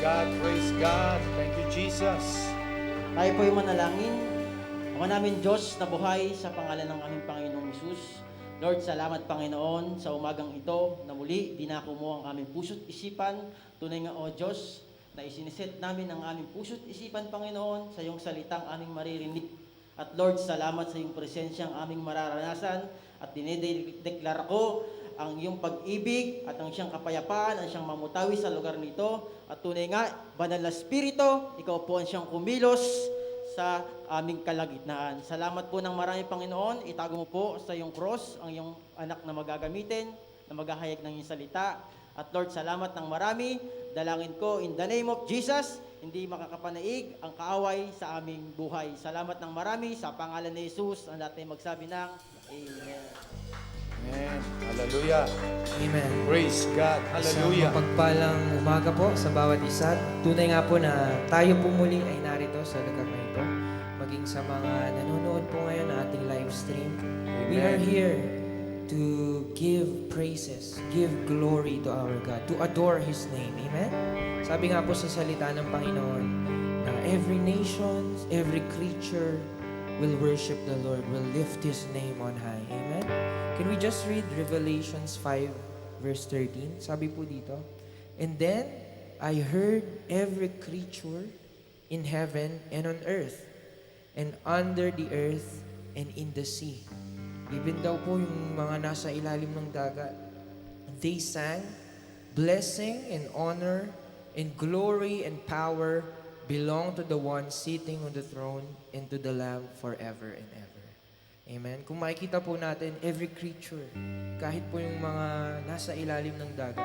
God, praise God. Thank you, Jesus. Tayo po'y manalangin. Ama namin Diyos na buhay sa pangalan ng aming Panginoong Hesus. Lord, salamat Panginoon sa umagang ito na muli dinako mo ang aming puso't isipan. Tunay nga o Diyos na isiniset namin ang aming puso't isipan Panginoon sa iyong salitang aming maririnig. At Lord, salamat sa iyong presensyang aming mararanasan at dinedeklara ko ang iyong pag-ibig at ang siyang kapayapaan, ang siyang mamutawi sa lugar nito. At tunay nga, Banal na Espiritu, ikaw po ang siyang kumilos sa aming kalagitnaan. Salamat po ng marami, Panginoon. Itago mo po sa iyong cross ang iyong anak na magagamitin, na maghahayag ng iyong salita. At Lord, salamat ng marami. Dalangin ko, in the name of Jesus, hindi makakapanaig ang kaaway sa aming buhay. Salamat ng marami sa pangalan ni Jesus. Ang natin magsabi ng Amen. Amen. Hallelujah. Amen. Praise God. Hallelujah. Isang mapagpalang umaga po sa bawat isa. Tunay nga po na tayo po muli ay narito sa lugar na ito. Maging sa mga nanonood po ngayon na ating live stream. Amen. We are here to give praises, give glory to our God, to adore His name. Amen? Sabi nga po sa salita ng Panginoon na every nation, every creature will worship the Lord, will lift His name on high. Amen? Can we just read Revelations 5 verse 13? Sabi po dito, and then I heard every creature in heaven and on earth and under the earth and in the sea. Even daw po yung mga nasa ilalim ng dagat. They sang, blessing and honor and glory and power belong to the one sitting on the throne and to the Lamb forever and ever. Amen. Kung makikita po natin, every creature, kahit po yung mga nasa ilalim ng dagat,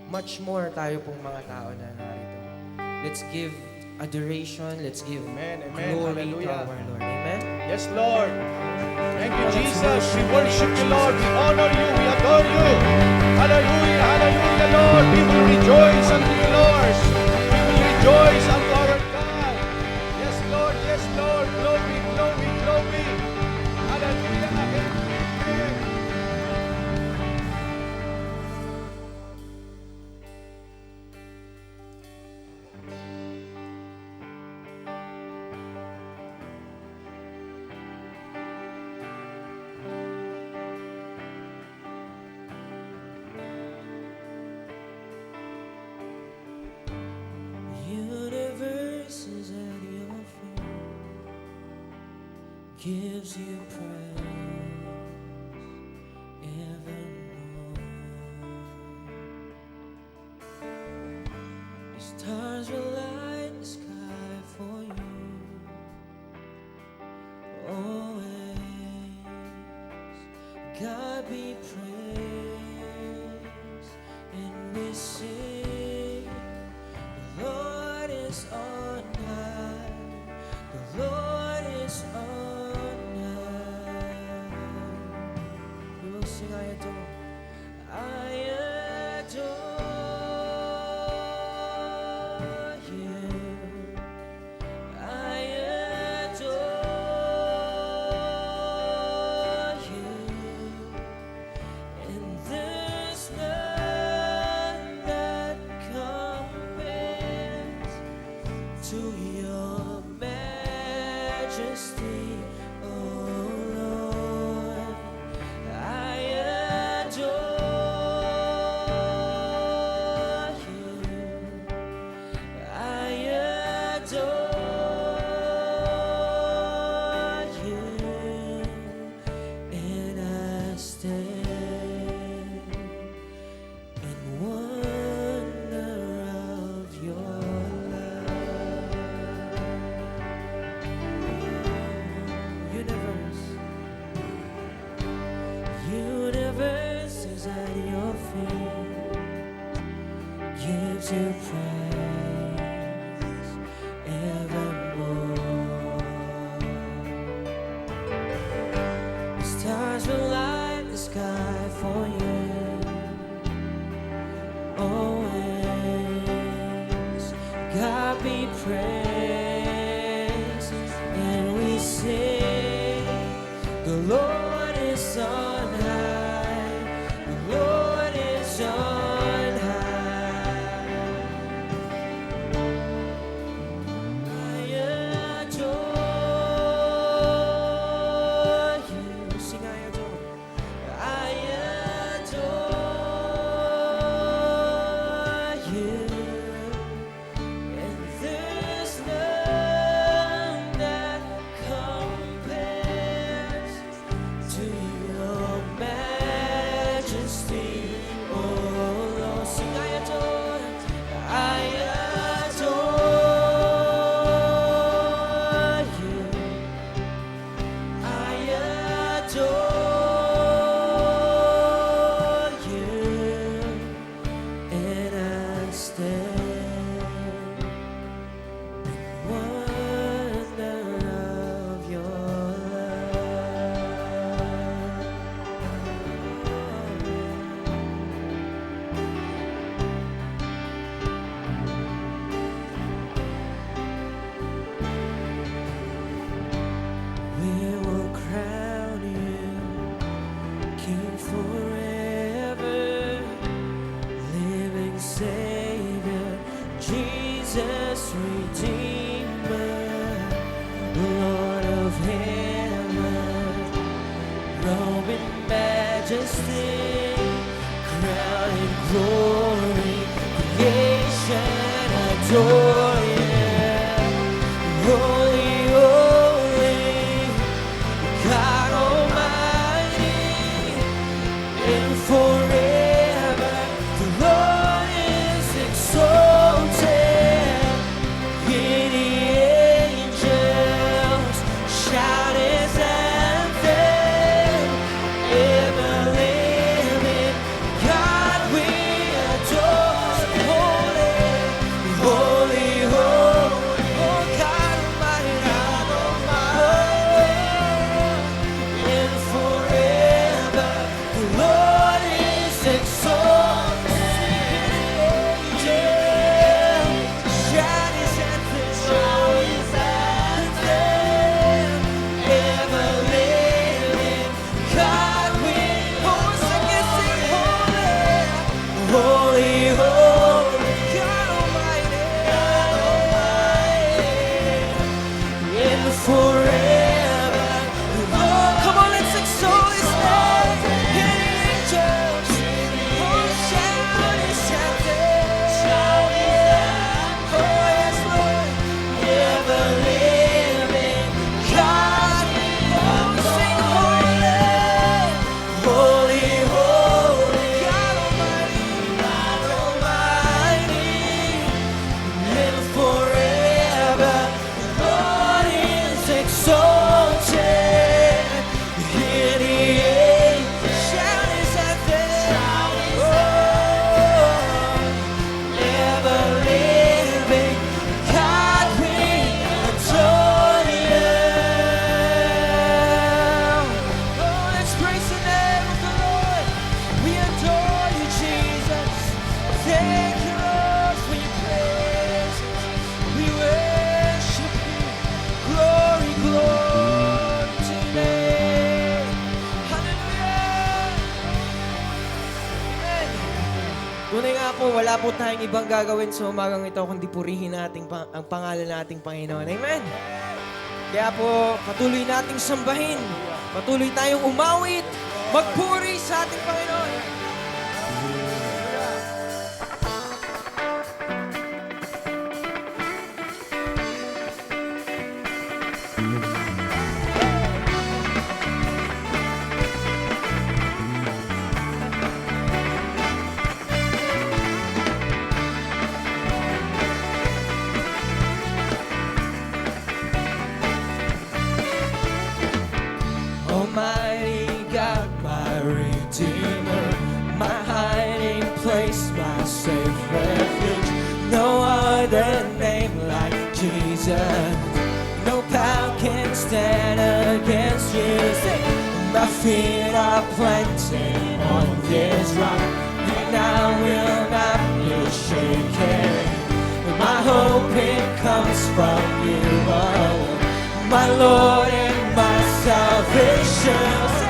much more tayo pong mga tao na narito. Let's give adoration, let's give Amen, amen, glory hallelujah. to our Lord. Amen. Yes, Lord. Thank you, Jesus. We worship you, Lord. We honor you. We adore you. Hallelujah, hallelujah, Lord. We will rejoice unto you, Lord. We will rejoice unto our God. Yes, Lord. Yes, Lord. Glory, glory, glory. Hallelujah. Amen. Universe is at your feet, gives you praise evermore. The stars will light the sky for you always. God be praised, and we sing. The Lord is on high. The Lord is on high. We will sing, I adore. I adore you. I adore you. And there's none that compares to your majesty, oh Lord. I adore you. I adore you. And I stand in wonder of your love. Universe is at your feet, gives you praise evermore. The stars will light the sky for you always. God be praised, and we sing. The Lord is on high. The Lord is on high. stand in wonder of your love. We will crown you King forever, living Savior, Jesus Redeemer, Lord of heaven, Roman majesty, crowned in glory, creation adore you. Holy, holy, God Almighty, and forever the Lord is exalted. Hear the angels shout His anthem. Ever living God we adore. Holy, holy, holy, oh God Almighty, and forever the Lord is exalted. Shout His anthem, ever living God we sing holy, holy, God Almighty, and forever the Lord. Come on, let's exalt His name. Angels, oh shout His anthem. Oh yes, Lord, ever living God. Oh, sing holy, holy, God Almighty, and forever the Lord is exalted. Hear the angels shout His anthem. Oh, ever living God, we adore you. Oh, let's praise the name of the Lord. We adore you, Jesus. Thank you, Lord, for your presence. We worship you. Glory, glory to your name. Hallelujah. Amen. Tunay nga po, wala po tayong ibang gagawin sa umagang ito kundi purihin nating ang pangalan nating Panginoon. Amen. Kaya po, patuloy nating sambahin. Patuloy tayong umawit. Magpuri sa ating Panginoon. Almighty God, my Redeemer, my hiding place, my safe refuge. No other name like Jesus. No power can stand against you. My feet are planted on this rock, and I will not be shaken. My hope, it comes from you alone, my Lord and my salvation.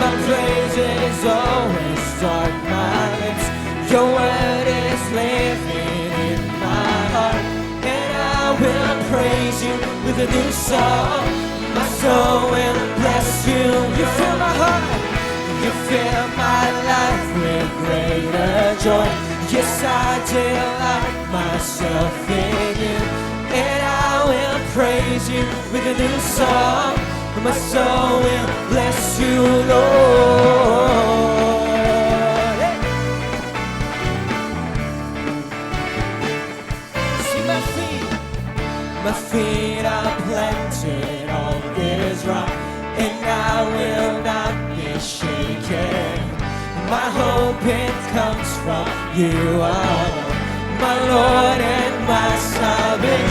My praises always start my lips. Your word is living in my heart, and I will praise you with a new song. My soul will bless you. You fill my heart, you fill my life with greater joy. Yes, I delight myself in you, and I will praise you with a new song. My soul will bless you, Lord. Hey. See my feet are planted on this rock, and I will not be shaken. My hope, it comes from you alone, my Lord and my Savior.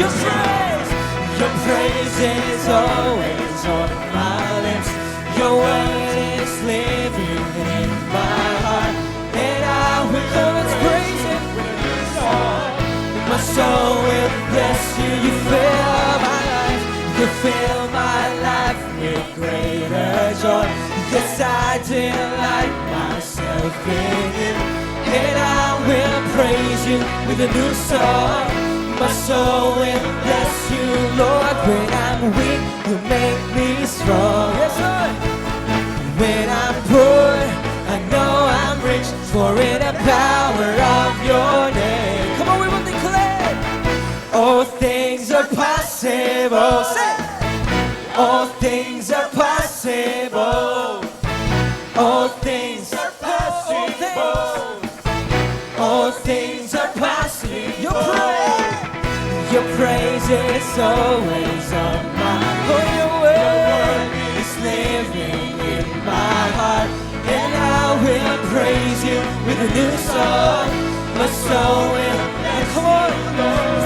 Your praise is always on my lips. Your word is living in my heart, and I will always praise it with a new song. My soul will bless you. You fill my life. You fill my life with greater joy. Yes, I delight myself in you, and I will praise you with a new song. My soul will bless you, Lord. When I'm weak, you make me strong. Yes, Lord. When I'm poor, I know I'm rich, for in the power of your name. Come on, we will declare. All things are possible. Say. All things are possible. All things are possible. All things are possible. Your praise is always on my heart. Oh, your word is living in my heart, and I will praise you with a new song. My soul will, come on,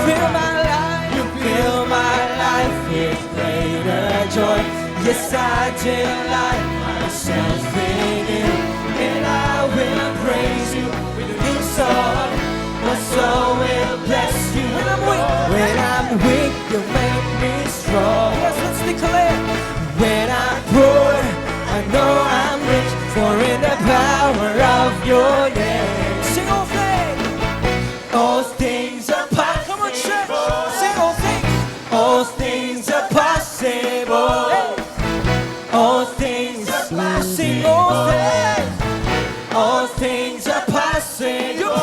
fill my life. You fill my life with greater joy. Yes, I delight myself in you, and I will praise you with a new song. My soul will bless you. When I'm weak, you make me strong. Yes, let's declare. When I'm poor, I know I'm rich, for in the power of your name. Sing all things. All things are possible. Come on, church. Sing all things. All things are possible. All things are possible. Sing all things. All things are possible.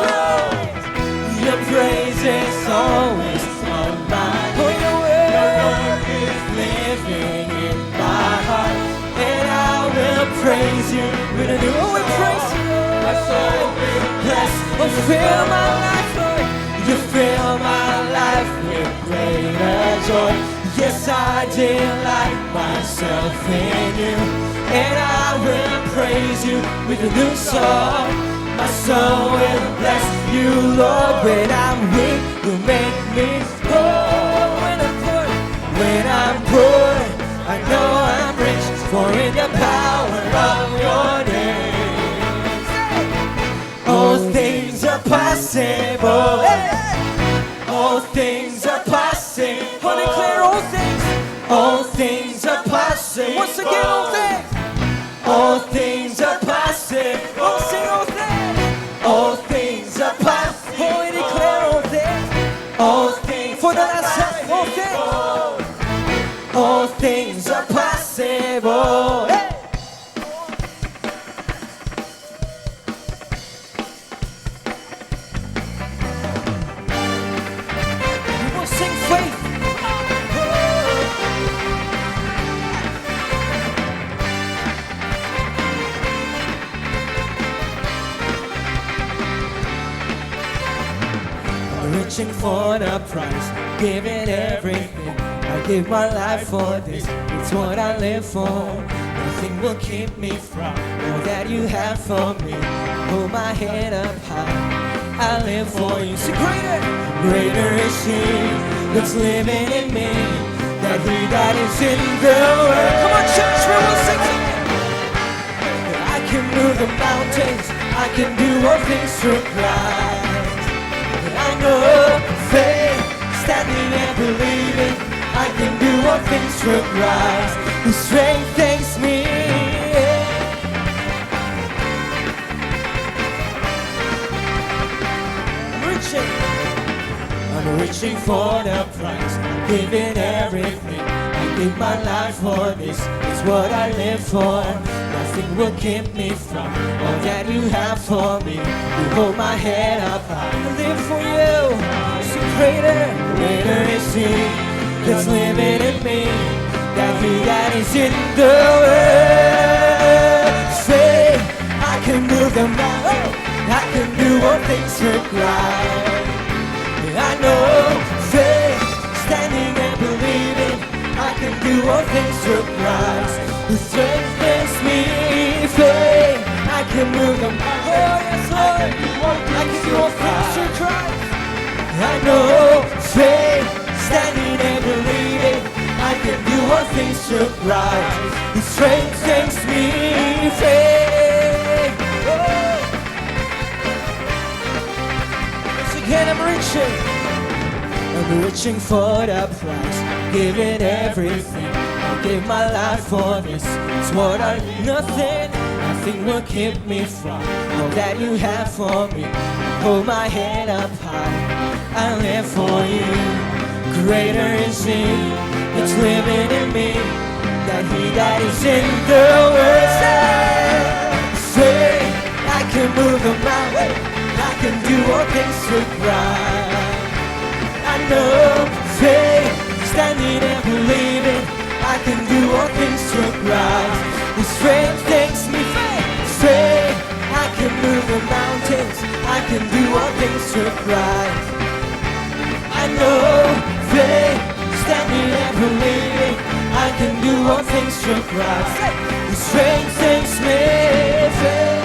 Your praise is always on my lips. Your word is living in my heart, and I will praise you with a new praise. My soul will bless. Oh, fill my life, Lord. You fill my life with greater joy. Yes, I delight myself in you, and I will praise you with a new song. My soul will bless you, Lord. When I'm weak, you make me strong. When I'm poor, I know I'm rich, for in the power of your name. All things are possible. All things are possible. Oh, declare all things. All things are possible. Once again, all things. All things are possible. Oh, sing all things. All things are possible. Oh, we declare all things. All things for the last time. All things. All things are possible. Hey. We will sing faith. Reaching for the prize, giving everything. I give my life for this, it's what I live for. Nothing will keep me from all that you have for me. Hold my head up high, I live for you. See, greater is He that's living in me, that He that is in the world. Come on, church, we will sing it. I can move the mountains, I can do all things through Christ. I know faith, standing and believing, I can do all things through Christ who strengthens me. I'm reaching for the prize, giving everything. I give my life for this, it's what I live for. Nothing will keep me from all that you have for me. You hold my head up high, I live for you. So greater is He that's living in me, that He that is in the world. Say, I can move the mountain, I can do all things through Christ. I know faith, standing and believing, I can do all things through Christ who strengthens me. Faith, I can move the mountain. Oh yes, Lord, I can do all things through Christ. things through Christ who strengthens me. Faith. Once again, I'm reaching for the prize, giving everything. I'll give my life for this. It's what I nothing will keep me from all that you have for me. Hold my head up high, I live for you. Greater is He that's living in me than he that is in the world. Say, I can move the mountain, I can do all things through Christ. I know, faith, standing and believing, I can do all things through Christ who strengthens me. Faith, I can move the mountains, I can do all things through Christ. I know, faith, standing and believing, I can do all things through Christ who strengthens me. Faith.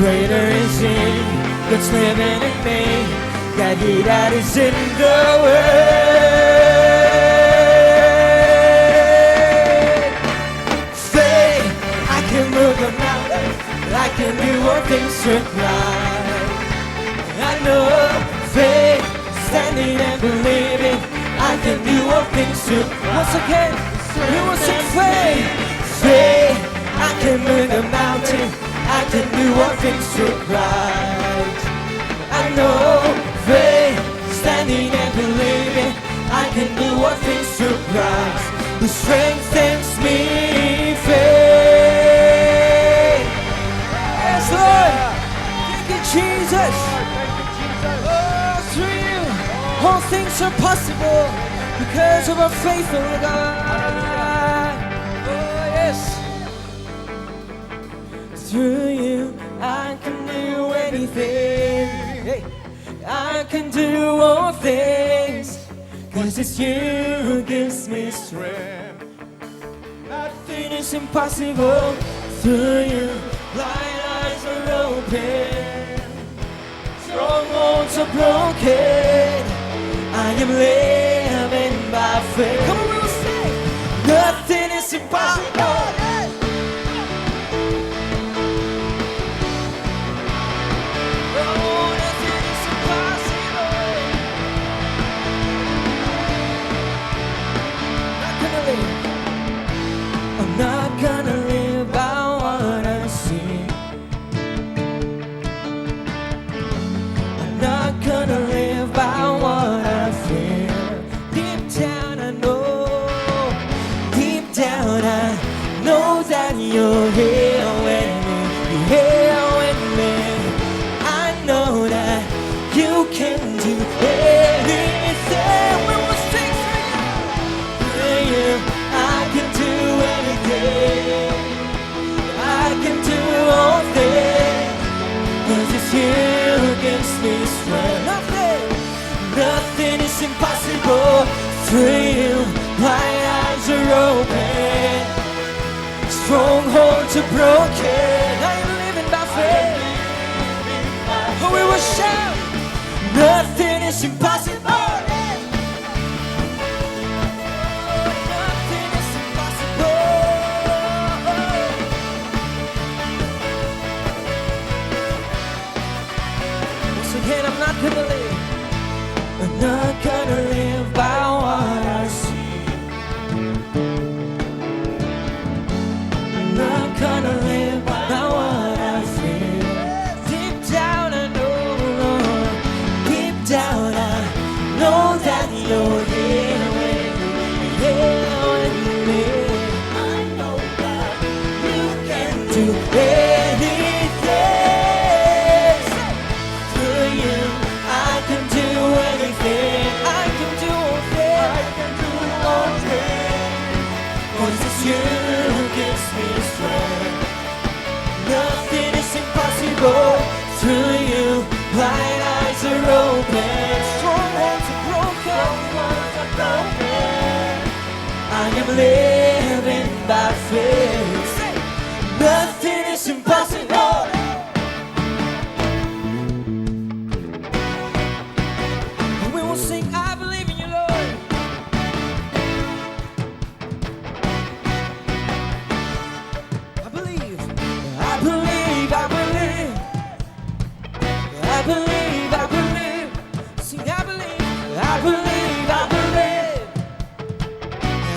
Greater is He that's living in me than he that is in the world. Faith, I can move the mountain, I can do all things through Christ. I know, faith, standing and believing, I can do all things through Christ. Once again, you will sing faith. Faith, I can move the mountain, I can do all things through Christ. I know, faith, standing and believing, I can do all things through Christ who strengthens me. Faith. Yes, Lord. Thank you, Jesus. Oh, through you, all things are possible because of our faithful God. Through you, I can do anything. Hey. I can do all things, 'cause it's you who gives me strength. Nothing is impossible. Through you, blind eyes are open, strongholds are broken. I am living by faith. Come on, we will sing. Nothing is impossible. I'm not gonna live by what I see. I'm not gonna live by what I feel. Deep down I know that you're here with me. You're here with me. I know that you can do anything. We will sing for you. I can do anything. I can do all things, 'cause it's you who gives me strength. Nothing is impossible. Through you, my eyes are open, strongholds are broken. I am living by faith. Oh, we will shout. Nothing is impossible. Nothing is impossible. Once again, I'm not gonna live. I'm not gonna live by what I see. I'm not gonna live by what I feel. Deep down I know, Lord. Deep down I know that you're here with me. Here with me. I know that you can do anything. Through you, I can do anything. I can do all things. I can do all things. 'Cause am living by faith. Nothing is impossible. We will sing, I believe in you, Lord. I believe. I believe, I believe. I believe, I believe. Sing, I believe. I believe, I believe.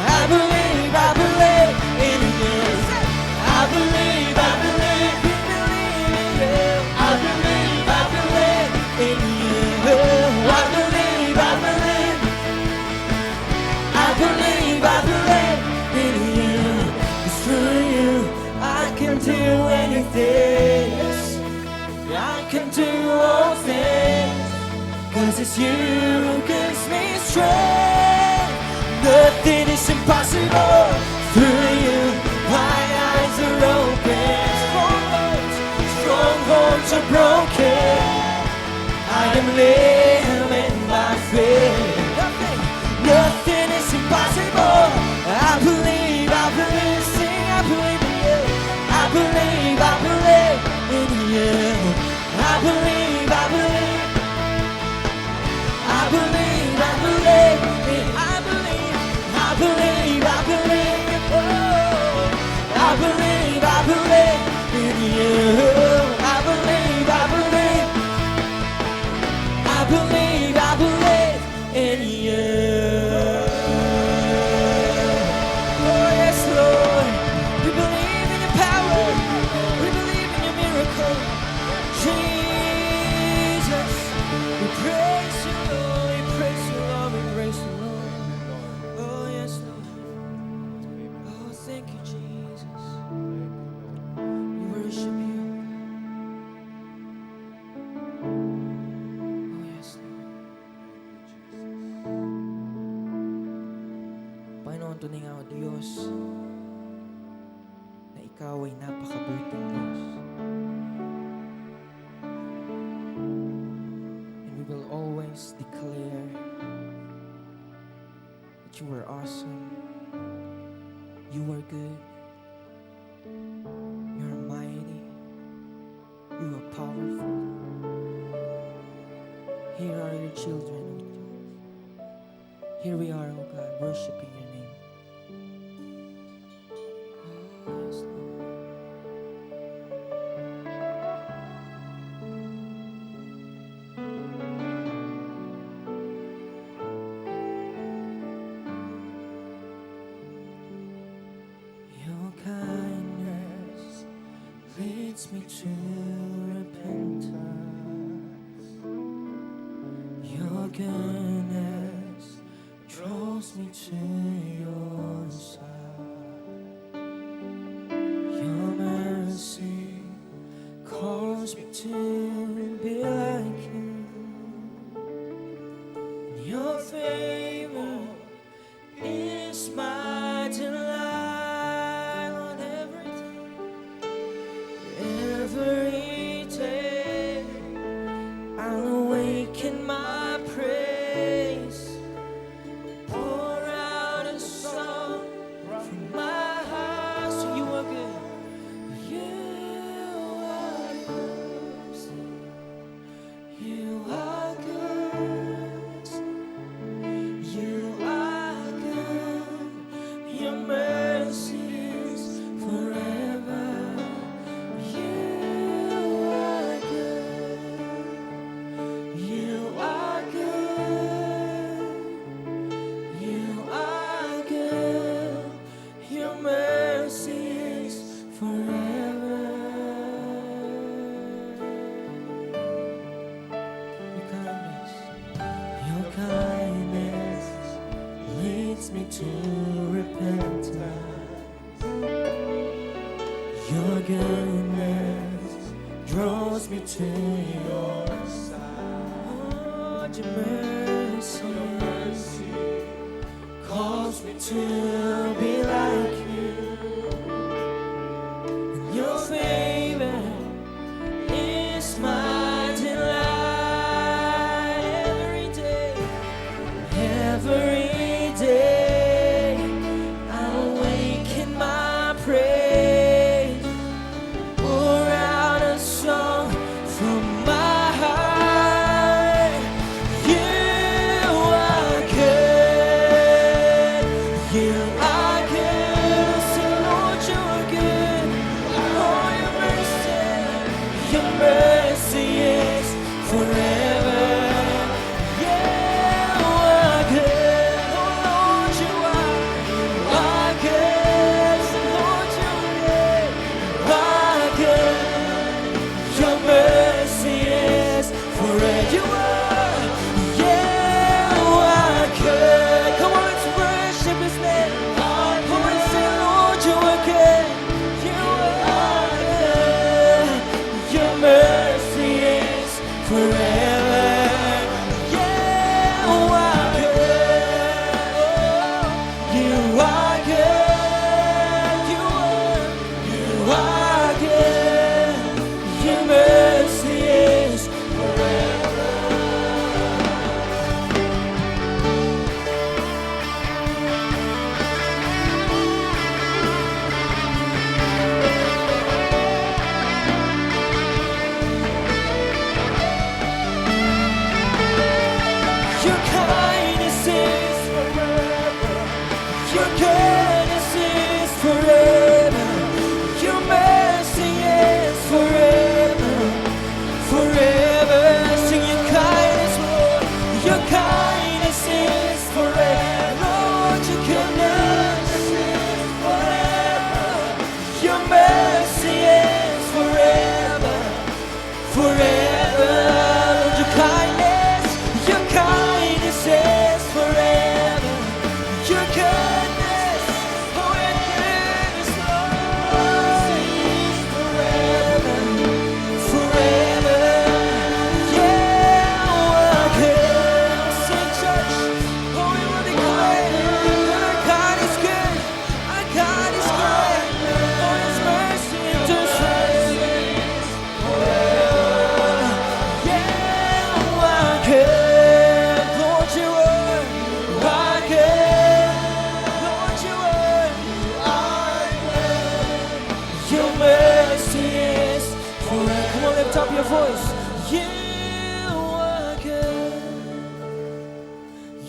I believe, I believe in you. I believe, I believe. We believe in you. I believe, I believe in you. I believe, I believe. I believe, I believe in you. 'Cause through you I can do anything. Yes, I can do all things. 'Cause it's you who gives me strength. Nothing is impossible. Through you my eyes are open. Strongholds are broken. I am living by faith. Nothing is impossible. I believe, sing, I believe in you. I believe in you. I believe, I believe. I believe, I believe. I believe, I believe, I believe. Oh, I believe, I believe in you. I believe, I believe. I believe, I believe in you. Oh, yes, Lord. We believe in your power. We believe in your miracle. Jesus, we praise you, Lord. We praise you, Lord. We praise you, Lord. Oh, yes, Lord. Oh, thank you, Jesus. We worship you. Oh, yes, Lord. Panginoon, tunay nga, O Diyos, na ikaw ay napakabuting Diyos. And we will always declare that you are awesome, you are good, you are mighty, you are powerful. Here are your children, O Diyos. Here we are, O God, worshiping your name. Oh, yes, Lord. Your kindness leads me to repentance. Your goodness draws me to your side. Your mercy calls me to be like you. Your favor is my delight on every day. I'll awaken my praise, pour out a song from my heart. So you are good. You are good. You are good. You are good. Your mercy is forever. You are good. You are good. You are good. Your mercy is forever. Your kindness leads me to repentance. Your goodness draws me to your side. Oh, your mercy calls me to be like you. And your favor is my delight every day. Every day I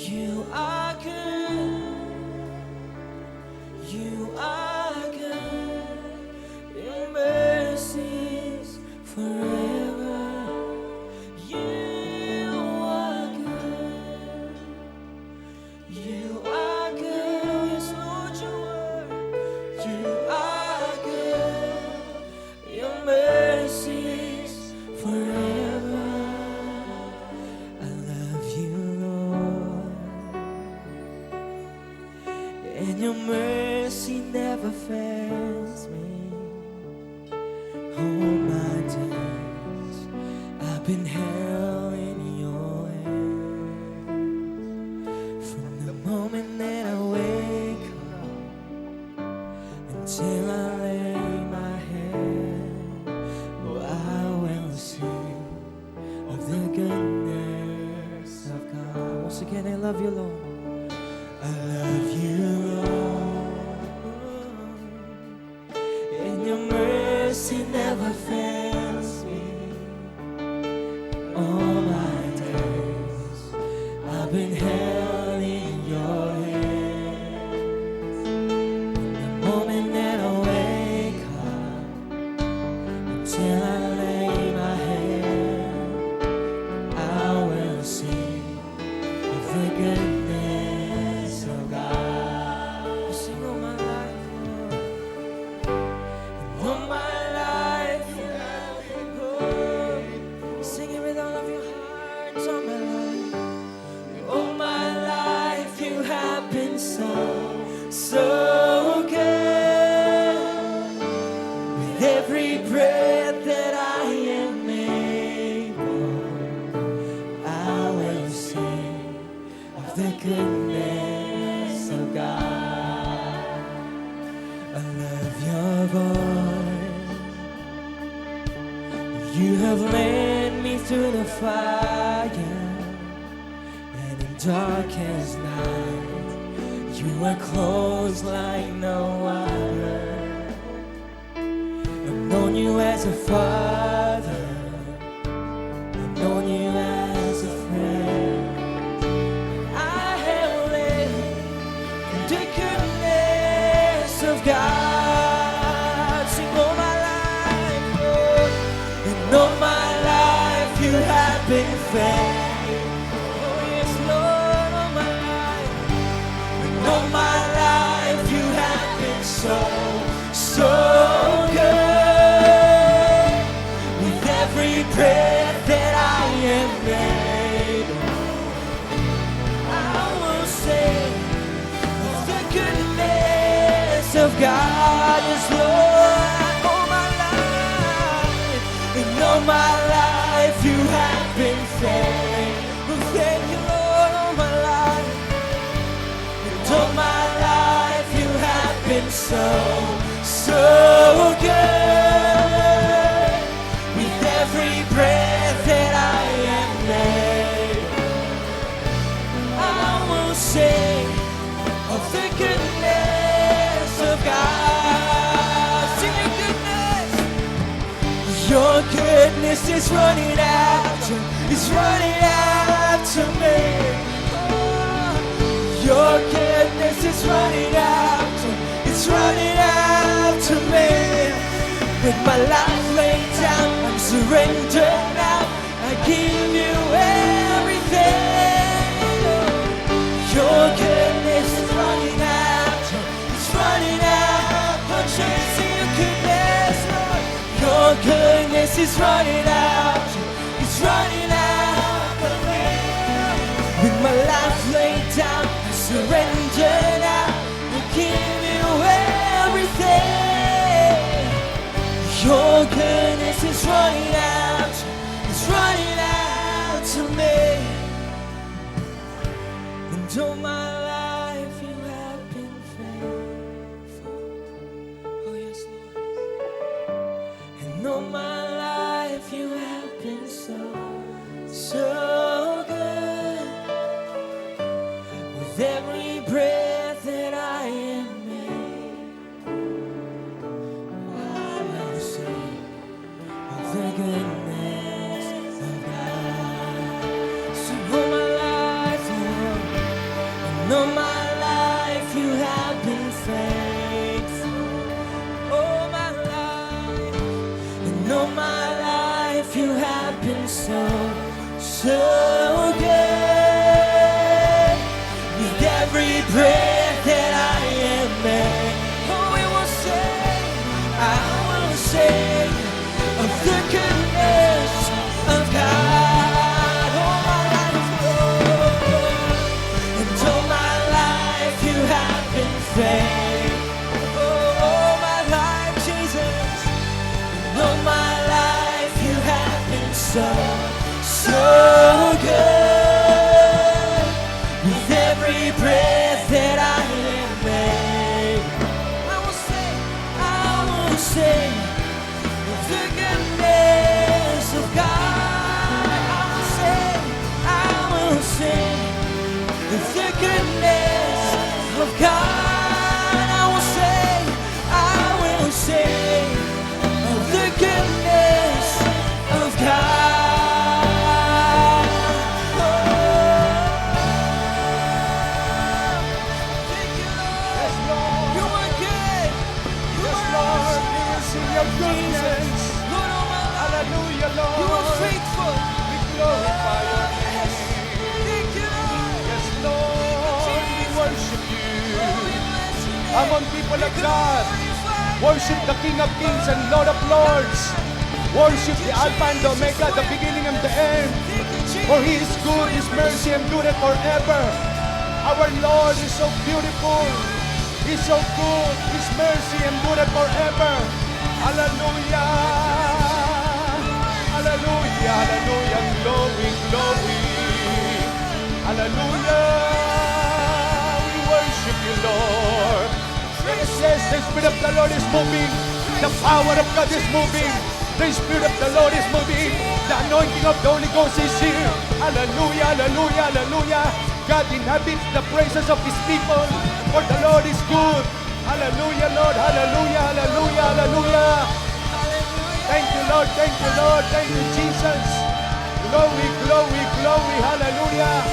You are good. You are good. Your mercies forever. You are good. You are good. Yes, Lord, you are. You are good. Your mercies forever. I love you, Lord. And your mercy never fails me. All my days I've been held in your hands. From the moment that I wake up until I lay my head, oh, I will sing of the goodness of God. Once again, I love you, Lord. I love you, Lord. And your mercy never fails me. All my days I've been held in your hands. The moment that I wake up until I lay my head, I will sing of the goodness of God. I sing all my life, Lord. And all my life you have been good. Sing it with all of your hearts. All my life, all my life you have been so, so good. With every breath that I am able, I will sing of the goodness of God. I love your voice. You have led me through the fire, and in darkest night, you are close like no other. I've known you as a father, I've known you as a friend. I have lived in the goodness of God. Sing all my life, Lord. And all my life you have been faithful. Oh yes, Lord, all my life. And all my life you have been so, so good. With every breath that I am able, I will sing of the goodness of God. Yes, Lord, all my life, and all my life you have been faithful. Thank you, Lord, all my life, and all my life you have been so, so good. With every breath that I am made, I will sing of the goodness of God. Sing your goodness. Your goodness is running after, is running after me. Oh, your goodness is running after, it's running after me. With my life laid down, I'm surrendered now. I give you everything. Your goodness is running after, it's running after. Chasing your goodness, Lord. Your goodness is running after, it's running after me. With my life laid down, I surrender now. I give you everything. Your goodness is running out, it's running out to me. And all my life you have been faithful. Oh yes, Lord. And all my life you have been so, so good. With every breath that I am made, I will sing of the goodness of God. So all my life, Lord, And all my life you have been faithful. All my life. And all my life you have been so, so good. With every breath that I am made, oh, we will sing, I will sing of the goodness of God. All my life, oh, and all my life you have been faithful. Oh, all my life, Jesus, and all my life you have been so, so good. With every breath that I am made, I will sing of the goodness of God. I will sing of the goodness of God. I will sing of the goodness of God. Thank you, Lord. You are good. Yes, Lord, we will sing your goodness. Lord, all my life, Hallelujah, you are Lord. faithful. We glorify your Yes. name. Thank you, Lord. Yes, Lord, we worship you. Oh, we bless your name. Come on, people of God. Glorify Worship the King of Kings and Lord of Lords. Worship the Alpha and the Omega, the beginning and the end. Thank you, Jesus. For He is good, His mercy endureth forever. Our Lord is so beautiful. He's so good, His mercy endureth forever. Hallelujah. Hallelujah, hallelujah, glory, glory. Hallelujah. We worship you, Lord. It says the Spirit of the Lord is moving. The power of God is moving. The Spirit of the Lord is moving. The anointing of the Holy Ghost is here. Hallelujah, hallelujah, hallelujah. God inhabits the praises of His people. For the Lord is good. Hallelujah, Lord. Hallelujah, hallelujah, hallelujah. Thank you, Lord. Thank you, Lord. Thank you, Jesus. Glory, glory, glory. Hallelujah.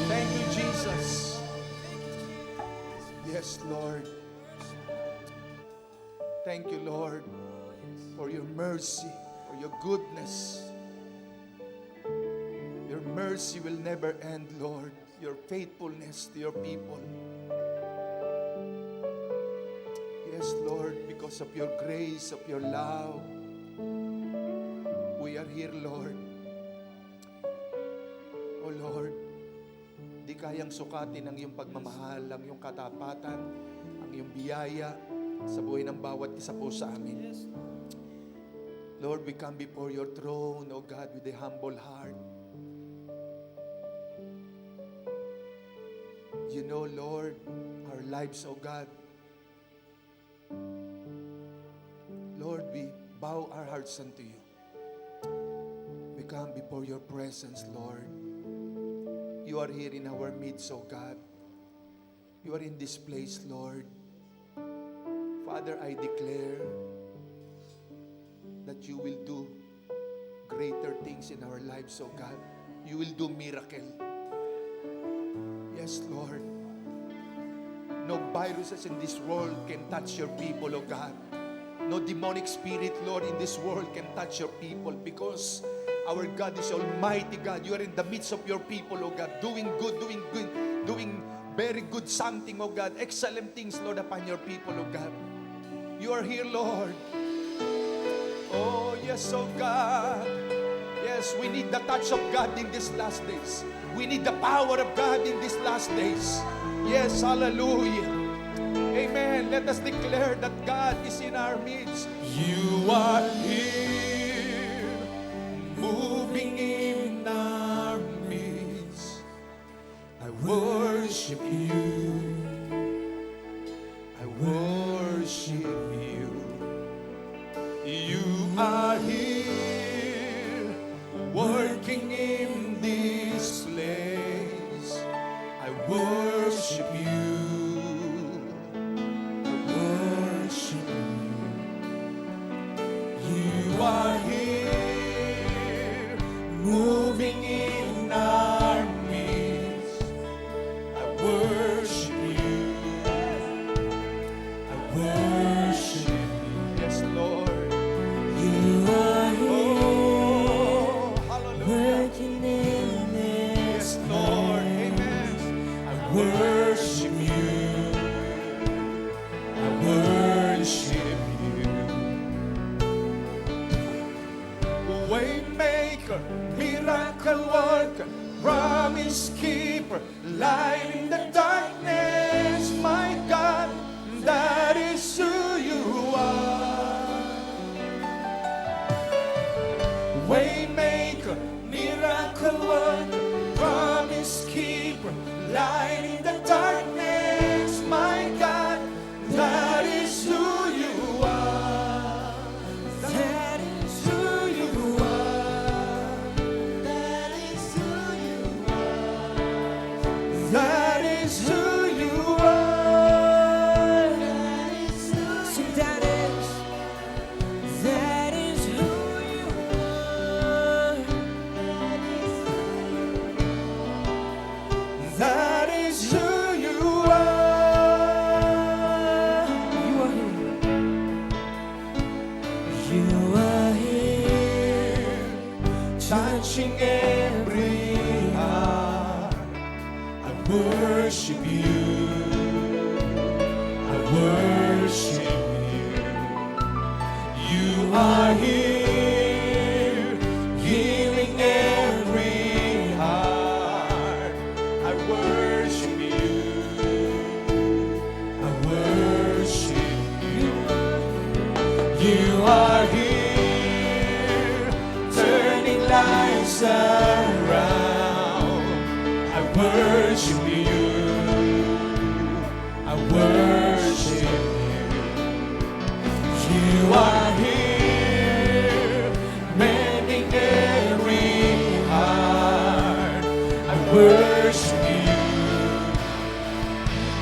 Thank you, Jesus. Yes, Lord. Thank you, Lord, for your mercy, for your goodness. Your mercy will never end, Lord. Your faithfulness to your people. Yes, Lord, because of your grace, of your love, we are here, Lord. Oh, Lord, di kayang sukatin ang iyong pagmamahal, ang iyong katapatan, ang iyong biyaya sa buhay ng bawat isa po sa amin. Lord, we come before your throne, oh God, with a humble heart. You know, Lord, our lives, oh God. Lord, we bow our hearts unto you. We come before your presence, Lord. You are here in our midst, oh God. You are in this place, Lord. Father, I declare that you will do greater things in our lives, oh God. You will do miracle. Yes, Lord. No viruses in this world can touch your people, oh God. No demonic spirit, Lord, in this world can touch your people, because our God is Almighty God. You are in the midst of your people, oh God, doing good, doing very good something, oh God. Excellent things, Lord, upon your people, oh God. You are here, Lord. Oh, yes, oh God. Yes, we need the touch of God in these last days. We need the power of God in these last days. Yes, hallelujah. Amen. Let us declare that God is in our midst. You are here, moving in our midst. I worship you. I worship you. You are here, working in this place. I worship you. You are here, moving in our promise keeper, light in the darkness, my God, that is who you are. Waymaker, miracle worker, promise keeper, light in the darkness, my God, that is who you are. That is who you are. That is who you are. That is who you are. That is who you are. Sing, that is who you are. That is who you are. You are here, Touching every heart, I worship you. I worship you. You are here, healing every heart. I worship you. I worship you. You are here, turning lives around. I worship you. I worship you. You are here, mending every heart. I worship you.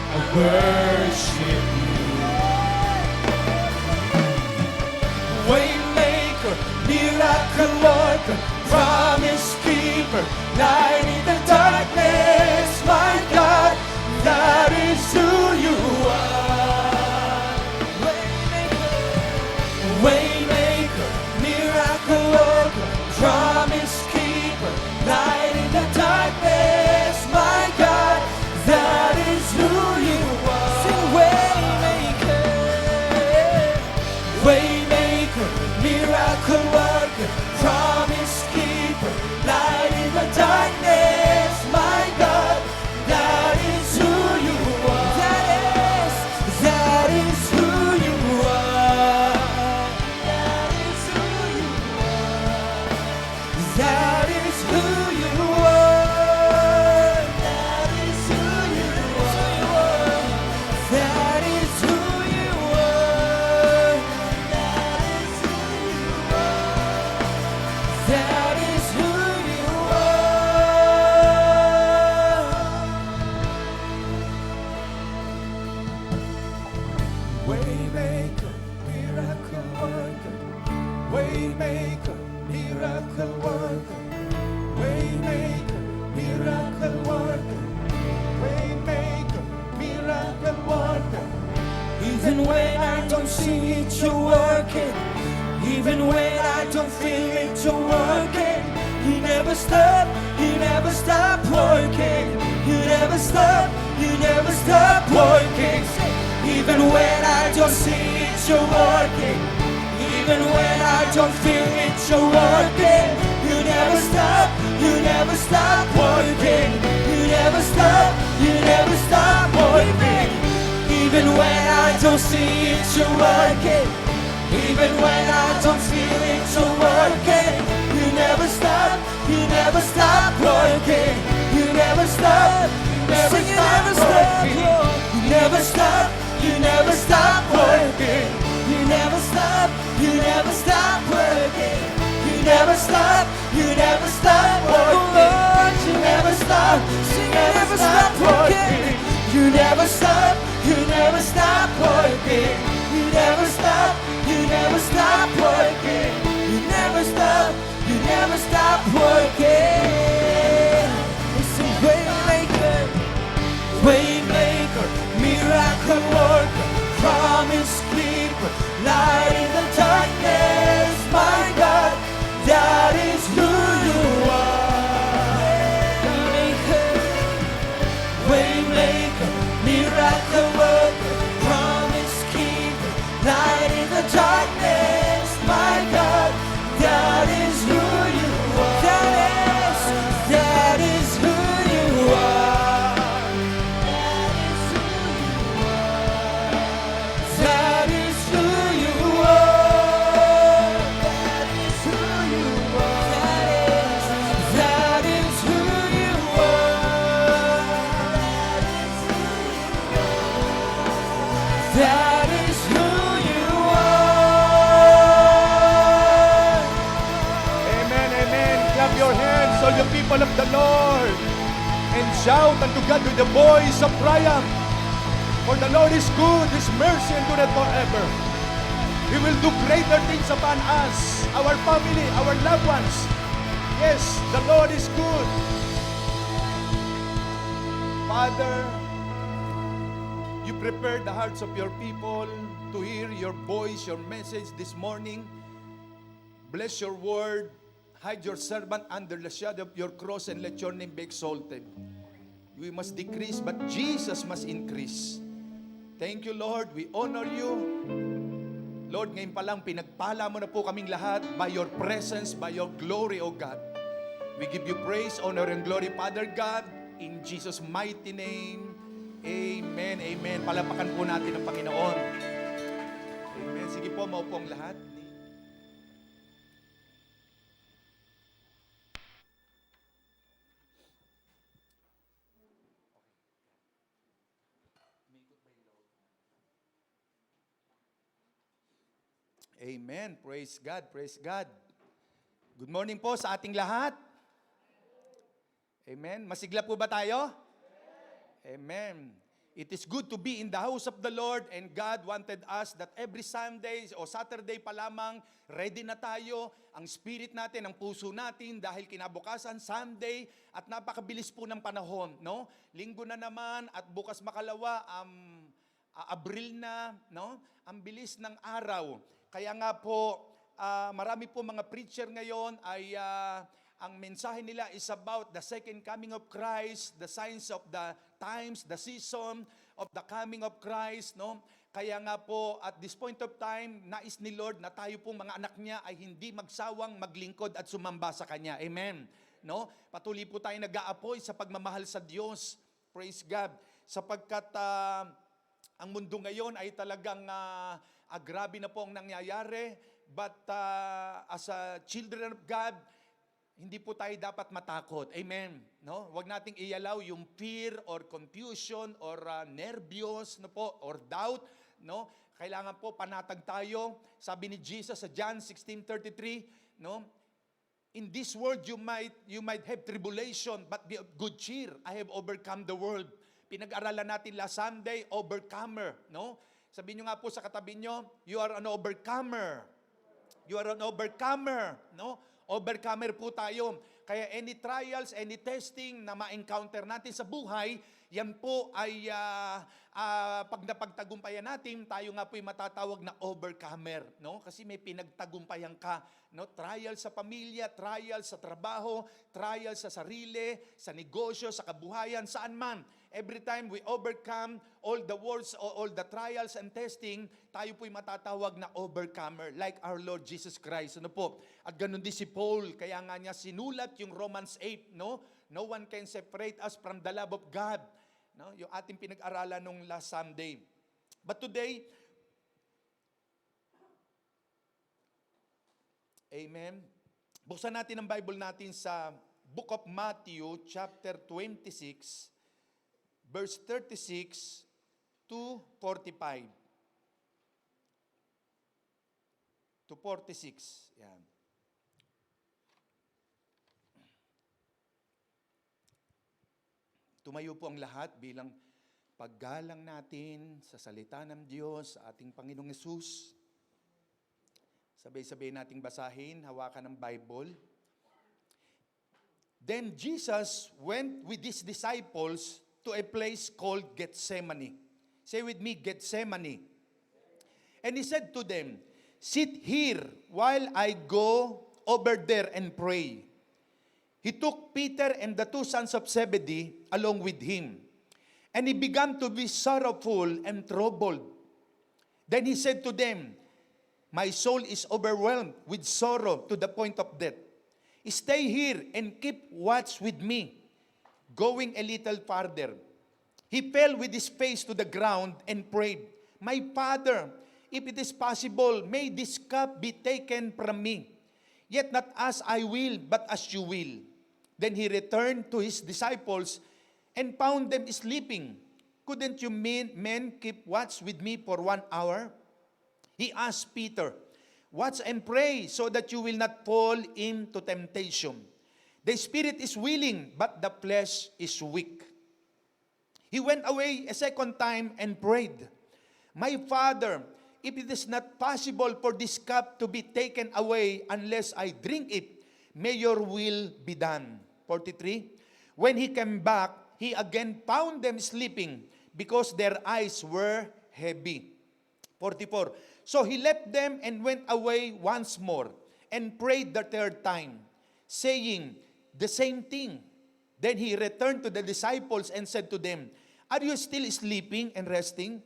I worship you. Waymaker, miracle worker, promise keeper, light in the darkness, my God, that is who you are. Waymaker, miracle worker, promise keeper, light in the darkness, my God, that is who you are. sing, Waymaker. Waymaker, miracle worker, promise keeper, light in the darkness, my God, that is who you are. That is who you are. That is who you are. That is who you are. That is who you are. That is who you are. That is who you are. Waymaker, miracle worker. Waymaker, miracle worker. Waymaker, miracle worker. Waymaker, miracle worker. Even when I don't see it, you're working. Even when I don't feel it, you're working. You never stop working. You never stop working. Even when I don't see it, you're working. Even when I don't feel it, you're working. You never stop working. You never stop working. Even when I don't see it, you're working. Even when I don't feel it, you're working. You never stop working. You never stop working. You never stop working. You never stop working. You never stop working. You never stop working. You never stop working. You never stop working. You never stop working. It's a waymaker, miracle worker, promise keeper, light in the darkness, my God, that is who you are. Waymaker, miracle worker, promise keeper. all the people of the Lord, and shout unto God with the voice of triumph. For the Lord is good, His mercy endureth forever. He will do greater things upon us, our family, our loved ones. Yes, the Lord is good. Father, you prepared the hearts of your people to hear your voice, your message this morning. Bless your word. Hide your servant under the shadow of your cross and let your name be exalted. We must decrease, but Jesus must increase. Thank you, Lord. We honor you. Lord, ngayon pa lang, pinagpala mo na po kaming lahat by your presence, by your glory, O God. We give you praise, honor, and glory, Father God, in Jesus' mighty name. Amen, amen. Palapakan po natin ang Panginoon. Amen. Sige po, maupo ang lahat. Amen. Praise God, praise God. Good morning po sa ating lahat. Amen. Masigla po ba tayo? Amen. It is good to be in the house of the Lord, and God wanted us that every Sunday o Saturday pa lamang, ready na tayo, ang spirit natin, ang puso natin, dahil kinabukasan, Sunday, at napakabilis po ng panahon, no? Linggo na naman, at bukas makalawa, Abril na, no? Ang bilis ng araw. Kaya nga po, marami po mga preacher ngayon ay ang mensahe nila is about the second coming of Christ, the signs of the times, the season of the coming of Christ, no? Kaya nga po, at this point of time, nais ni Lord na tayo pong mga anak niya ay hindi magsawang maglingkod at sumamba sa Kanya. Amen. No? Patuloy po tayo nag-aapoy sa pagmamahal sa Diyos. Praise God. Sapagkat ang mundo ngayon ay talagang grabe na po ang nangyayari, but as a children of God, hindi po tayo dapat matakot. Amen. No? Huwag nating ialaw yung fear or confusion or nervyos, no po, or doubt, no? Kailangan po panatag tayo. Sabi ni Jesus sa John 16:33, no? In this world you might have tribulation, but be of good cheer. I have overcome the world. Pinag-aralan natin last Sunday, overcomer, no? Sabihin nyo nga po sa katabi nyo, you are an overcomer. You are an overcomer, no? Overcomer po tayo. Kaya any trials, any testing na ma-encounter natin sa buhay, yan po ay pag napagtagumpayan natin, tayo nga po ay matatawag na overcomer, no? Kasi may pinagtagumpayan ka, no? Trial sa pamilya, trial sa trabaho, trial sa sarili, sa negosyo, sa kabuhayan, saan man. Every time we overcome all the wars, all the trials and testing, tayo po'y matatawag na overcomer, like our Lord Jesus Christ. Ano po? At ganun din si Paul, kaya nga niya sinulat yung Romans 8, no? No one can separate us from the love of God. No? Yung ating pinag-aralan nung last Sunday. But today, amen, buksan natin ang Bible natin sa Book of Matthew, chapter 26, verse 36 to 45. To 46. Yan. Tumayo po ang lahat bilang paggalang natin sa salita ng Diyos, sa ating Panginoong Hesus. Sabay-sabay nating basahin, hawakan ng Bible. Then Jesus went with his disciples to a place called Gethsemane. Say with me, Gethsemane. And he said to them, sit here while I go over there and pray. He took Peter and the two sons of Zebedee along with him. And he began to be sorrowful and troubled. Then he said to them, my soul is overwhelmed with sorrow to the point of death. Stay here and keep watch with me. Going a little farther, he fell with his face to the ground and prayed, my Father, if it is possible, may this cup be taken from me. Yet not as I will, but as you will. Then he returned to his disciples and found them sleeping. Couldn't you men keep watch with me for 1 hour? He asked Peter, watch and pray so that you will not fall into temptation. The spirit is willing, but the flesh is weak. He went away a second time and prayed, My Father, if it is not possible for this cup to be taken away unless I drink it, may your will be done. 43. When he came back, he again found them sleeping because their eyes were heavy. 44. So he left them and went away once more and prayed the third time, saying the same thing. Then he returned to the disciples and said to them, Are you still sleeping and resting?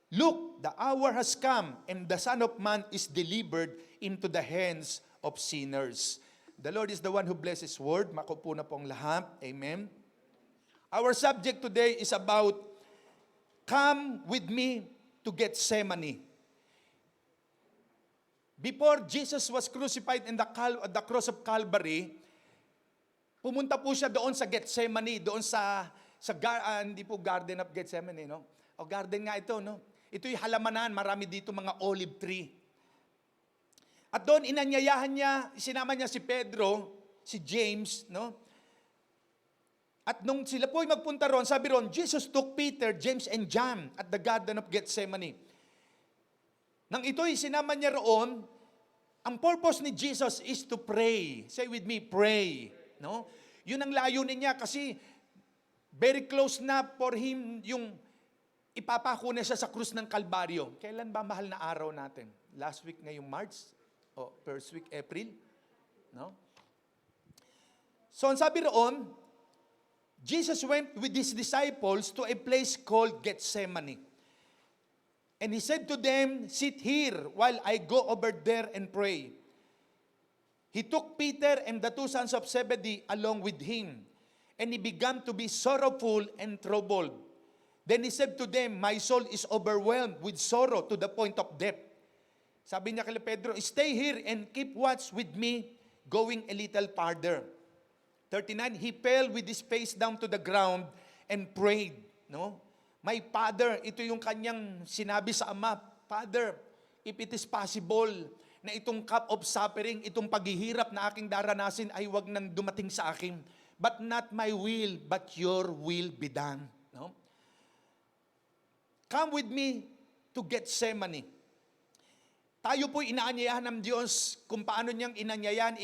Look, the hour has come, and the Son of Man is delivered into the hands of sinners. The Lord is the one who blesses His word. Makupo na pong lahat. Amen. Our subject today is about, Come with me to Gethsemane. Before Jesus was crucified in the cross of Calvary, pumunta po siya doon sa Gethsemane, doon hindi po Garden of Gethsemane, no? O garden nga ito, no? Ito'y halamanan, marami dito mga olive tree. At doon inanyayahan niya, sinama niya si Pedro, si James, no? At nung sila po'y magpunta ron, sabi ron, Jesus took Peter, James, and John at the Garden of Gethsemane. Nang ito'y sinama niya roon, ang purpose ni Jesus is to pray. Say with me, pray. No? Yun ang layunin niya kasi very close na for him yung ipapako na siya sa krus ng Kalbaryo. Kailan ba mahal na araw natin? Last week ngayong March? O first week April? No? So ang sabi roon, Jesus went with his disciples to a place called Gethsemane. And he said to them, Sit here while I go over there and pray. He took Peter and the two sons of Zebedee along with him, and he began to be sorrowful and troubled. Then he said to them, My soul is overwhelmed with sorrow to the point of death. Sabi niya kay Pedro, Stay here and keep watch with me, going a little farther. 39, he fell with his face down to the ground and prayed. No? My Father, ito yung kanyang sinabi sa Ama, Father, if it is possible na itong cup of suffering, itong paghihirap na aking daranasin ay wag nang dumating sa akin. But not my will, but your will be done. No? Come with me to Gethsemane. Tayo po inaanyayahan ng Diyos kung paano niyang inanyayahan,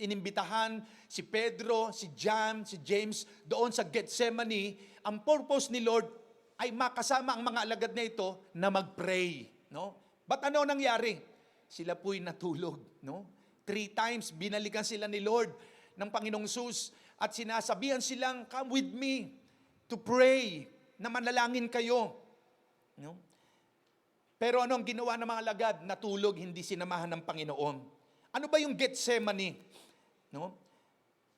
inimbitahan si Pedro, si John, si James doon sa Gethsemane. Ang purpose ni Lord ay makasama ang mga alagad na ito na mag-pray. No? But ano nangyari? Sila po'y natulog. No? 3 times binalikan sila ni Lord ng Panginoong Sus at sinasabihan silang, Come with me to pray, na manalangin kayo. No? Pero ano ang ginawa ng mga alagad? Natulog, hindi sinamahan ng Panginoon. Ano ba yung Gethsemane? No?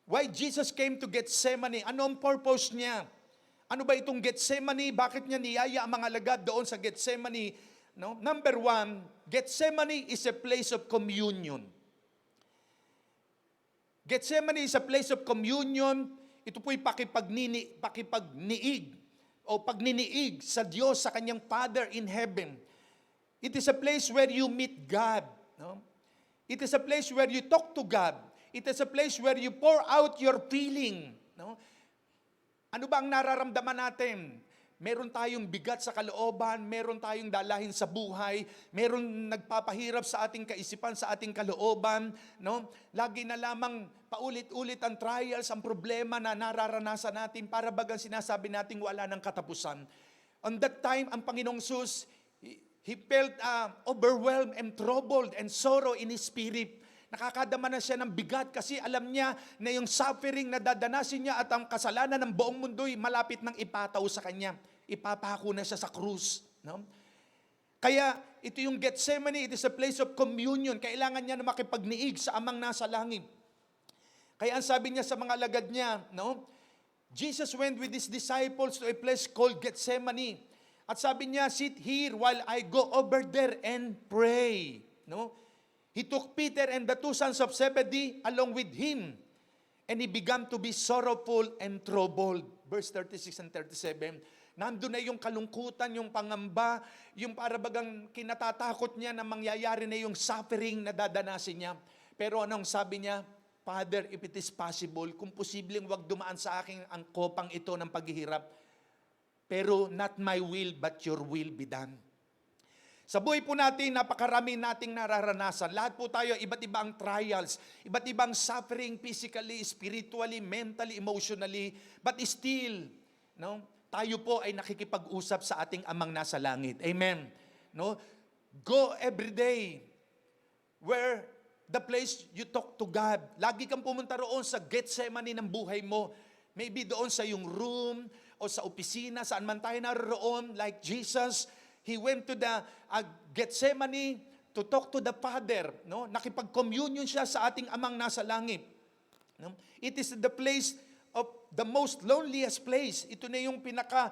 Why Jesus came to Gethsemane? Ano ang purpose niya? Ano ba itong Gethsemane? Bakit niya niyaya ang mga alagad doon sa Gethsemane? No? Number 1, Gethsemane is a place of communion. Gethsemane is a place of communion. Ito po'y pakipagniig o pagniniig sa Diyos, sa kanyang Father in heaven. It is a place where you meet God. No? It is a place where you talk to God. It is a place where you pour out your feeling. No? Ano ba ang nararamdaman natin? Meron tayong bigat sa kalooban, meron tayong dalahin sa buhay, meron nagpapahirap sa ating kaisipan, sa ating kalooban, no? Lagi na lamang paulit-ulit ang trials, ang problema na nararanasan natin para bagang sinasabi nating wala ng katapusan. On that time, ang Panginoong Sus, He felt overwhelmed and troubled and sorrow in his spirit. Nakakadama na siya ng bigat kasi alam niya na yung suffering na dadanasin niya at ang kasalanan ng buong mundo'y malapit nang ipataw sa kanya. Ipapako na siya sa krus. No? Kaya ito yung Gethsemane, it is a place of communion. Kailangan niya na makipagniig sa amang nasa langit. Kaya ang sabi niya sa mga alagad niya, no? Jesus went with his disciples to a place called Gethsemane. At sabi niya, Sit here while I go over there and pray. No? He took Peter and the two sons of Zebedee along with him. And he began to be sorrowful and troubled. Verse 36 and 37. Nandun na yung kalungkutan, yung pangamba, yung parabagang kinatatakot niya na mangyayari na yung suffering na dadanasin niya. Pero anong sabi niya? Father, if it is possible, kung posibleng wag dumaan sa akin ang kopang ito ng paghihirap, pero not my will, but your will be done. Sa buhay po natin, napakarami nating nararanasan. Lahat po tayo, iba't ibang trials, iba't ibang suffering, physically, spiritually, mentally, emotionally, but still, no, tayo po ay nakikipag-usap sa ating amang nasa langit. Amen. No? Go every day where the place you talk to God. Lagi kang pumunta roon sa Gethsemane ng buhay mo. Maybe doon sa yung room o sa opisina, saan man tayo naroon, like Jesus, He went to the Gethsemane to talk to the Father. No? Nakipag-communion siya sa ating amang nasa langit. No? It is the place of the most loneliest place. Ito na yung pinaka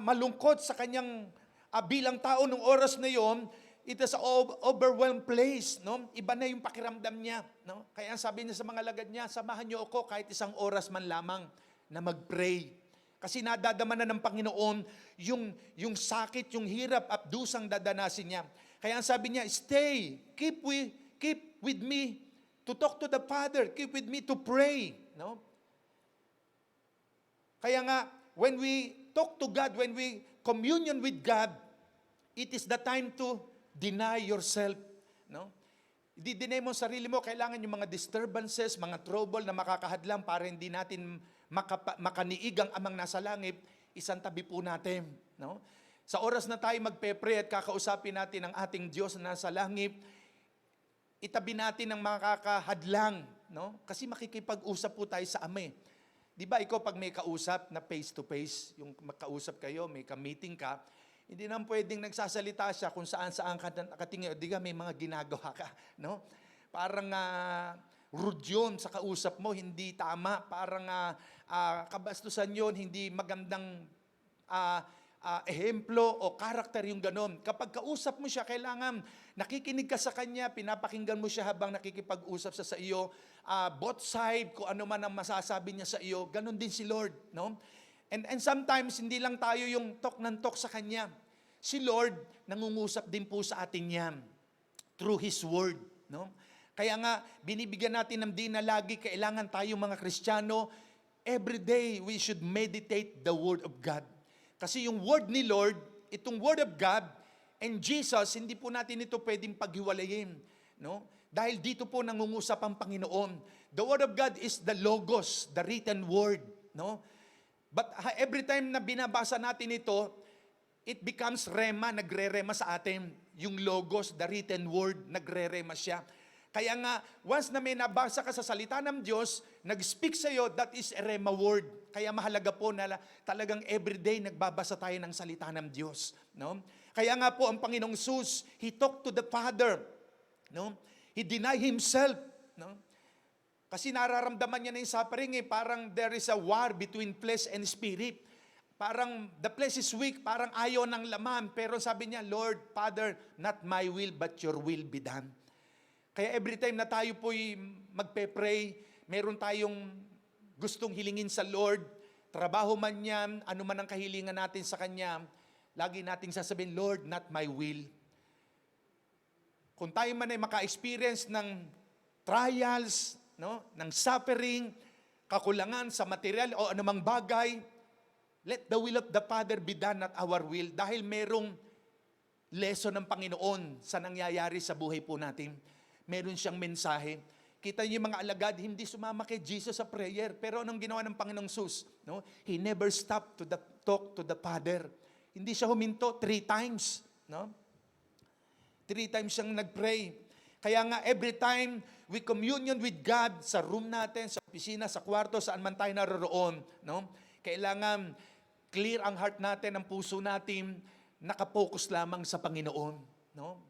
malungkot sa kanyang bilang tao nung oras na yon. It is an overwhelmed place. No? Iba na yung pakiramdam niya. No? Kaya sabi niya sa mga lagad niya, samahan niyo ako kahit isang oras man lamang na mag-pray. Kasi nadadama na ng Panginoon yung sakit, yung hirap at dusang dadanasin niya. Kaya ang sabi niya, stay, keep with me to talk to the Father, keep with me to pray. No? Kaya nga, when we talk to God, when we communion with God, it is the time to deny yourself. No? I-deny mo sarili mo, kailangan yung mga disturbances, mga trouble na makakahadlang para hindi natin makaniig ang amang nasa langit, isang tabi po natin. No? Sa oras na tayo magpe-pray at kakausapin natin ang ating Diyos na nasa langit, itabi natin ang makakahadlang. No? Kasi makikipag-usap po tayo sa Ama. Di ba ikaw pag may kausap na face-to-face, yung makausap kayo, may ka-meeting ka, hindi naman pwedeng nagsasalita siya kung saan-saan ka nakatingin. Di ka may mga ginagawa ka. No? Parang rude yun sa kausap mo, hindi tama. Parang kabastusan yun, hindi magandang ehemplo o karakter yung ganon. Kapag kausap mo siya, kailangan nakikinig ka sa kanya, pinapakinggan mo siya habang nakikipag-usap sa iyo, both side, kung ano man ang masasabi niya sa iyo, ganon din si Lord. No? And sometimes, hindi lang tayo yung talk ng talk sa kanya. Si Lord, nangungusap din po sa atin yan through His Word. No? Kaya nga, binibigyan natin ng din na lagi kailangan tayo mga Kristiyano, every day we should meditate the Word of God. Kasi yung Word ni Lord, itong Word of God, and Jesus, hindi po natin ito pwedeng paghiwalayin. No? Dahil dito po nangungusap ang Panginoon. The Word of God is the Logos, the written Word. No? But every time na binabasa natin ito, it becomes rema, nagre-rema sa atin. Yung Logos, the written Word, nagre-rema siya. Kaya nga, once na may nabasa ka sa salita ng Diyos, nag-speak sa iyo, that is a rema word. Kaya mahalaga po na talagang everyday nagbabasa tayo ng salita ng Diyos. No? Kaya nga po ang Panginoong Jesus, He talked to the Father. No? He denied Himself. No? Kasi nararamdaman niya na yung suffering, parang there is a war between flesh and spirit. Parang the flesh is weak, parang ayaw ng laman. Pero sabi niya, Lord, Father, not my will, but your will be done. Kaya every time na tayo po'y magpe-pray, meron tayong gustong hilingin sa Lord, trabaho man yan, ano man ang kahilingan natin sa Kanya, lagi nating sasabihin, Lord, not my will. Kung tayo man ay maka-experience ng trials, no, ng suffering, kakulangan sa material o anumang bagay, let the will of the Father be done, not our will. Dahil merong lesson ng Panginoon sa nangyayari sa buhay po natin. Meron siyang mensahe. Kita niyo yung mga alagad, hindi sumama kay Jesus sa prayer. Pero anong ginawa ng Panginoong Jesus? No? He never stopped to talk to the Father. Hindi siya huminto 3 times. No? 3 times siyang nag-pray. Kaya nga, every time we communion with God sa room natin, sa opisina, sa kwarto, saan man tayo naroroon, no? Kailangan clear ang heart natin, ang puso natin, nakapokus lamang sa Panginoon. No?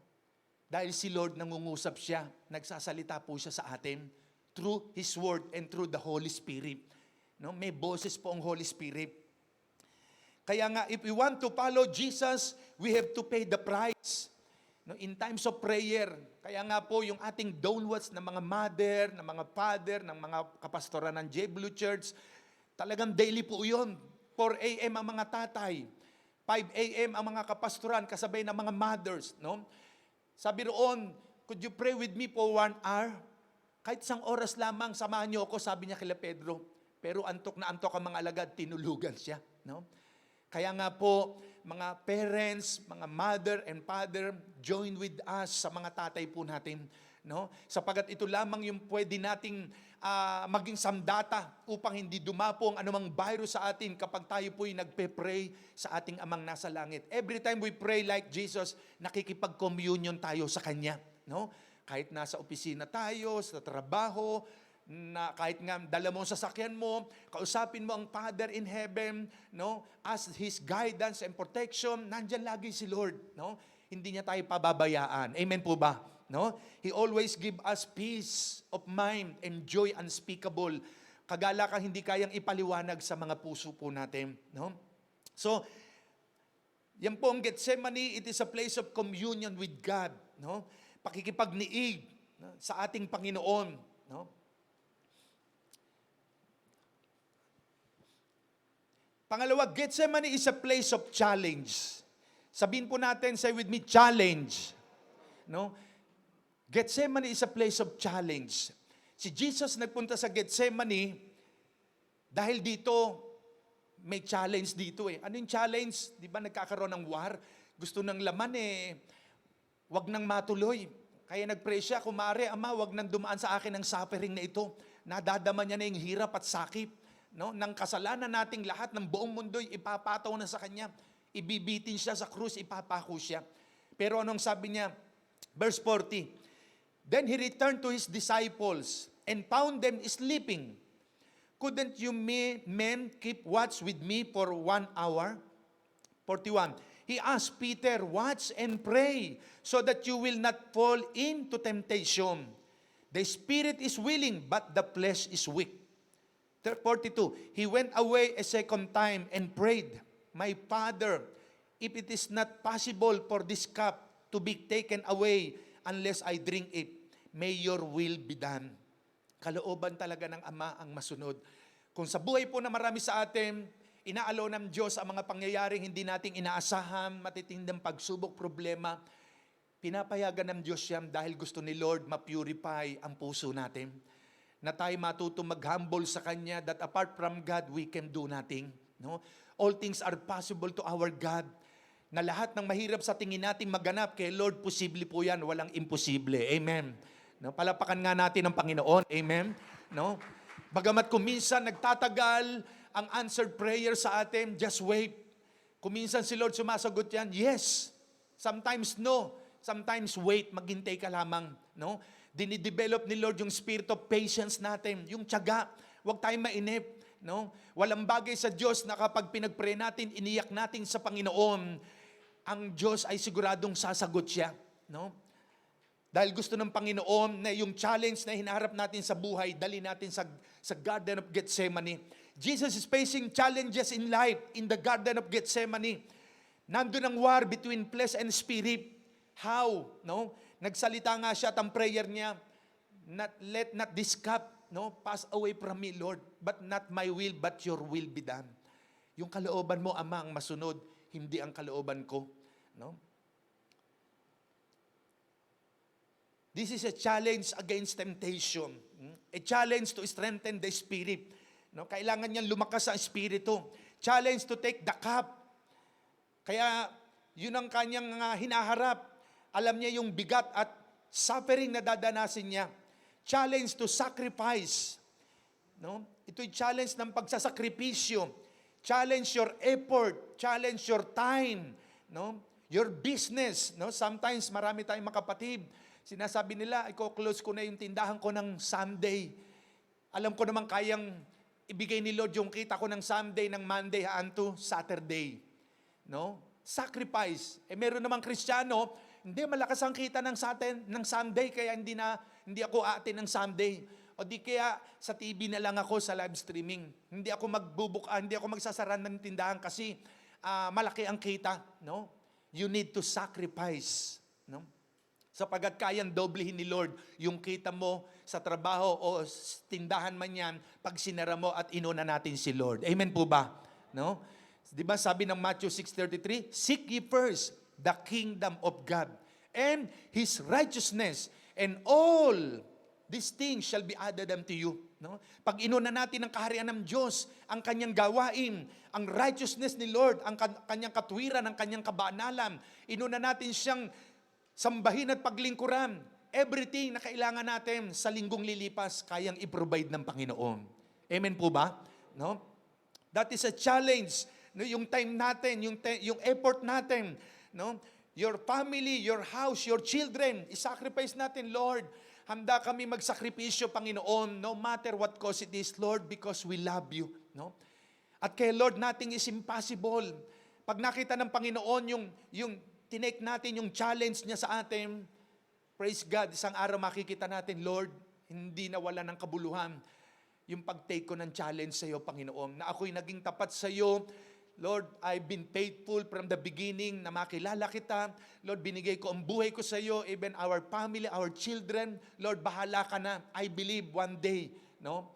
Dahil si Lord nangungusap siya, nagsasalita po siya sa atin through His Word and through the Holy Spirit. No? May boses po ang Holy Spirit. Kaya nga, if we want to follow Jesus, we have to pay the price. No? In times of prayer, kaya nga po yung ating downwards ng mga mother, ng mga father, ng mga kapastoran ng JBLU Church, talagang daily po yun. 4 a.m. ang mga tatay, 5 a.m. ang mga kapastoran, kasabay ng mga mothers, no? Sabi roon, could you pray with me for 1 hour? Kahit isang oras lamang, samahan niyo ako, sabi niya kila Pedro. Pero antok na antok ang mga alagad, tinulugan siya. No? Kaya nga po, mga parents, mga mother and father, join with us sa mga tatay po natin. No? Sapagat ito lamang yung pwede nating maging samdata upang hindi dumapo ang anumang virus sa atin kapag tayo po'y nagpe-pray sa ating amang nasa langit. Every time we pray like Jesus, nakikipag-communion tayo sa Kanya. No? Kahit nasa opisina tayo, sa trabaho, na kahit nga dala mo sa sasakyan mo, kausapin mo ang Father in heaven, no? As His guidance and protection, nandyan lagi si Lord, no? Hindi niya tayo pababayaan. Amen po ba? No? He always give us peace of mind and joy unspeakable. Kagalakan hindi kayang ipaliwanag sa mga puso po natin, no? So, yan po ang Gethsemane, it is a place of communion with God, no? Pakikipagniig, no? Sa ating Panginoon, no? Pangalawa, Gethsemane is a place of challenge. Sabihin po natin, say with me, challenge. No? Gethsemane is a place of challenge. Si Jesus nagpunta sa Gethsemane dahil dito, may challenge dito eh. Ano yung challenge? Di ba nagkakaroon ng war? Gusto ng laman eh, wag nang matuloy. Kaya nag-pray siya, kumare, Ama, wag nang dumaan sa akin ang suffering na ito. Nadadama niya na yung hirap at sakit. No, ng kasalanan nating lahat ng buong mundo'y ipapataw na sa Kanya. Ibibitin siya sa krus, ipapako siya. Pero anong sabi niya? Verse 40, Then He returned to His disciples and found them sleeping. Couldn't you men keep watch with me for 1 hour? 41, He asked Peter, watch and pray so that you will not fall into temptation. The spirit is willing, but the flesh is weak. 42, He went away a second time and prayed, My Father, if it is not possible for this cup to be taken away unless I drink it, may your will be done. Kalooban talaga ng Ama ang masunod. Kung sa buhay po na marami sa atin, inaalaw ng Diyos ang mga pangyayaring hindi nating inaasahan, matitindang pagsubok, problema, pinapayagan ng Diyos yan dahil gusto ni Lord ma-purify ang puso natin. Na tayo matutong mag-humble sa Kanya, that apart from God, we can do nothing. No? All things are possible to our God. Na lahat ng mahirap sa tingin natin maganap, kay Lord, posible po yan, walang imposible. Amen. No? Palapakan nga natin ang Panginoon. Amen. No? Bagamat kuminsan nagtatagal ang answered prayer sa atin, just wait. Kuminsan si Lord sumasagot yan, yes. Sometimes no. Sometimes wait, maghintay ka lamang. No? Dinidevelop ni Lord yung spirit of patience natin, yung tiyaga. Huwag tayong mainip. No? Walang bagay sa Diyos na kapag pinagpray natin, iniyak natin sa Panginoon, ang Diyos ay siguradong sasagot siya. No? Dahil gusto ng Panginoon na yung challenge na hinaharap natin sa buhay, dali natin sa Garden of Gethsemane. Jesus is facing challenges in life in the Garden of Gethsemane. Nandun ang war between flesh and spirit. How? No? Nagsalita nga siya at ang prayer niya, let not this cup pass away from me, Lord, but not my will, but your will be done. Yung kalooban mo, Ama, ang masunod, hindi ang kalooban ko. No? This is a challenge against temptation. A challenge to strengthen the spirit. No? Kailangan niyang lumakas sa espiritu. Challenge to take the cup. Kaya, yun ang kanyang hinaharap. Alam niya yung bigat at suffering na dadanasin niya. Challenge to sacrifice. No? Ito'y challenge ng pagsasakripisyo. Challenge your effort. Challenge your time. No? Your business. No? Sometimes marami tayong makapatid. Sinasabi nila, i-close ko na yung tindahan ko ng Sunday. Alam ko naman kayang ibigay ni Lord yung kita ko ng Sunday, ng Monday to Saturday. No? Sacrifice. Meron namang Kristiyano, hindi, malakas ang kita ng Sunday, kaya hindi ako aatin ng Sunday. O di kaya sa TV na lang ako sa live streaming. Hindi ako magsasara ng tindahan kasi malaki ang kita. No? You need to sacrifice. No? Sapagat kayang doblehin ni Lord yung kita mo sa trabaho o tindahan man yan, pag sinara mo at inuna natin si Lord. Amen po ba? No? Di ba sabi ng Matthew 6:33, Seek ye first the kingdom of God and His righteousness, and all these things shall be added unto you. No? Pag inuna natin ang kaharian ng Diyos, ang kanyang gawain, ang righteousness ni Lord, ang kanyang katwiran, ang kanyang kabanalan, inuna natin siyang sambahin at paglingkuran, everything na kailangan natin sa linggong lilipas, kayang i-provide ng Panginoon. Amen po ba? No? That is a challenge. No, yung time natin, yung effort natin, no? Your family, your house, your children, i-sacrifice natin, Lord. Handa kami magsakripisyo, Panginoon, no matter what cost it is, Lord, because we love you. No? At kay Lord, nothing is impossible. Pag nakita ng Panginoon yung tinake natin, yung challenge niya sa atin, praise God, isang araw makikita natin, Lord, hindi nawala ng kabuluhan yung pag-take ko ng challenge sa iyo, Panginoon, na ako'y naging tapat sa iyo. Lord, I've been faithful from the beginning na makilala kita. Lord, binigay ko ang buhay ko sa iyo, even our family, our children. Lord, bahala ka na. I believe one day, no,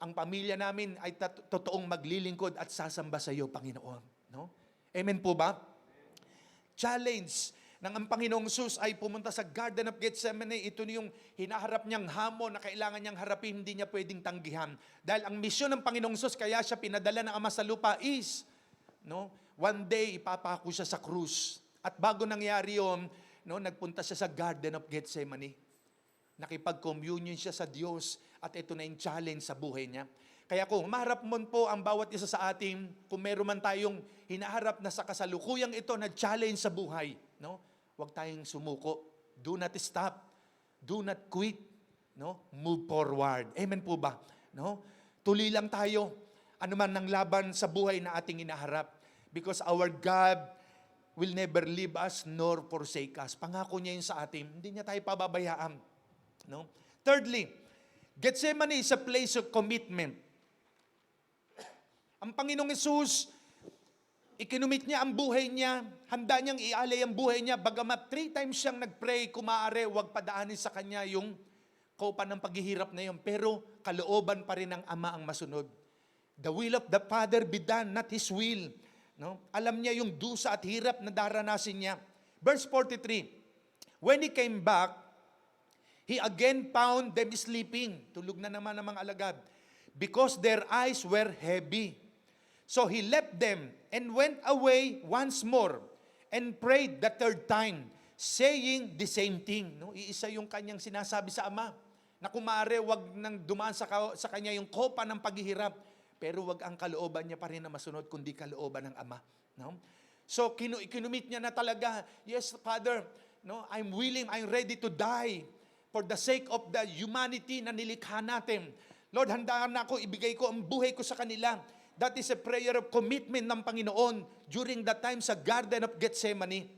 ang pamilya namin ay totoong maglilingkod at sasamba sa iyo, Panginoon. No? Amen po ba? Challenge ng ang Panginoong Jesus ay pumunta sa Garden of Gethsemane. Ito yung hinaharap niyang hamon na kailangan niyang harapin, hindi niya pwedeng tanggihan. Dahil ang misyon ng Panginoong Jesus, kaya siya pinadala ng Ama sa lupa is, no, one day ipapako siya sa krus. At bago nangyari yon, no, nagpunta siya sa Garden of Gethsemane. Nakipag-communion siya sa Diyos at ito na yung challenge sa buhay niya. Kaya kung humarap mo po ang bawat isa sa atin, kung meron man tayong hinaharap na sa kasalukuyang ito na challenge sa buhay, no, huwag tayong sumuko. Do not stop. Do not quit. No? Move forward. Amen po ba? No? Tuloy lang tayo. Ano man ang laban sa buhay na ating inaharap. Because our God will never leave us nor forsake us. Pangako niya yun sa atin. Hindi niya tayo pababayaan. No? Thirdly, Gethsemane is a place of commitment. Ang Panginoong Hesus, ikinumit niya ang buhay niya, handa niyang ialay ang buhay niya, bagamat 3 times siyang nagpray, kumaare, huwag padaanin sa kanya yung kopa ng paghihirap na yun. Pero kalooban pa rin ng Ama ang masunod. The will of the Father be done, not His will. No? Alam niya yung dusa at hirap na daranasin niya. Verse 43, when He came back, He again found them sleeping. Tulog na naman ang mga alagad. Because their eyes were heavy. So He left them and went away once more and prayed the 3rd time, saying the same thing. No? Iisa yung kanyang sinasabi sa Ama, na kumare, wag nang dumaan sa kanya yung kopa ng paghihirap, pero wag ang kalooban niya pa rin na masunod, kundi kalooban ng Ama. No? So kinumit niya na talaga, yes, Father, no, I'm willing, I'm ready to die for the sake of the humanity na nilikha natin. Lord, handa na ako, ibigay ko ang buhay ko sa kanila. That is a prayer of commitment ng Panginoon during that time sa Garden of Gethsemane.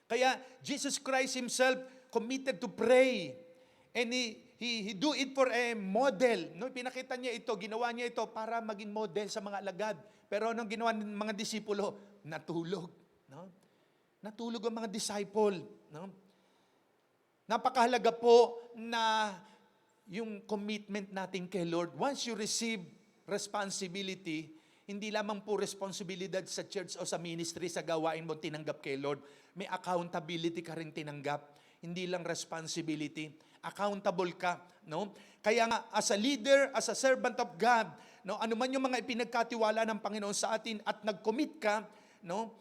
Kaya Jesus Christ Himself committed to pray. And He do it for a model. No, pinakita niya ito, ginawa niya ito para maging model sa mga alagad. Pero anong ginawa ng mga disipulo? Natulog. No? Natulog ang mga disciple. No? Napakahalaga po na yung commitment natin kay Lord. Once you receive responsibility, hindi lamang po responsibilidad sa church o sa ministry, sa gawain mo tinanggap kay Lord. May accountability ka rin tinanggap. Hindi lang responsibility. Accountable ka. No? Kaya nga, as a leader, as a servant of God, no, ano man yung mga ipinagkatiwala ng Panginoon sa atin at nag-commit ka, no,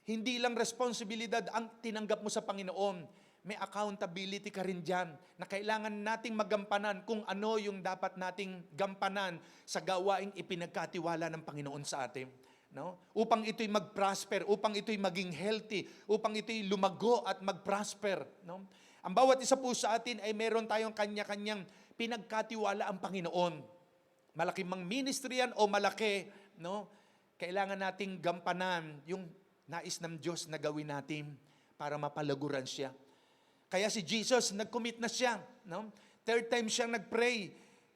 hindi lang responsibilidad ang tinanggap mo sa Panginoon. May accountability ka rin dyan na kailangan nating magampanan kung ano yung dapat nating gampanan sa gawaing ipinagkatiwala ng Panginoon sa atin. No? Upang ito'y mag-prosper, upang ito'y maging healthy, upang ito'y lumago at mag-prosper. No? Ang bawat isa po sa atin ay meron tayong kanya-kanyang pinagkatiwala ang Panginoon. Malaki mang ministry yan o malaki, no? Kailangan nating gampanan yung nais ng Diyos na gawin natin para mapalaguran siya. Kaya si Jesus, nag-commit na siya. No? 3rd time siyang nag-pray.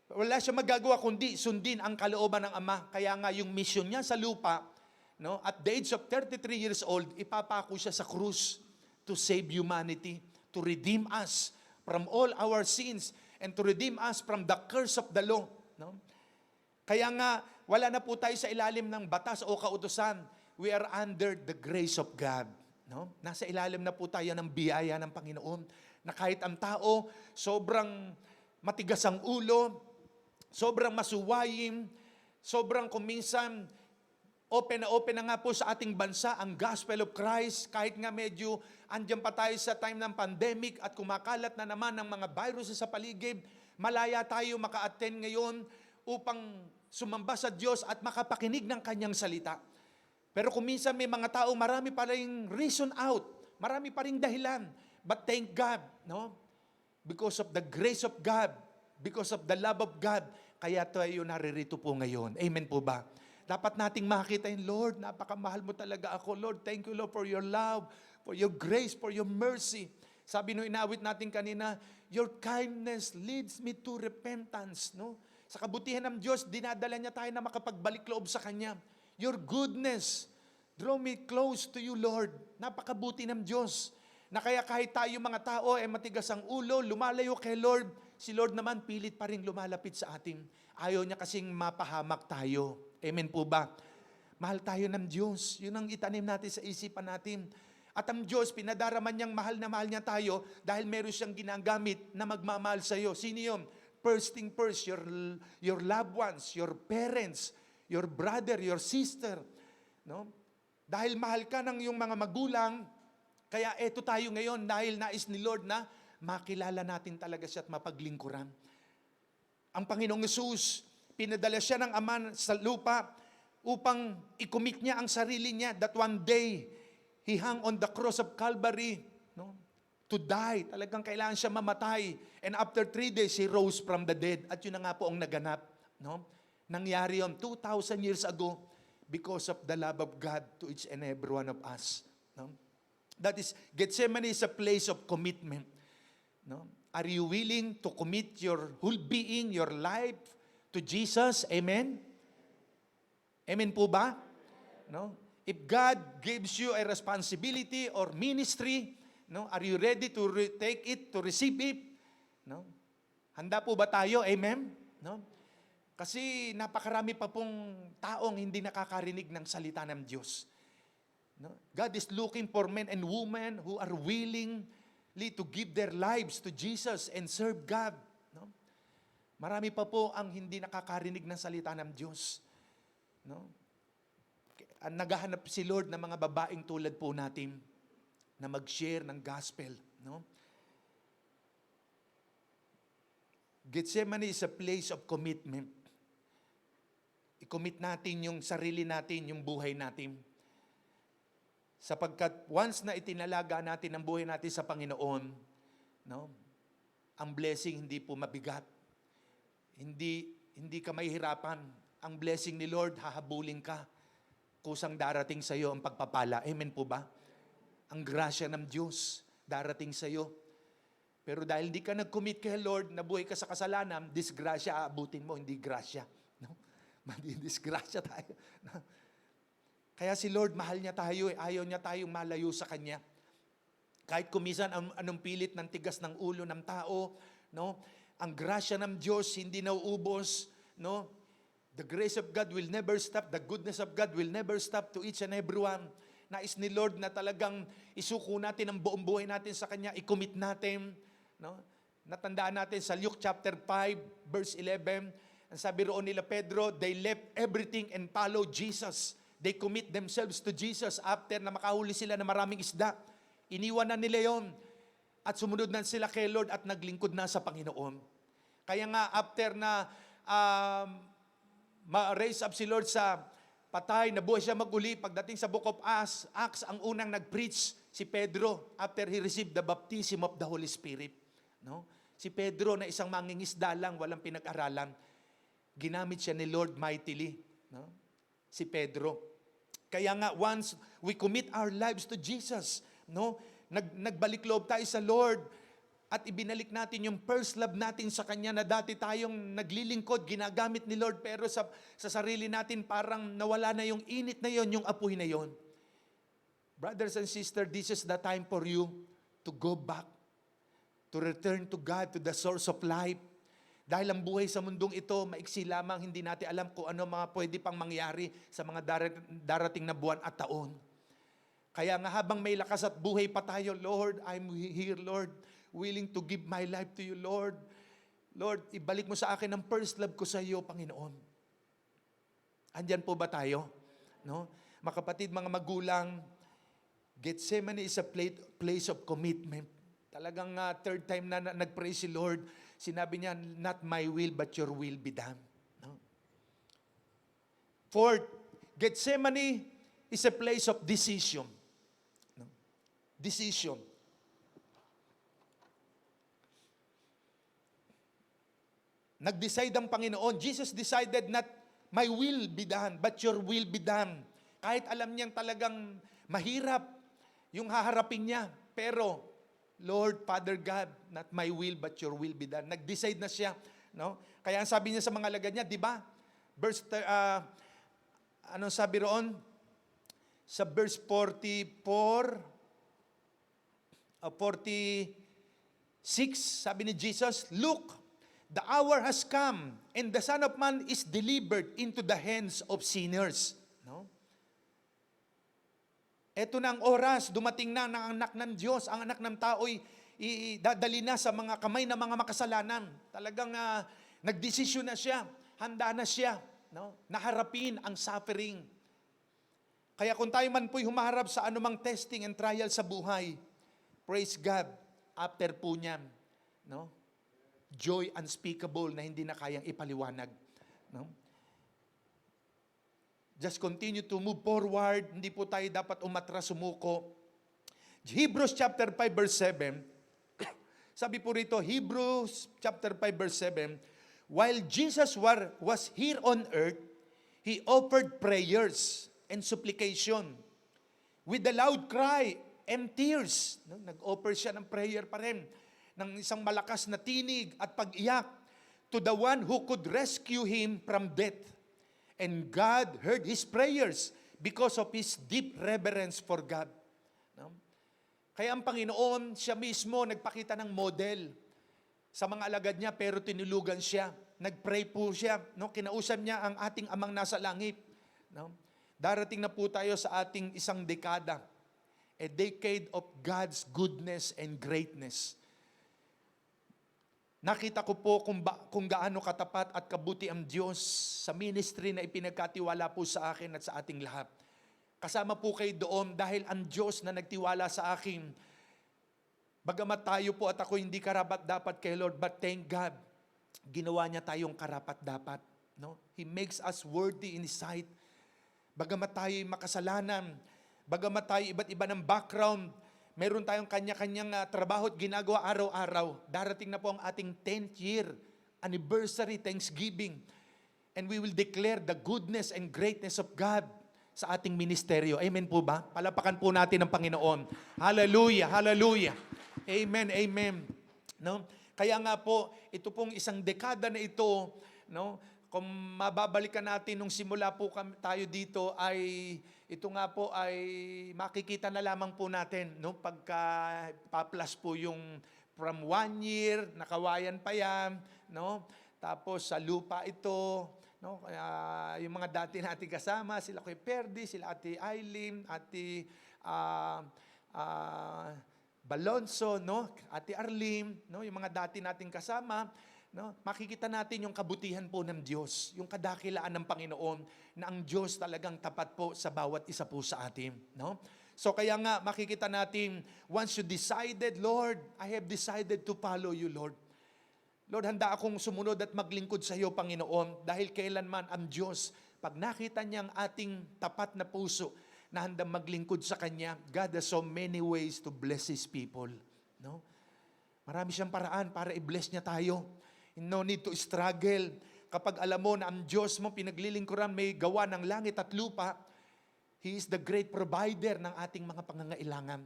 Wala siya magagawa kundi sundin ang kalooban ng Ama. Kaya nga yung mission niya sa lupa, no? At the age of 33 years old, ipapako siya sa krus to save humanity, to redeem us from all our sins, and to redeem us from the curse of the law. No? Kaya nga, wala na po tayo sa ilalim ng batas o kautusan. We are under the grace of God. No? Nasa ilalim na po tayo ng biyaya ng Panginoon. Na kahit ang tao, sobrang matigas ang ulo, sobrang masuwayin, sobrang kuminsan, open na nga po sa ating bansa ang gospel of Christ, kahit nga medyo andyan pa tayo sa time ng pandemic at kumakalat na naman ng mga virus sa paligid, malaya tayo maka-attend ngayon upang sumamba sa Diyos at makapakinig ng kanyang salita. Pero kung minsan may mga tao, marami pa rin reason out, marami pa rin dahilan. But thank God, no? Because of the grace of God, because of the love of God, kaya tayo naririto po ngayon. Amen po ba? Dapat nating makita yun, Lord, napakamahal mo talaga ako. Lord, thank you, Lord, for your love, for your grace, for your mercy. Sabi nung inawit natin kanina, your kindness leads me to repentance. No? Sa kabutihan ng Diyos, dinadala niya tayo na makapagbalik loob sa Kanya. Your goodness, draw me close to you, Lord. Napakabuti ng Diyos. Na kaya kahit tayo mga tao ay matigas ang ulo, lumalayo kay Lord, si Lord naman pilit pa rin lumalapit sa atin. Ayaw niya kasing mapahamak tayo. Amen po ba? Mahal tayo ng Diyos. Yun ang itanim natin sa isipan natin. At ang Diyos, pinadaraman niyang mahal na mahal niya tayo dahil meron siyang ginagamit na magmamahal sa iyo. Sino yun? First thing first, your loved ones, your parents, your brother, your sister. No? Dahil mahal ka ng iyong mga magulang, kaya eto tayo ngayon dahil nais ni Lord na makilala natin talaga siya at mapaglingkuran. Ang Panginoong Hesus, pinadala siya ng Ama sa lupa upang i-commit niya ang sarili niya that one day, He hung on the cross of Calvary, no? To die. Talagang kailangan siya mamatay. And after 3 days, He rose from the dead. At yun na nga po ang naganap. No? Nangyari yun 2,000 years ago because of the love of God to each and every one of us. No? That is, Gethsemane is a place of commitment. No? Are you willing to commit your whole being, your life to Jesus? Amen? Amen po ba? No? If God gives you a responsibility or ministry, no, are you ready to take it, to receive it? No? Handa po ba tayo? Amen? No? Kasi napakarami pa pong taong hindi nakakarinig ng salita ng Diyos. No? God is looking for men and women who are willingly to give their lives to Jesus and serve God. No? Marami pa po ang hindi nakakarinig ng salita ng Diyos. No? Naghahanap si Lord ng mga babaeng tulad po natin na mag-share ng gospel. No? Gethsemane is a place of commitment. I-commit natin yung sarili natin, yung buhay natin. Sapagkat once na itinalaga natin ang buhay natin sa Panginoon, no, ang blessing hindi po mabigat. Hindi ka mahihirapan. Ang blessing ni Lord, hahabulin ka. Kusang darating sa iyo ang pagpapala. Amen po ba? Ang grasya ng Diyos darating sa iyo. Pero dahil di ka nag-commit kay Lord, nabuhay ka sa kasalanan, disgrasya aabutin mo, hindi grasya. No? Disgrasya tayo. No? Kaya si Lord, mahal niya tayo, ayaw niya tayong malayo sa Kanya. Kahit kumisan anong pilit ng tigas ng ulo ng tao, no? Ang grasya ng Diyos hindi nauubos, no? The grace of God will never stop. The goodness of God will never stop to each and every one. Nais ni Lord na talagang isuko natin ang buong buhay natin sa Kanya, i-commit natin. No? Natandaan natin sa Luke chapter 5, verse 11, ang sabi roon nila Pedro, they left everything and followed Jesus. They commit themselves to Jesus after na makahuli sila ng maraming isda. Iniwan na nila yon at sumunod na sila kay Lord at naglingkod na sa Panginoon. Kaya nga after na ma-raise up si Lord sa patay, nabuhay siya mag-uli. Pagdating sa Book of Acts, ang unang nag-preach si Pedro after he received the baptism of the Holy Spirit. No? Si Pedro na isang mangingisda lang, walang pinag-aralan, ginamit siya ni Lord mightily. No? Si Pedro. Kaya nga, once we commit our lives to Jesus, no? Nagbalik loob tayo sa Lord, at ibinalik natin yung first love natin sa Kanya na dati tayong naglilingkod, ginagamit ni Lord, pero sa sarili natin parang nawala na yung init na yon, yung apoy na yon. Brothers and sisters, this is the time for you to go back, to return to God, to the source of life. Dahil ang buhay sa mundong ito, maiksi lamang, hindi natin alam kung ano mga pwede pang mangyari sa mga darating na buwan at taon. Kaya nga habang may lakas at buhay pa tayo, Lord, I'm here, Lord. willing to give my life to you, Lord. Lord, ibalik mo sa akin ang first love ko sa iyo, Panginoon. Andyan po ba tayo? No? Mga kapatid, mga magulang, Gethsemane is a place of commitment. Talagang third time na nag-pray si Lord, sinabi niya, not my will, but your will be done. No? Fourth, Gethsemane is a place of decision. No? Decision. Nag-decide ang Panginoon. Jesus decided not my will be done, but your will be done. Kahit alam niyang talagang mahirap yung haharapin niya. Pero, Lord, Father God, not my will, but your will be done. Nag-decide na siya. No? Kaya ang sabi niya sa mga alagad niya, di ba? Anong sabi roon? Sa verse 46, sabi ni Jesus, look, the hour has come, and the Son of Man is delivered into the hands of sinners. No? Ito na ang oras, dumating na ng anak ng Diyos, ang anak ng tao'y dadali na sa mga kamay ng mga makasalanan. Talagang nagdesisyon na siya, handa na siya, no? Naharapin ang suffering. Kaya kung tayo man po'y humaharap sa anumang testing and trial sa buhay, praise God, after po niyan, no? Joy unspeakable na hindi na kayang ipaliwanag. No? Just continue to move forward. Hindi po tayo dapat umatras, sumuko. Hebrews chapter 5 verse 7, sabi po rito, Hebrews chapter 5 verse 7, while Jesus was here on earth, He offered prayers and supplication with a loud cry and tears. No? Nag-offer siya ng prayer pa rin, ng isang malakas na tinig at pag-iyak to the one who could rescue him from death. And God heard his prayers because of his deep reverence for God. No? Kaya ang Panginoon, siya mismo nagpakita ng model sa mga alagad niya, pero tinulugan siya. Nagpray po siya. No? Kinausap niya ang ating amang nasa langit. No? Darating na po tayo sa ating isang dekada. A decade of God's goodness and greatness. Nakita ko po kung gaano katapat at kabuti ang Diyos sa ministry na ipinagkatiwala po sa akin at sa ating lahat. Kasama po kayo doon dahil ang Diyos na nagtiwala sa akin, bagamat tayo po at ako hindi karapat-dapat kay Lord, but thank God, ginawa niya tayong karapat-dapat. No? He makes us worthy in His sight. Bagamat tayo'y makasalanan, bagamat tayo iba't iba ng background, meron tayong kanya-kanyang trabaho at ginagawa araw-araw. Darating na po ang ating 10th year anniversary Thanksgiving. And we will declare the goodness and greatness of God sa ating ministeryo. Amen po ba? Palapakan po natin ang Panginoon. Hallelujah, hallelujah. Amen, amen. No? Kaya nga po, ito pong isang dekada na ito, no? Kung mababalikan natin nung simula po tayo dito, ay ito nga po ay makikita na lamang po natin, no? Pagka pa-plus po yung from 1 year, nakawayan pa yan, no? Tapos sa lupa ito, no? Yung mga dati nating kasama, sila Kuya Perdi, sila Ate Eileen, Ate Balonso, no? Ate Arlene, no? Yung mga dati nating kasama, no? Makikita natin yung kabutihan po ng Diyos, yung kadakilaan ng Panginoon, na ang Diyos talagang tapat po sa bawat isa po sa atin. No? So kaya nga makikita natin, once you decided, Lord, I have decided to follow you, Lord. Lord, handa akong sumunod at maglingkod sa iyo, Panginoon, dahil kailanman ang Diyos, pag nakita niya ang ating tapat na puso, na handang maglingkod sa Kanya, God has so many ways to bless His people. No? Marami siyang paraan para i-bless niya tayo. No need to struggle. Kapag alam mo na ang Diyos mo pinaglilingkuran, may gawa ng langit at lupa, He is the great provider ng ating mga pangangailangan.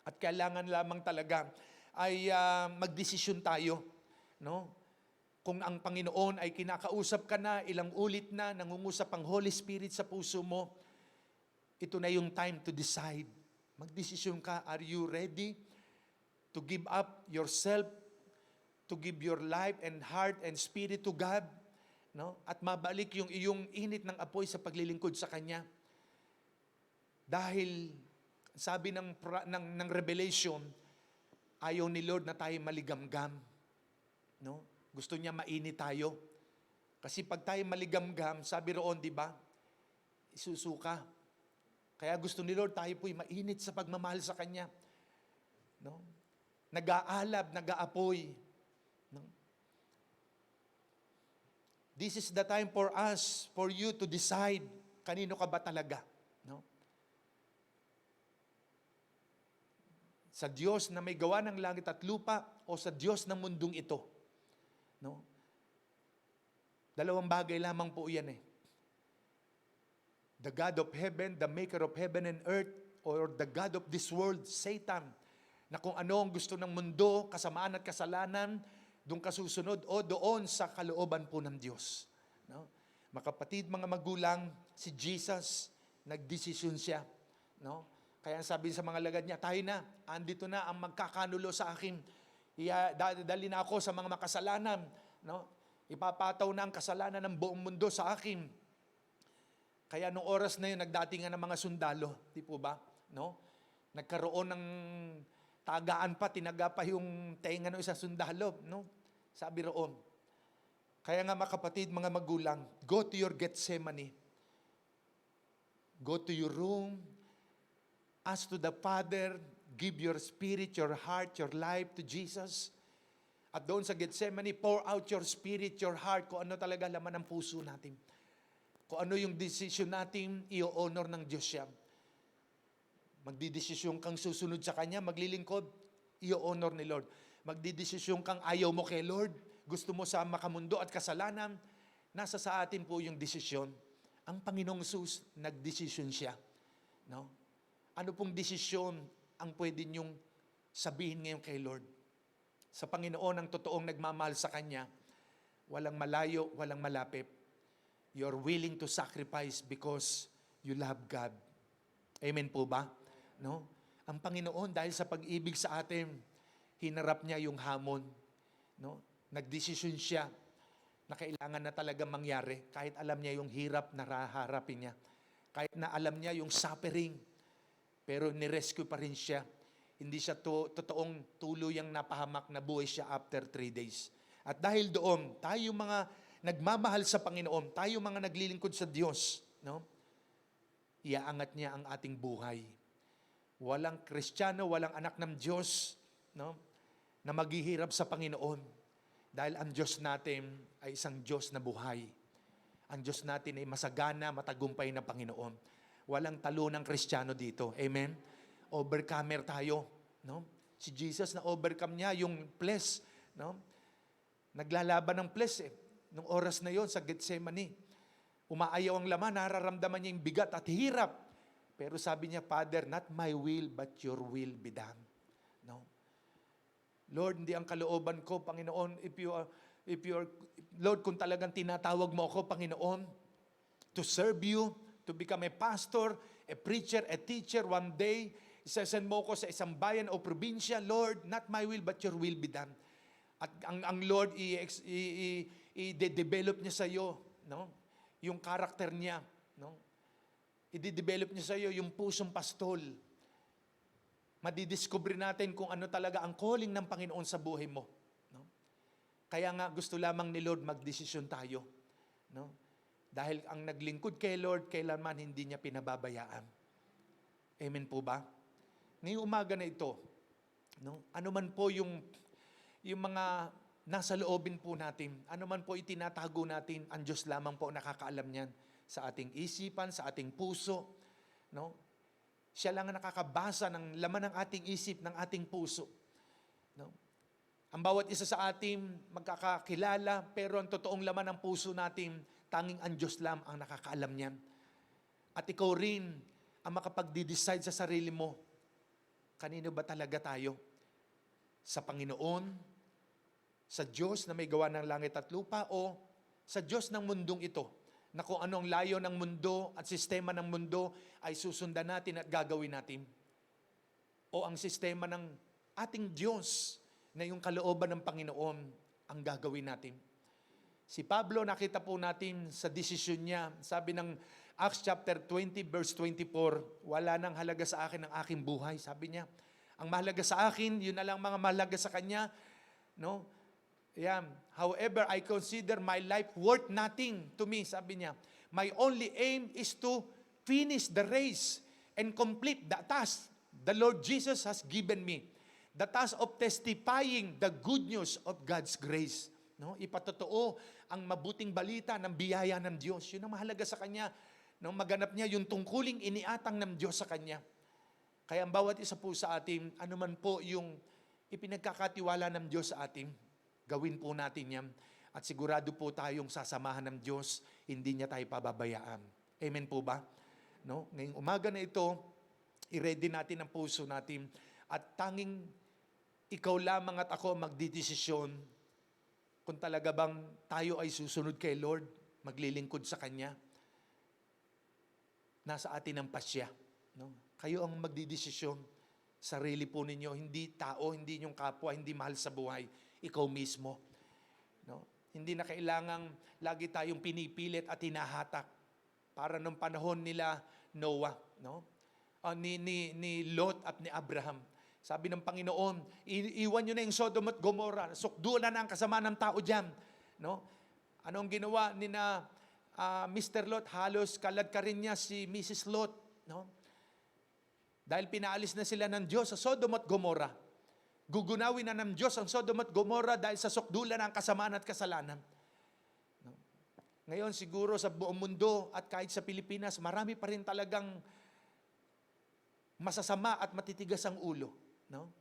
At kailangan lamang talaga ay magdesisyon tayo. No? Kung ang Panginoon ay kinakausap ka na, ilang ulit na, nangungusap ang Holy Spirit sa puso mo, ito na yung time to decide. Magdesisyon ka, are you ready to give up yourself, to give your life and heart and spirit to God, no? At mabalik yung iyong init ng apoy sa paglilingkod sa Kanya. Dahil sabi ng Revelation, Ayaw ni Lord na tayo maligamgam. No? Gusto niya mainit tayo. Kasi pag tayo maligamgam, sabi roon, di ba? Isusuka. Kaya gusto ni Lord tayo po'y mainit sa pagmamahal sa Kanya. No? Nag-aalab, nag-aapoy. No? This is the time for us, for you to decide kanino ka ba talaga. No? Sa Diyos na may gawa ng langit at lupa o sa Diyos ng mundong ito. No? Dalawang bagay lamang po yan eh. The God of heaven, the maker of heaven and earth, or the God of this world, Satan, na kung ano ang gusto ng mundo, kasamaan at kasalanan, doon kasusunod o doon sa kalooban po ng Diyos. No? Mga kapatid, mga magulang, si Jesus, nagdesisyon siya. No? Kaya sabi sa mga lagad niya, tayo na, andito na ang magkakanulo sa akin. Dali na ako sa mga makasalanan. No? Ipapataw na ang kasalanan ng buong mundo sa akin. Kaya nung oras na yun, nagdatingan ng mga sundalo. Di po ba? No? Nagkaroon ng tagaan pa, tinaga pa yung tenga ng isang sundalo. No? Sabi roon. Kaya nga mga kapatid, mga magulang, go to your Gethsemane. Go to your room. Ask to the Father, give your spirit, your heart, your life to Jesus. At doon sa Gethsemane, pour out your spirit, your heart, kung ano talaga laman ng puso natin. Kung ano yung decision natin, i-honor ng Diyos siya. Magdidesisyon kang susunod sa Kanya, maglilingkod, i-honor ni Lord. Magdidesisyon kang ayaw mo kay Lord, gusto mo sa makamundo at kasalanan, nasa sa atin po yung desisyon. Ang Panginoong Hesus, nagdesisyon siya. No? Ano pong desisyon ang pwede niyong sabihin ngayon kay Lord? Sa Panginoon ang totoong nagmamahal sa Kanya, walang malayo, walang malapit. You're willing to sacrifice because you love God. Amen po ba? No? Ang Panginoon, dahil sa pag-ibig sa atin, hinarap niya yung hamon. No? Nagdesisyon siya na kailangan na talaga mangyari kahit alam niya yung hirap na haharapin niya. Kahit na alam niya yung suffering, pero nirescue pa rin siya. Hindi siya totoong tuluyang napahamak na buhay siya after 3 days. At dahil doon, tayo mga nagmamahal sa Panginoon, tayo mga naglilingkod sa Diyos, no? Iaangat niya ang ating buhay. Walang Kristiyano, walang anak ng Diyos, no? Na maghihirap sa Panginoon. Dahil ang Diyos natin ay isang Diyos na buhay. Ang Diyos natin ay masagana, matagumpay na Panginoon. Walang talo ng Kristiyano dito. Amen? Overcomer tayo. No? Si Jesus na overcome niya yung flesh. No? Naglalaban ng flesh eh. Nung oras na yon sa Gethsemane. Umaayaw ang laman, nararamdaman niya yung bigat at hirap. Pero sabi niya, Father, not my will, but your will be done. No? Lord, hindi ang kalooban ko, Panginoon, if you are, Lord, kung talagang tinatawag mo ako, Panginoon, to serve you, to become a pastor, a preacher, a teacher, one day, isasend mo ko sa isang bayan o probinsya, Lord, not my will, but your will be done. At ang Lord, i-develop niya sa iyo, no? Yung karakter niya, no? I-develop niya sa iyo yung pusong pastol. Madidiscover natin kung ano talaga ang calling ng Panginoon sa buhay mo, no? Kaya nga gusto lamang ni Lord magdesisyon tayo, no? Dahil ang naglingkod kay Lord, kailanman hindi niya pinababayaan. Amen po ba? Ngayong umaga na ito, no? Ano man po yung mga nasa loobin po natin, ano man po itinatago natin, ang Diyos lamang po nakakaalam niyan sa ating isipan, sa ating puso. No? Siya lang ang nakakabasa ng laman ng ating isip, ng ating puso. No? Ang bawat isa sa atin magkakakilala, pero ang totoong laman ng puso natin, tanging ang Diyos lang ang nakakaalam niyan. At ikaw rin ang makapag-decide sa sarili mo, kanino ba talaga tayo? Sa Panginoon, sa Diyos na may gawa ng langit at lupa, o sa Diyos ng mundong ito, na kung anong layo ng mundo at sistema ng mundo ay susundan natin at gagawin natin. O ang sistema ng ating Diyos na yung kalooban ng Panginoon ang gagawin natin. Si Pablo, nakita po natin sa desisyon niya, sabi ng Acts chapter 20 verse 24, wala nang halaga sa akin ang aking buhay. Sabi niya, Ang mahalaga sa akin, yun na lang mga mahalaga sa kanya. No? Yeah. However, I consider my life worth nothing to me, sabi niya. My only aim is to finish the race and complete the task the Lord Jesus has given me. The task of testifying the good news of God's grace. No? Ipatotoo ang mabuting balita ng biyaya ng Diyos. Yun ang mahalaga sa kanya. No? Maganap niya yung tungkuling iniatang ng Diyos sa kanya. Kaya ang bawat isa po sa atin, anuman po yung ipinagkakatiwala ng Diyos sa atin, gawin po natin yan. At sigurado po tayong sasamahan ng Diyos, hindi niya tayo pababayaan. Amen po ba? No? Ngayong umaga na ito, i-ready natin ang puso natin at tanging ikaw lamang at ako magdidesisyon kung talaga bang tayo ay susunod kay Lord, maglilingkod sa Kanya. Nasa atin ang pasya. No? Kayo ang magdidesisyon. Sarili po ninyo, hindi tao, hindi yung kapwa, hindi mahal sa buhay. Ikaw mismo. No? Hindi na kailangang lagi tayong pinipilit at hinahatak. Para nung panahon nila Noah, no? Ni Lot at ni Abraham. Sabi ng Panginoon, iwan nyo na yung Sodom at Gomorrah. Sukdulan na ang kasama ng tao dyan. No? Anong ginawa ni na Mr. Lot? Halos kalad ka rin niya si Mrs. Lot. No? Dahil pinaalis na sila ng Diyos sa Sodom at Gomorrah. Gugunawin na ng Diyos ang Sodom at Gomorrah dahil sa sukdulan ng kasamaan at kasalanan. No? Ngayon siguro sa buong mundo at kahit sa Pilipinas, marami pa rin talagang masasama at matitigas ang ulo. No?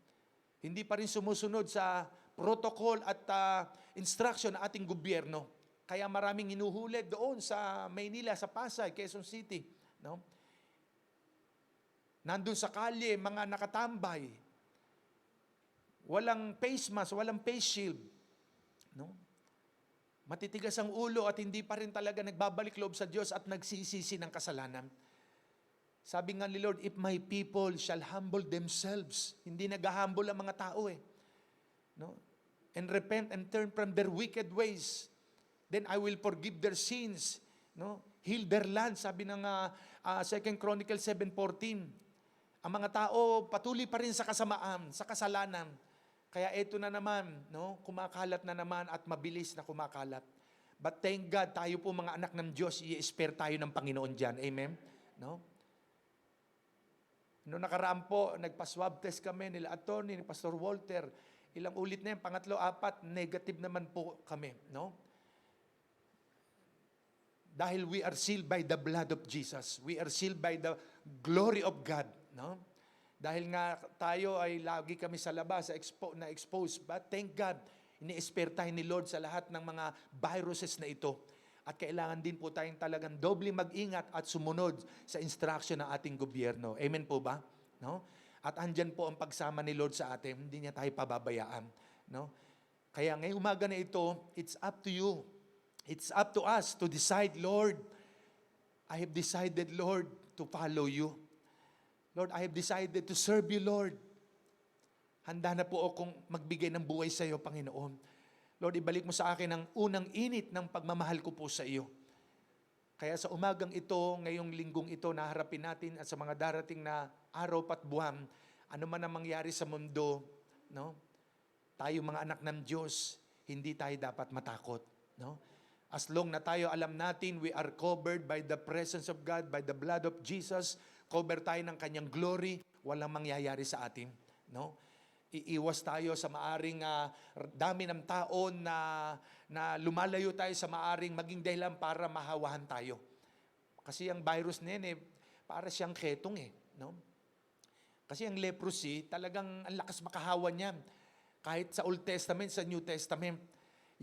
Hindi pa rin sumusunod sa protocol at instruction ng ating gobyerno. Kaya maraming hinuhuli doon sa Maynila, sa Pasay, Quezon City. No? Nandun sa kalye, mga nakatambay. Walang face mask, walang face shield. No? Matitigas ang ulo at hindi pa rin talaga nagbabalik loob sa Diyos at nagsisisi ng kasalanan. Sabi nga ni Lord, if my people shall humble themselves, hindi nag-humble ang mga tao no? And repent and turn from their wicked ways, then I will forgive their sins, no? Heal their land, sabi ng 2 Chronicles 7:14. Ang mga tao patuloy pa rin sa kasamaan, sa kasalanan. Kaya ito na naman, no? Kumakalat na naman at mabilis na kumakalat. But thank God, tayo po mga anak ng Diyos, i-spare tayo ng Panginoon dyan. Amen? No? Noong nakaraan po, nagpa-swab test kami nila attorney, ni Pastor Walter. Ilang ulit na yan, pangatlo, apat, negative naman po kami. No? Dahil we are sealed by the blood of Jesus. We are sealed by the glory of God. No? Dahil nga tayo ay lagi kami sa labas, na-expose. But thank God, ini-spare tayo ni Lord sa lahat ng mga viruses na ito. At kailangan din po tayong talagang doble mag-ingat at sumunod sa instruction ng ating gobyerno. Amen po ba? No? At andyan po ang pagsama ni Lord sa atin. Hindi niya tayo pababayaan. No? Kaya ngayong umaga na ito, it's up to you. It's up to us to decide, Lord, I have decided, Lord, to follow you. Lord, I have decided to serve you, Lord. Handa na po akong magbigay ng buhay sa iyo, Panginoon. Lord, ibalik mo sa akin ang unang init ng pagmamahal ko po sa iyo. Kaya sa umagang ito, ngayong linggong ito, naharapin natin at sa mga darating na araw pat buwan, ano man ang mangyari sa mundo, no? Tayo mga anak ng Diyos, hindi tayo dapat matakot. No? As long na tayo alam natin, we are covered by the presence of God, by the blood of Jesus, cover tayo ng kanyang glory, walang mangyayari sa atin. No? Iiwas tayo sa maaring dami ng taon na lumalayo tayo sa maaring maging dahilan para mahawahan tayo. Kasi ang virus na yan, para siyang ketong no? Kasi ang leprosy, talagang ang lakas makahawa niyan. Kahit sa Old Testament, sa New Testament,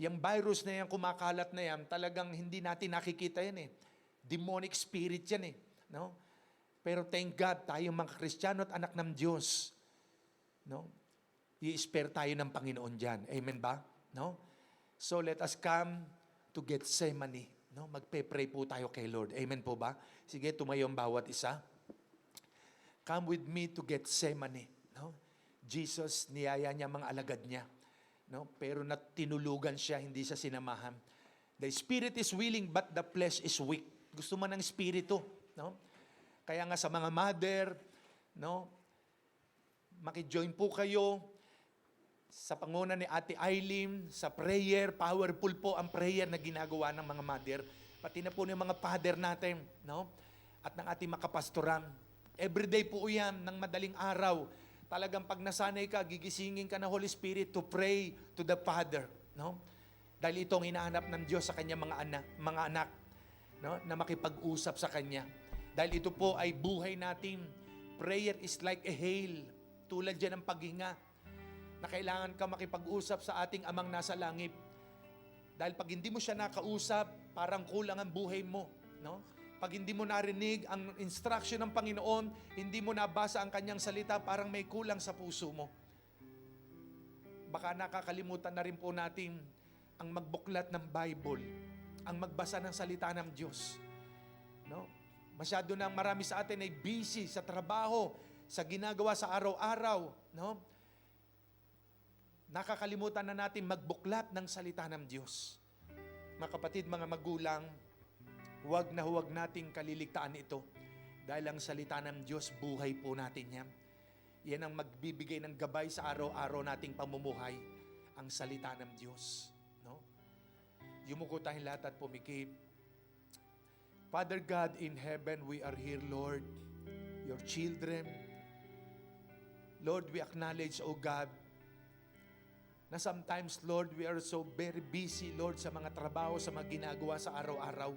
yung virus na yan, kumakalat na yan, talagang hindi natin nakikita yan Demonic spirit yan no? Pero thank God, tayong mga Kristiyano at anak ng Diyos, no? I-spare tayo ng Panginoon dyan. Amen ba? No? So let us come to Gethsemane. No? Magpe-pray po tayo kay Lord. Amen po ba? Sige, tumayo ang bawat isa. Come with me to Gethsemane. No? Jesus, niyaya niya mga alagad niya. No? Pero tinulugan siya, hindi siya sinamahan. The spirit is willing, but the flesh is weak. Gusto man ng espiritu. No? Kaya nga sa mga mother, no? Makijoin po kayo sa panguna ni Ate Eileen, sa prayer. Powerful po ang prayer na ginagawa ng mga mother. Pati na po ng mga father natin, no? At ng ating makapastoran. Everyday po yan, ng madaling araw. Talagang pag nasanay ka, gigisingin ka ng Holy Spirit to pray to the Father, no? Dahil itong hinahanap ng Diyos sa kanya mga anak, no? Na makipag-usap sa kanya. Dahil ito po ay buhay natin. Prayer is like a hail. Tulad dyan ng paghinga, na kailangan ka makipag-usap sa ating Amang nasa langit. Dahil pag hindi mo siya nakausap, parang kulang ang buhay mo, no? Pag hindi mo narinig ang instruction ng Panginoon, hindi mo nabasa ang kanyang salita, parang may kulang sa puso mo. Baka nakakalimutan na rin po natin ang magbuklat ng Bible, ang magbasa ng salita ng Diyos, no? Masyado nang marami sa atin ay busy sa trabaho, sa ginagawa sa araw-araw, no? Nakakalimutan na natin magbuklat ng salita ng Diyos. Mga kapatid, mga magulang, huwag na huwag nating kaliligtaan ito. Dahil ang salita ng Diyos, buhay po natin yan. Yan ang magbibigay ng gabay sa araw-araw nating pamumuhay, ang salita ng Diyos. No? Yumuko tayong lahat at pumikit. Father God in heaven, we are here, Lord, your children. Lord, we acknowledge, O God, na sometimes, Lord, we are so very busy, Lord, sa mga trabaho, sa mga ginagawa sa araw-araw.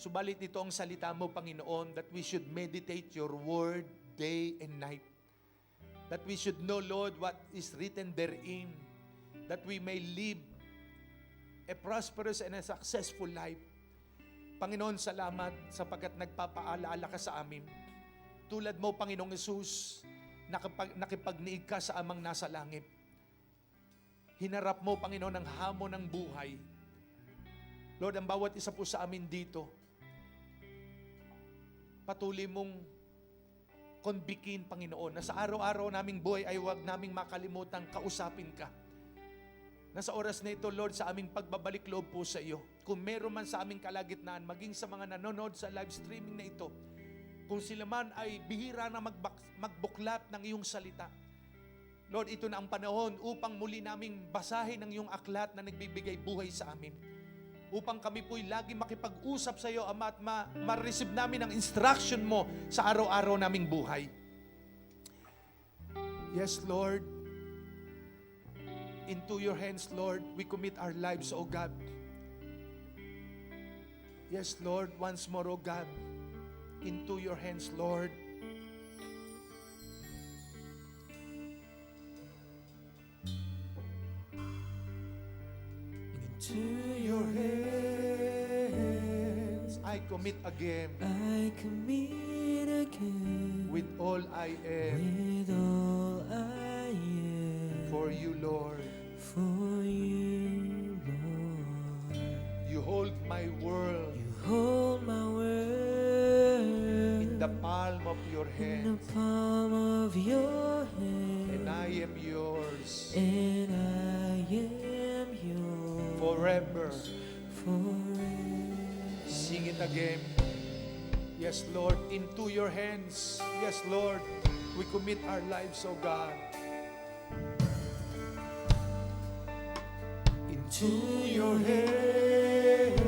Subalit ito ang salita mo, Panginoon, that we should meditate your word day and night. That we should know, Lord, what is written therein. That we may live a prosperous and a successful life. Panginoon, salamat sapagkat nagpapaalaala ka sa amin. Tulad mo, Panginoong Yesus, nakipagniig ka sa Amang nasa langit. Hinarap mo, Panginoon, ang hamon ng buhay. Lord, ang bawat isa po sa amin dito, patuloy mong konbikin, Panginoon, na sa araw-araw naming buhay ay huwag naming makalimutang kausapin ka. Na sa oras na ito, Lord, sa aming pagbabalik loob po sa iyo, kung meron man sa aming kalagitnaan, maging sa mga nanonood sa live streaming na ito, kung sila man ay bihira na magbuklat ng iyong salita, Lord, ito na ang panahon upang muli naming basahin ang iyong aklat na nagbibigay buhay sa amin. Upang kami po'y lagi makipag-usap sa iyo, Ama, at ma-receive namin ang instruction mo sa araw-araw naming buhay. Yes, Lord. Into your hands, Lord, we commit our lives, O God. Yes, Lord, once more, O God. Into your hands, Lord. To your hands I commit again. I commit again. With all I am. With all I am. For you, Lord. For you, Lord. You hold my world. You hold my world in the palm of your in the hands. palm of your hand. And I am yours. And I am yours. Forever. Forever. Sing it again. Yes, Lord, into your hands. Yes, Lord, we commit our lives, O God. Into your hands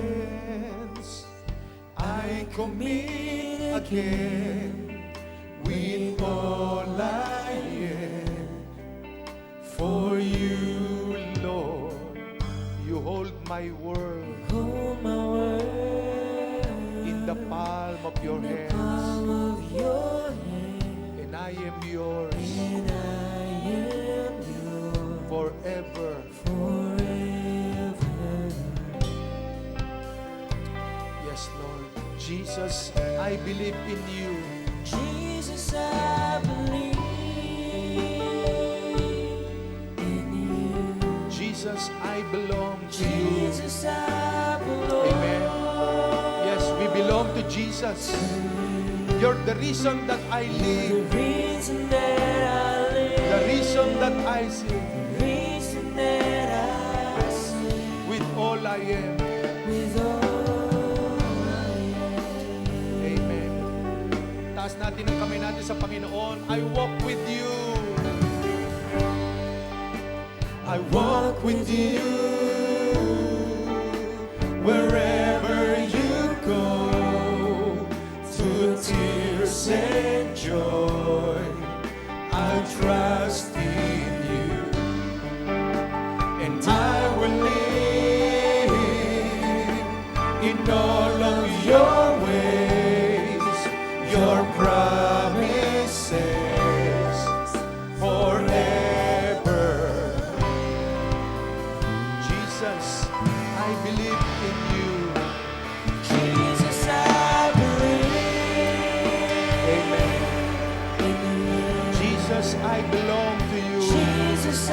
I commit again. With all I am. For you, Lord, you hold my world. Hold my world In the palm of your in the hands. palm of your hand. And I am yours. And I am yours. Forever. Forever. Yes, Lord. Jesus, I believe in you. Jesus, I believe in you. Jesus, I belong to you. Jesus, I belong. Amen. Yes, we belong to Jesus. You're the reason that I The live. reason that I live. The reason that I sing. The reason that I sing. With all I am. With all I am. Amen. Taas natin ang kamay natin sa Panginoon. I walk with you. I walk with you wherever you go, through tears and joy. I trust in you, and I will live in all of your ways, your promises forever. Jesus, I believe in you. Jesus, I believe. Amen. Jesus, I belong to you. Jesus, I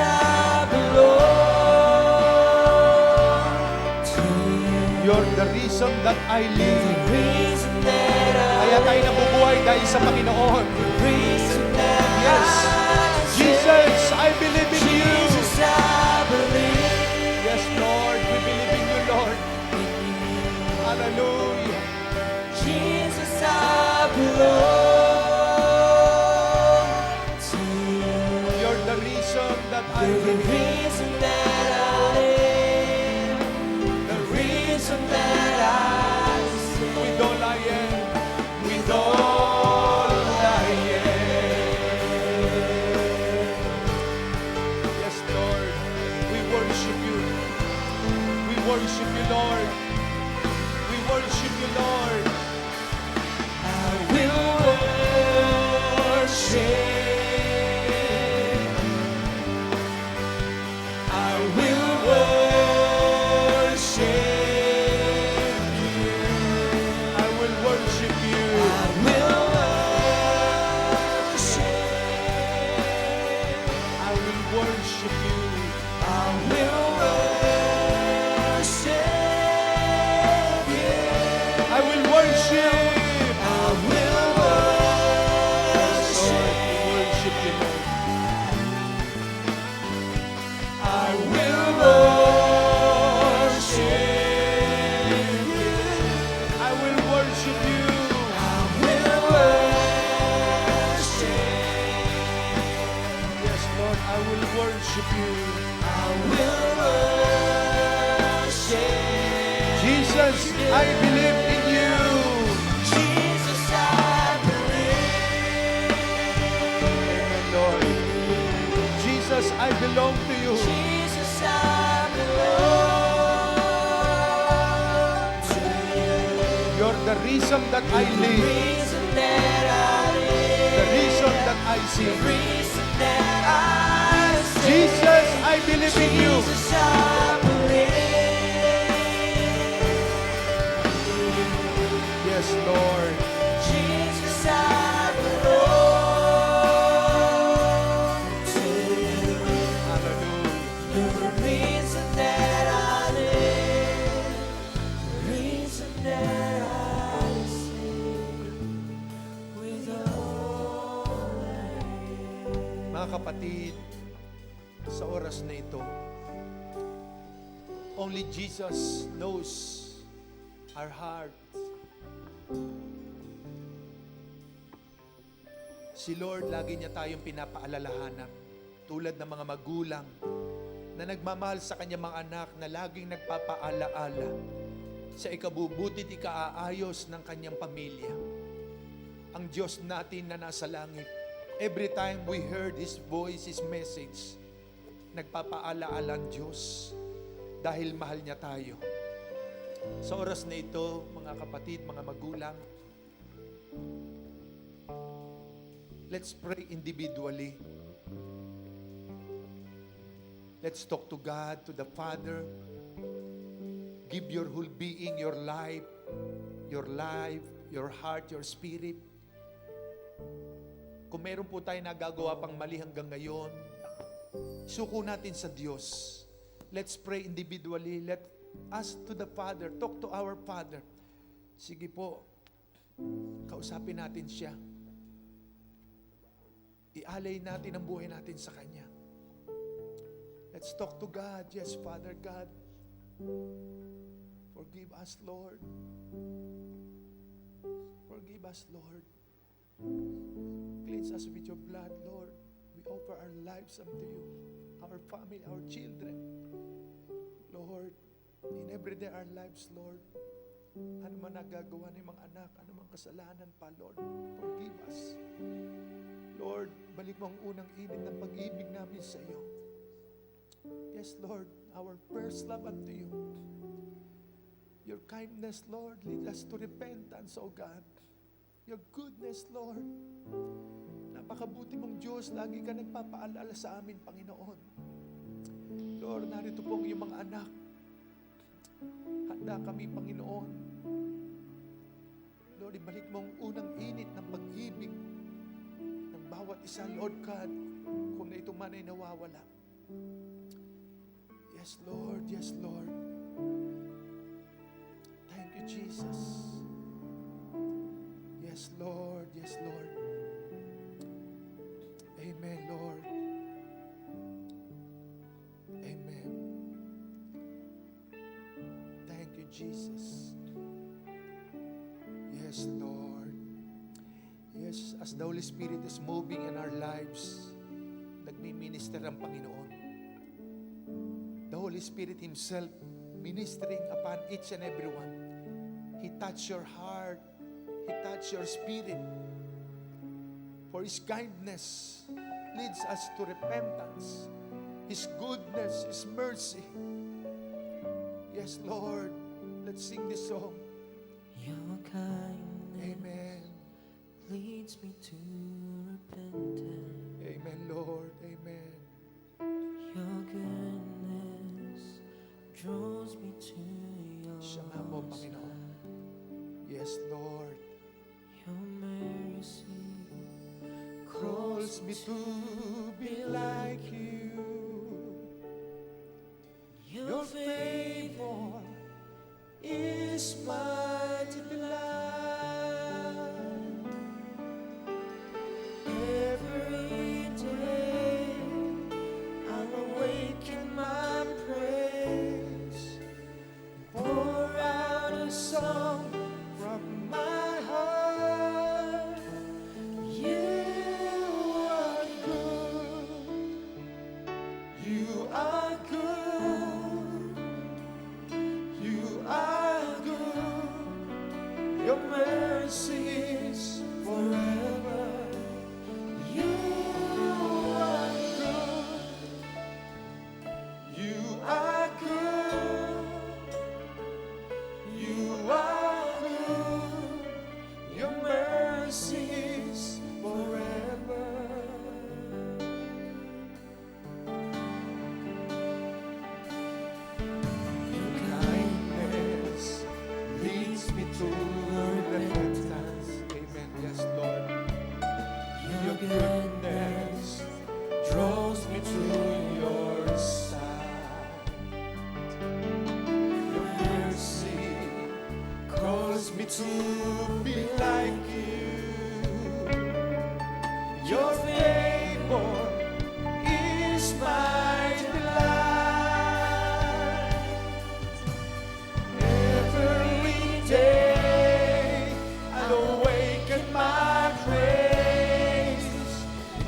belong to you. You're the reason that I The live. reason that Kaya tayo nabubuhay dahil sa Panginoon. the reason that Yes. Jesus, I believe in you. Jesus, I believe. Yes, Lord, we believe in you, Lord. Hallelujah. Jesus, I belong to you. You're the reason that I You're the live. reason that I live. The reason that I sing. With all I am, with all I am. Yes, Lord, we worship you. We worship you, Lord. We worship you, Lord. I will worship. I will worship you. I will worship you. I will worship. I will worship you. I will worship you. I will worship. I will worship. Lord, we worship you, Lord. I will worship you. I will worship you. I will worship. Yes, Lord, I will worship you. I will worship. Jesus, I believe in you. Jesus, I believe. Amen, Lord. Jesus, I belong to you. Jesus, I belong to you. You're the reason that I The live. reason that I live. The reason that I The sing. reason that I sing. Jesus, I believe in you. Jesus, I believe. Yes, Lord. Jesus, I belong to you. Hallelujah. You're the reason that I live, the reason that I sing with all I am. Mga kapatid, sa oras na ito, only Jesus knows our heart. Si Lord, lagi niya tayong pinapaalalahanan, tulad ng mga magulang na nagmamahal sa kanyang mga anak na laging nagpapaalaala sa ikabubutit ikaaayos ng kanyang pamilya. Ang Diyos natin na nasa langit, every time we heard His voice, His message, nagpapaalaala ang Diyos dahil mahal niya tayo. Sa oras na ito, mga kapatid, mga magulang, let's pray individually. Let's talk to God, to the Father. Give your whole being, your life, your heart, your spirit. Kung meron po tayo nagagawa pang mali hanggang ngayon, suko natin sa Diyos. Let's pray individually. Let us to the Father. Talk to our Father. Sige po, kausapin natin siya. Ialay natin ang buhay natin sa Kanya. Let's talk to God. Yes, Father God. Forgive us, Lord. Forgive us, Lord. Cleanse us with your blood, Lord. We offer our lives unto you. our family, our children. Lord, in everyday our lives, Lord, ano man nagagawa ng mga anak, ano man kasalanan pa, Lord, forgive us. Lord, balik mo ang unang init ng pag-ibig namin sa iyo. Yes, Lord, our first love unto you. Your kindness, Lord, lead us to repentance, O God. Your goodness, Lord. Napakabuti mong Diyos, lagi ka nagpapaalala sa amin, Panginoon. Lord, narito po ang iyong mga anak. Handa kami, Panginoon. Lord, ibalik mo ang unang init ng pag-ibig ng bawat isa, Lord God, kung na ito man ay nawawala. Yes, Lord. Yes, Lord. Thank you, Jesus. Yes, Lord. Yes, Lord. Amen, Lord. Amen. Thank you, Jesus. Yes, Lord. Yes, as the Holy Spirit is moving in our lives, nagmi-minister ang Panginoon. The Holy Spirit Himself ministering upon each and every one. He touched your heart. He touched your spirit. For His kindness leads us to repentance. His goodness, His mercy. Yes, Lord. Let's sing this song. Your kindness Amen. leads me to repentance. Amen, Lord. Amen. Your goodness draws me to your Siya nga po, Panginoon. Yes, Lord. Your mercy Calls me to be like you. Your favor is my delight. Every day I'm awake in my praise. Pour out a song from my heart. You are good. You are good. You are good. Your mercy is forever. You are good. You are good. You are good. Your mercy is forever. Your kindness leads me to repentance. Amen. Yes, Lord. Your goodness draws me to your side. Your mercy calls me to be like you. Your favor is my delight. Every day I'll awaken my praise.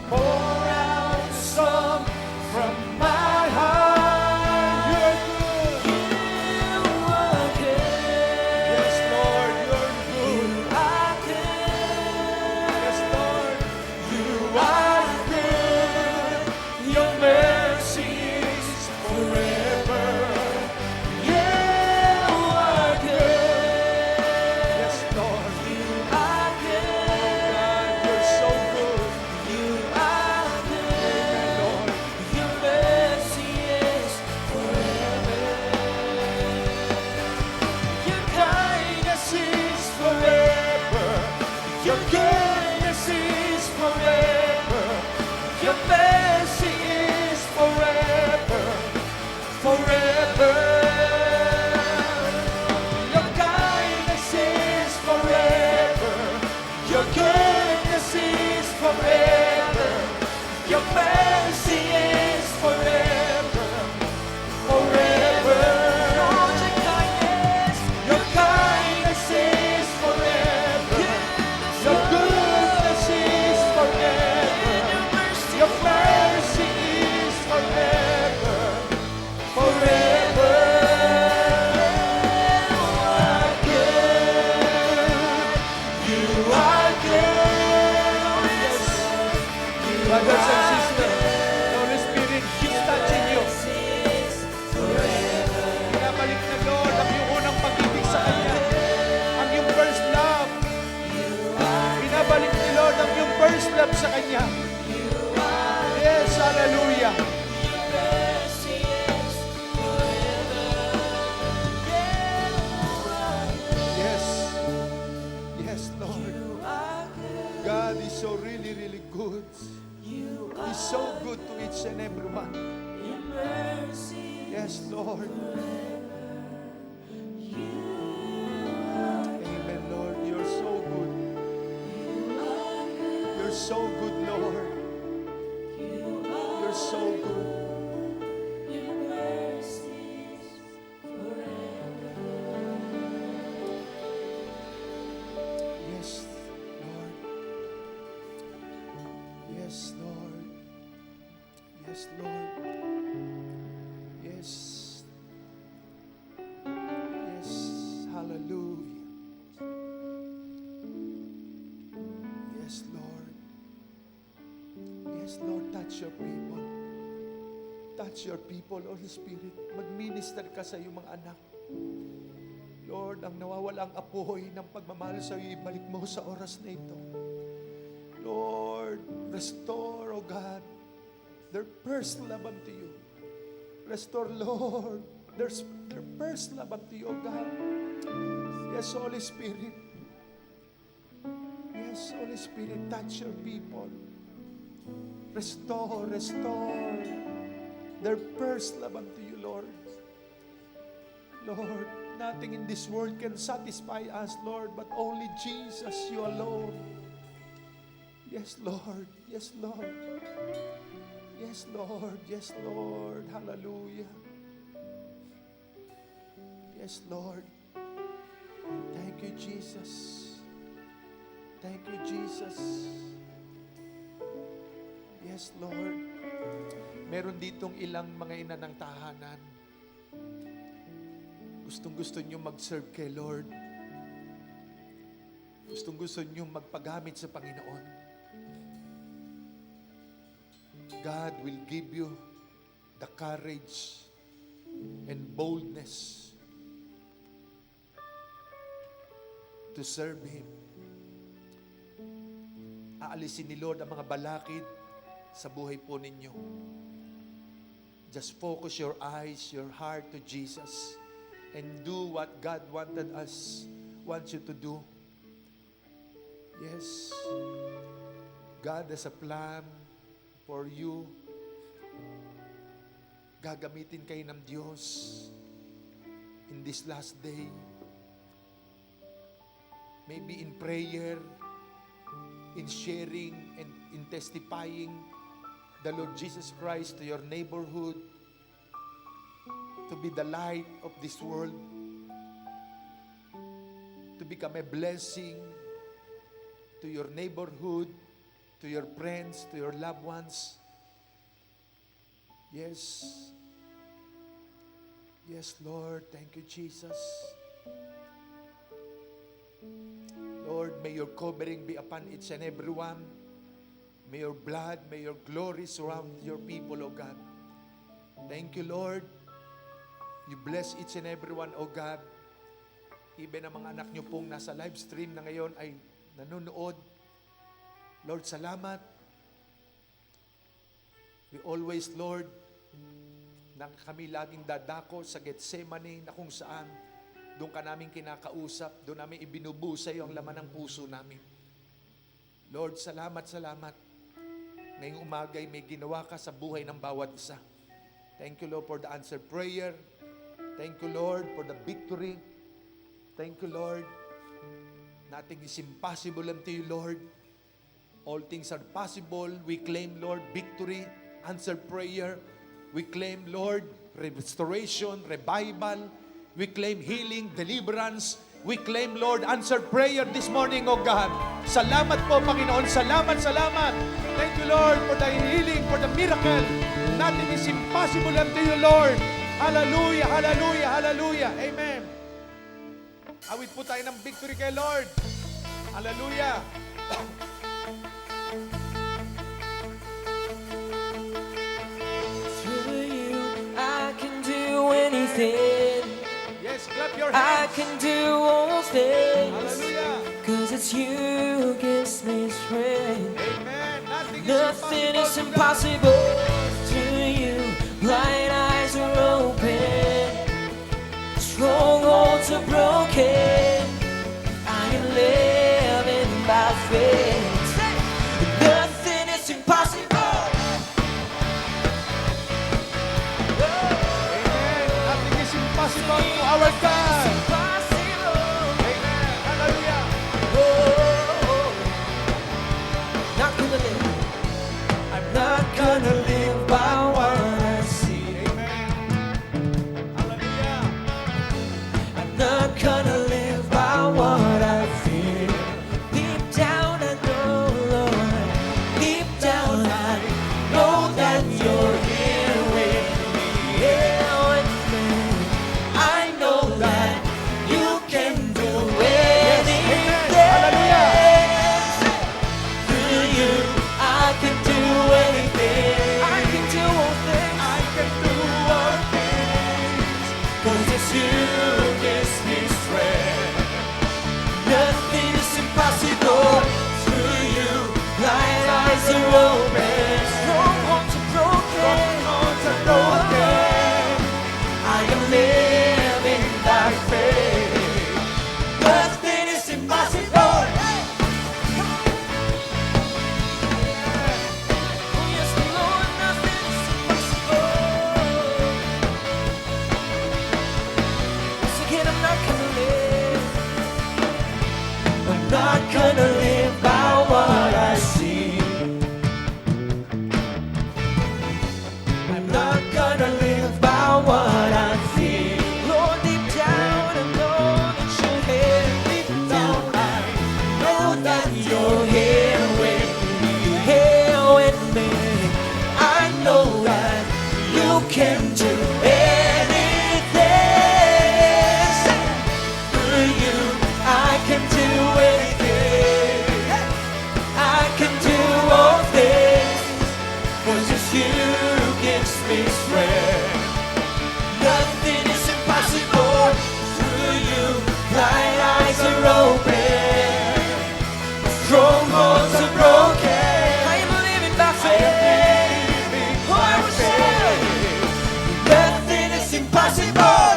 Pour out some from my heart. You're good. You are good. Yes, Lord, you're good. You are good. Yes, Lord, you are good. Your mercy is forever. You are good. Yes, Lord, you are good. God, you're so good. You are good. Amen, Lord. Your mercy is forever. Your kindness is forever. Your goodness is forever. Your mercy is forever. Forever. Your kindness is forever. Your goodness is forever. Your mercy is forever. Forever. Your kindness is forever. Your goodness is forever. Your mercy is forever. brothers and sisters. The Holy Spirit, He's touching you. Pinabalik na, Lord, ang iyong unang pag-ibig sa Kanya. Ang iyong first love. Pinabalik ni Lord ang iyong first love sa Kanya. Yes, hallelujah. Yes. Yes, Lord. God is so really, really good. He's so good to each and every one. Yes, Lord. Amen, Lord. You're so good. You're so good, Lord. You're so good. Yes, Lord. Yes, Lord. Yes, Lord. Yes. Yes. Hallelujah. Yes, Lord. Yes, Lord. Touch your people. Touch your people, Holy Spirit. Mag-minister ka sa iyong mga anak. Lord, ang nawawalang apoy ng pagmamahal sa iyo, ibalik mo sa oras na ito. Lord, restore, O God, their first love unto you. Restore, Lord, their first love unto you, O God. Yes, Holy Spirit. Yes, Holy Spirit, touch your people. Restore their first love unto you, Lord. Lord, nothing in this world can satisfy us, Lord, but only Jesus, you alone. Yes, Lord. Yes, Lord. Yes, Lord. Yes, Lord. Hallelujah. Yes, Lord. Thank you, Jesus. Thank you, Jesus. Yes, Lord. Meron ditong ilang mga ina ng tahanan. Gustong-gusto nyo mag-serve kay Lord. Gustong-gusto nyo magpagamit sa Panginoon. God will give you the courage and boldness to serve Him. Aalisin ni Lord ang mga balakid sa buhay po ninyo. Just focus your eyes, your heart to Jesus. And do what God wants you to do. Yes, God has a plan for you. Gagamitin kayo ng Diyos in this last day. Maybe in prayer, in sharing, and in testifying the Lord Jesus Christ to your neighborhood, to be the light of this world, to become a blessing to your neighborhood, to your friends, to your loved ones. Yes. Yes, Lord. Thank you, Jesus. Lord, may your covering be upon each and every one. May your blood, may your glory surround your people, O God. Thank you, Lord. You bless each and every one, O God. Even ang mga anak nyo pong nasa live stream na ngayon ay nanonood. Lord, salamat. We always, Lord, nang kami laging dadako sa Gethsemane na kung saan doon ka namin kinakausap, doon namin ibinubusa yung laman ng puso namin. Lord, salamat. Ngayong umagay may ginawa ka sa buhay ng bawat isa. Thank you, Lord, for the answered prayer. Thank you, Lord, for the victory. Thank you, Lord. Nothing is impossible unto you, Lord. All things are possible. We claim, Lord, victory, answered prayer. We claim, Lord, restoration, revival. We claim healing, deliverance. We claim, Lord, answered prayer this morning, O God. Salamat po, Panginoon. Salamat. Thank you, Lord, for the healing, for the miracle. Nothing is impossible unto you, Lord. Hallelujah. Amen. Awit po tayo ng victory kay Lord. Hallelujah. anything. Yes, clap your I hands. can do all things. Hallelujah. Cause it's you who gives me strength. Amen. Nothing is to God. impossible to you. Blind eyes are open. Strongholds are broken. I am living by faith. Nothing is impossible. Amen. Nothing is impossible to our God. Impossible. Amen. Hallelujah. Not gonna live. I'm not gonna live by what I see. Amen. Hallelujah. I'm not gonna live by what I feel. Deep down I know, Lord. Deep down I know that you're here with me. Yeah, with me. I know that you can do anything. Through you, I can do anything. I can do all things. I can do all things. 'Cause it's you who gives me strength. Nothing is impossible through you. Blind eyes are open. Strongholds are broken. Strongholds are broken. I am living by faith. Nothing is impossible. Oh yes, Lord, nothing is impossible. Once again, I'm not gonna live. I'm not gonna live by what I see. I'm not gonna live by what I feel. Lord, deep down I know that you're here. Deep down I know that you're here with me. Here with me. I know that you can do anything. Through you, I can do anything. I can do all things. 'Cause it's you who gives me strength. Nothing is impossible through you. Blind eyes are open. Strongholds are broken. I am living by faith. Oh, I will say, nothing is impossible.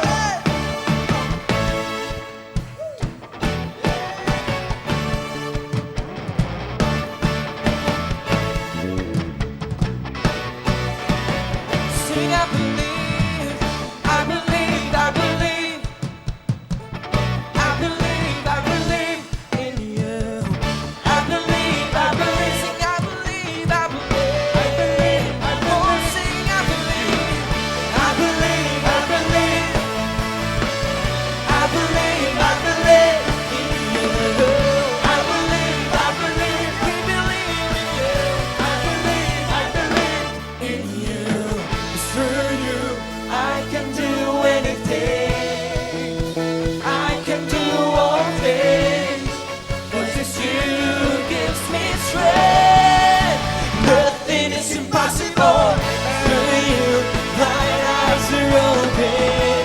Sing, I believe, I believe, I believe, I believe, I believe in you. I believe, sing, I believe, I believe, oh, sing, I believe, I believe, I believe, I believe, I believe in you. I believe, we believe in you. I believe in you. Through you, I can do anything. I can do all things. 'Cause it's you who gives me strength. Nothing is impossible through you. Blind eyes are open.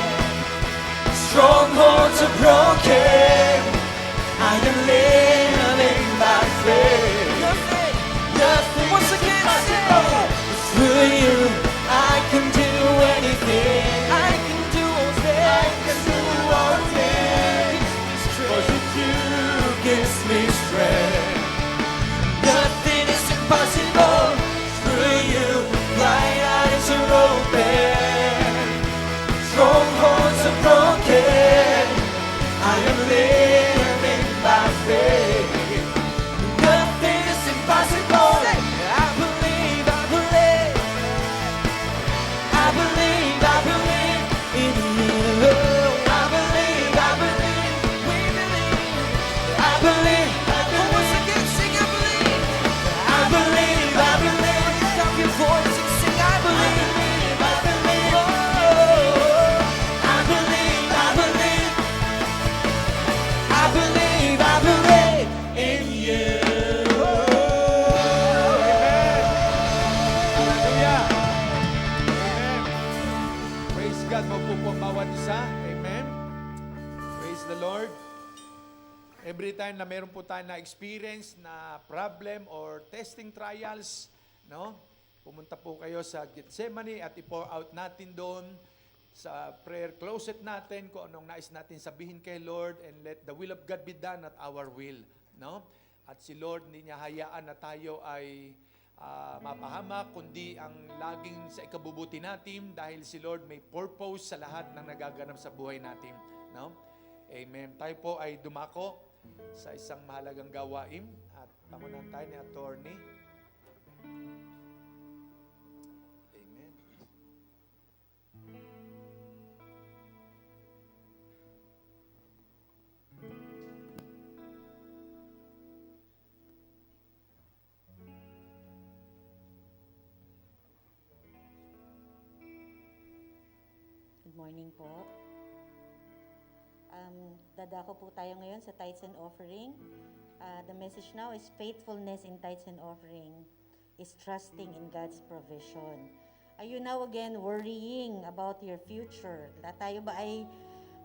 Strongholds are broken. I am living by faith. Nothing once again possible through you. I can do anything. I can do all things. I can do all things. 'Cause it's you who gives me strength. Nothing dyan na meron po tayo na experience na problem or testing trials, no? Pumunta po kayo sa Gethsemane at i-pour out natin doon sa prayer closet natin kung anong nais natin sabihin kay Lord, and let the will of God be done, not our will, no? At si Lord hindi niya hayaan na tayo ay mapahamak, kundi ang laging sa ikabubuti natin, dahil si Lord may purpose sa lahat ng nagaganap sa buhay natin, no? Amen. Tayo po ay dumako sa isang mahalagang gawain at pangunahan tayo ni Attorney. Amen. Good morning po. Dadako po tayo ngayon sa tithes and offering. The message now is faithfulness in tithes and offering is trusting in God's provision. Are you now again worrying about your future? Tayo ba ay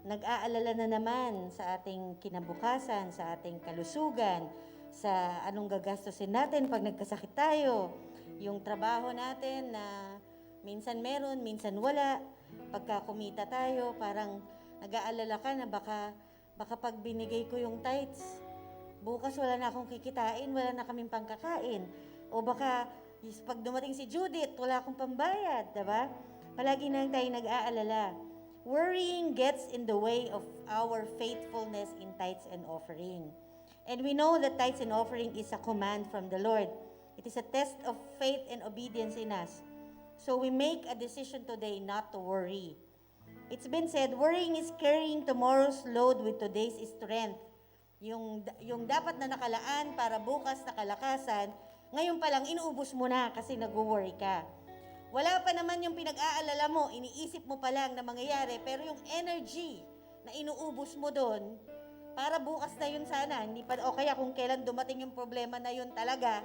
nag-aalala na naman sa ating kinabukasan, sa ating kalusugan, sa anong gagastusin natin pag nagkasakit tayo, yung trabaho natin na minsan meron, minsan wala, pagka kumita tayo, parang nag-aalala ka na baka pag binigay ko yung tithes, bukas wala na akong kikitain, wala na kaming pangkakain. O baka pag dumating si Judith, wala akong pambayad, diba? Palagi na tayo nag-aalala. Worrying gets in the way of our faithfulness in tithes and offering. And we know that tithes and offering is a command from the Lord. It is a test of faith and obedience in us. So we make a decision today not to worry. It's been said, worrying is carrying tomorrow's load with today's strength. Yung dapat na nakalaan para bukas na kalakasan, ngayon pa lang inuubos mo na kasi nag-worry ka. Wala pa naman yung pinag-aalala mo, iniisip mo pa lang na mangyayari, pero yung energy na inuubos mo doon, para bukas na yun sana, hindi pa, o kaya kung kailan dumating yung problema na yun talaga,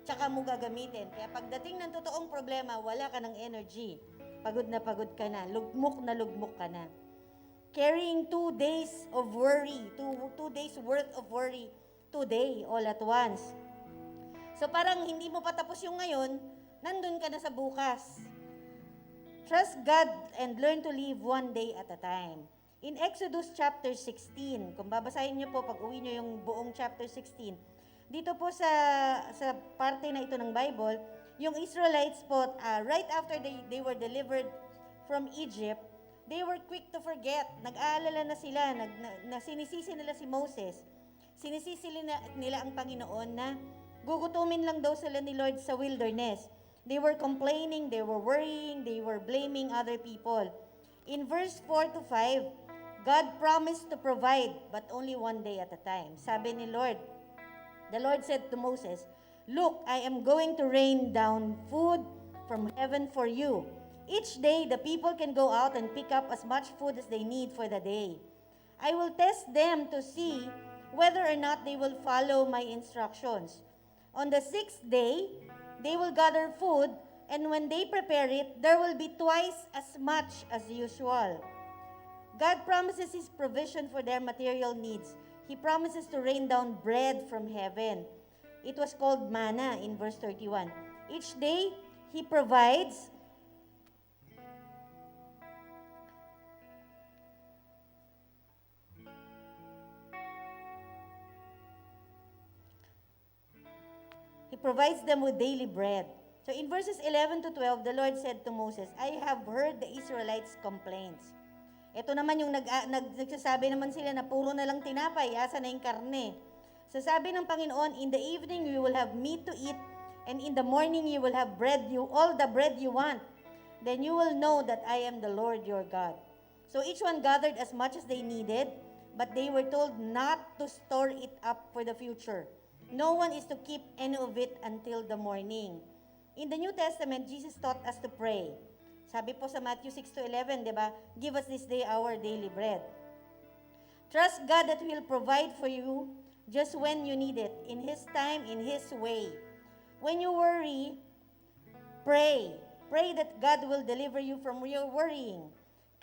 tsaka mo gagamitin. Kaya pagdating ng totoong problema, wala ka ng energy. Pagod ka na, lugmok ka na. Carrying 2 days of worry, 2 days worth of worry, today, all at once. So parang hindi mo patapos yung ngayon, nandun ka na sa bukas. Trust God and learn to live one day at a time. In Exodus chapter 16, kung babasahin niyo po, pag uwi niyo yung buong chapter 16, dito po sa parte na ito ng Bible, yung Israelites po, right after they were delivered from Egypt, they were quick to forget. Nag-aalala na sila, na sinisisi nila si Moses. Sinisisi nila ang Panginoon na gugutumin lang daw sila ni Lord sa wilderness. They were complaining, they were worrying, they were blaming other people. In verse 4 to 5, God promised to provide, but only one day at a time. Sabi ni Lord, the Lord said to Moses, "Look, I am going to rain down food from heaven for you. Each day, the people can go out and pick up as much food as they need for the day. I will test them to see whether or not they will follow my instructions. On the 6th day, they will gather food, and when they prepare it, there will be twice as much as usual." God promises His provision for their material needs. He promises to rain down bread from heaven. It was called manna in verse 31. Each day, He provides them with daily bread. So in verses 11 to 12, the Lord said to Moses, "I have heard the Israelites' complaints." Ito naman yung nagsasabi naman sila na puro na lang tinapay, asa na yung karne. Sasabi ng Panginoon, "In the evening you will have meat to eat, and in the morning you will have bread, all the bread you want. Then you will know that I am the Lord your God." So each one gathered as much as they needed, but they were told not to store it up for the future. No one is to keep any of it until the morning. In the New Testament, Jesus taught us to pray. Sabi po sa Matthew 6 to 11, di ba? "Give us this day our daily bread." Trust God that He will provide for you just when you need it, in His time, in His way. When you worry, pray. Pray that God will deliver you from your worrying.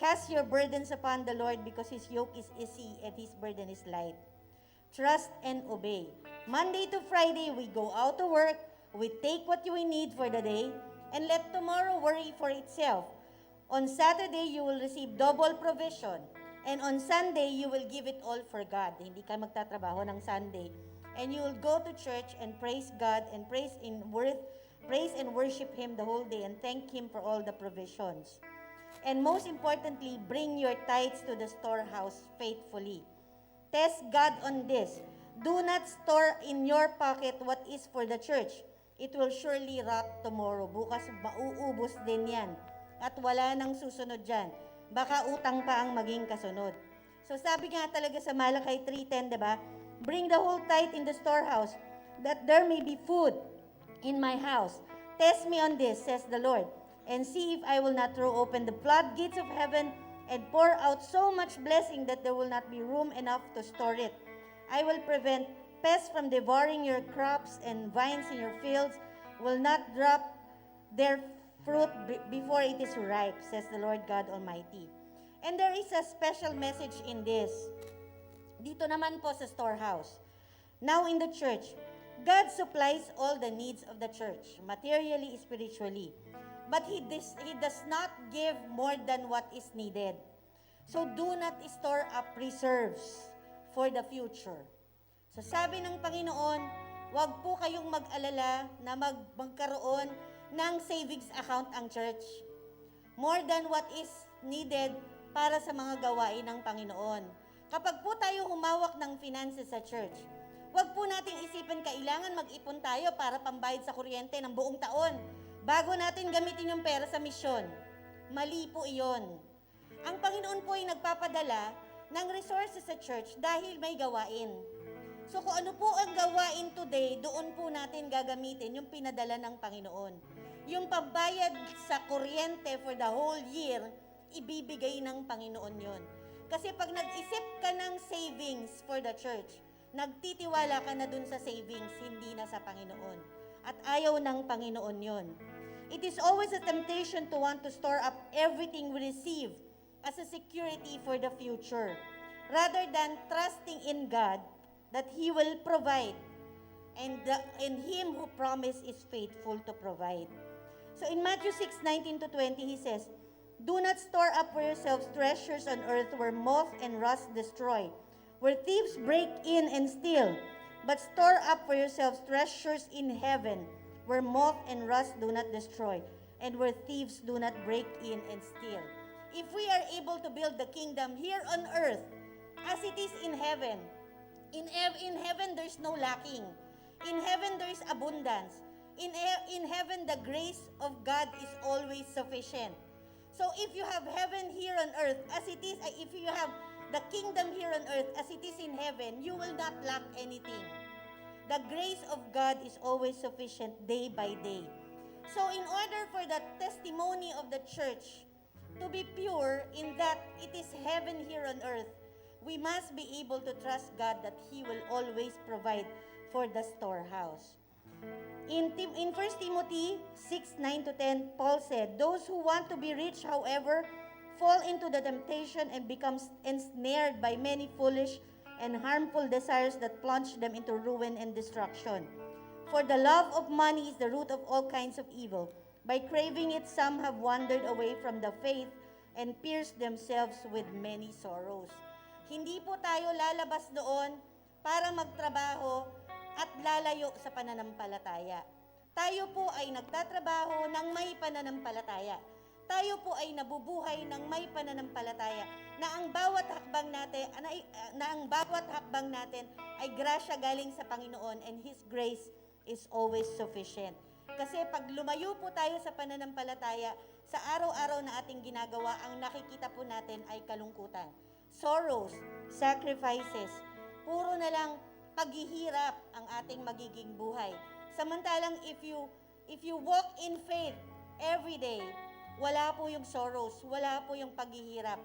Cast your burdens upon the Lord because His yoke is easy and His burden is light. trust and obey. Monday to Friday, we go out to work, we take what we need for the day, and let tomorrow worry for itself. On Saturday, you will receive double provision. And on Sunday, you will give it all for God. Hindi ka magtatrabaho ng Sunday. And you will go to church and praise God and praise and worship Him the whole day and thank Him for all the provisions. And most importantly, bring your tithes to the storehouse faithfully. Test God on this. Do not store in your pocket what is for the church. It will surely rot tomorrow. Bukas mauubos din yan. At wala nang susunod dyan. Baka utang pa ang maging kasunod. So sabi nga talaga sa Malakay 3:10, diba? Bring the whole tithe in the storehouse, that there may be food in my house. Test me on this, says the Lord, and see if I will not throw open the floodgates of heaven and pour out so much blessing that there will not be room enough to store it. I will prevent pests from devouring your crops, and vines in your fields will not drop their fruit before it is ripe, says the Lord God Almighty. And there is a special message in this. Dito naman po sa storehouse. Now in the church, God supplies all the needs of the church, materially, spiritually. But He does not give more than what is needed. So do not store up reserves for the future. So sabi ng Panginoon, wag po kayong mag-alala na magkaroon ng savings account ang church. More than what is needed para sa mga gawain ng Panginoon. Kapag po tayo humawak ng finances sa church, wag po nating isipin kailangan mag-ipon tayo para pambayad sa kuryente ng buong taon bago natin gamitin yung pera sa misyon. Mali po iyon. Ang Panginoon po ay nagpapadala ng resources sa church dahil may gawain. So kung ano po ang gawain today, doon po natin gagamitin yung pinadala ng Panginoon. Yung pambayad sa kuryente for the whole year, ibibigay ng Panginoon yon. Kasi pag nag-isip ka ng savings for the church, nagtitiwala ka na dun sa savings, hindi na sa Panginoon. At ayaw ng Panginoon yon. It is always a temptation to want to store up everything we receive as a security for the future, rather than trusting in God that He will provide, and Him who promised is faithful to provide. So in Matthew 6:19-20, He says, do not store up for yourselves treasures on earth where moth and rust destroy, where thieves break in and steal, but store up for yourselves treasures in heaven where moth and rust do not destroy, and where thieves do not break in and steal. If we are able to build the kingdom here on earth as it is in heaven, in heaven there's no lacking. In heaven there is abundance. In heaven, the grace of God is always sufficient. So if you have heaven here on earth as it is, if you have the kingdom here on earth as it is in heaven, you will not lack anything. The grace of God is always sufficient day by day. So in order for the testimony of the church to be pure in that it is heaven here on earth, we must be able to trust God that He will always provide for the storehouse. In 1 Timothy 6:9-10, Paul said, those who want to be rich, however, fall into the temptation and become ensnared by many foolish and harmful desires that plunge them into ruin and destruction. For the love of money is the root of all kinds of evil. By craving it, some have wandered away from the faith and pierced themselves with many sorrows. Hindi po tayo lalabas doon para magtrabaho at lalayo sa pananampalataya. Tayo po ay nagtatrabaho ng may pananampalataya. Tayo po ay nabubuhay ng may pananampalataya na ang bawat hakbang natin ay grasya galing sa Panginoon, and His grace is always sufficient. Kasi pag lumayo po tayo sa pananampalataya, sa araw-araw na ating ginagawa, ang nakikita po natin ay kalungkutan, sorrows, sacrifices, puro na lang paghihirap ang ating magiging buhay. Samantalang if you walk in faith every day, wala po yung sorrows, wala po yung paghihirap.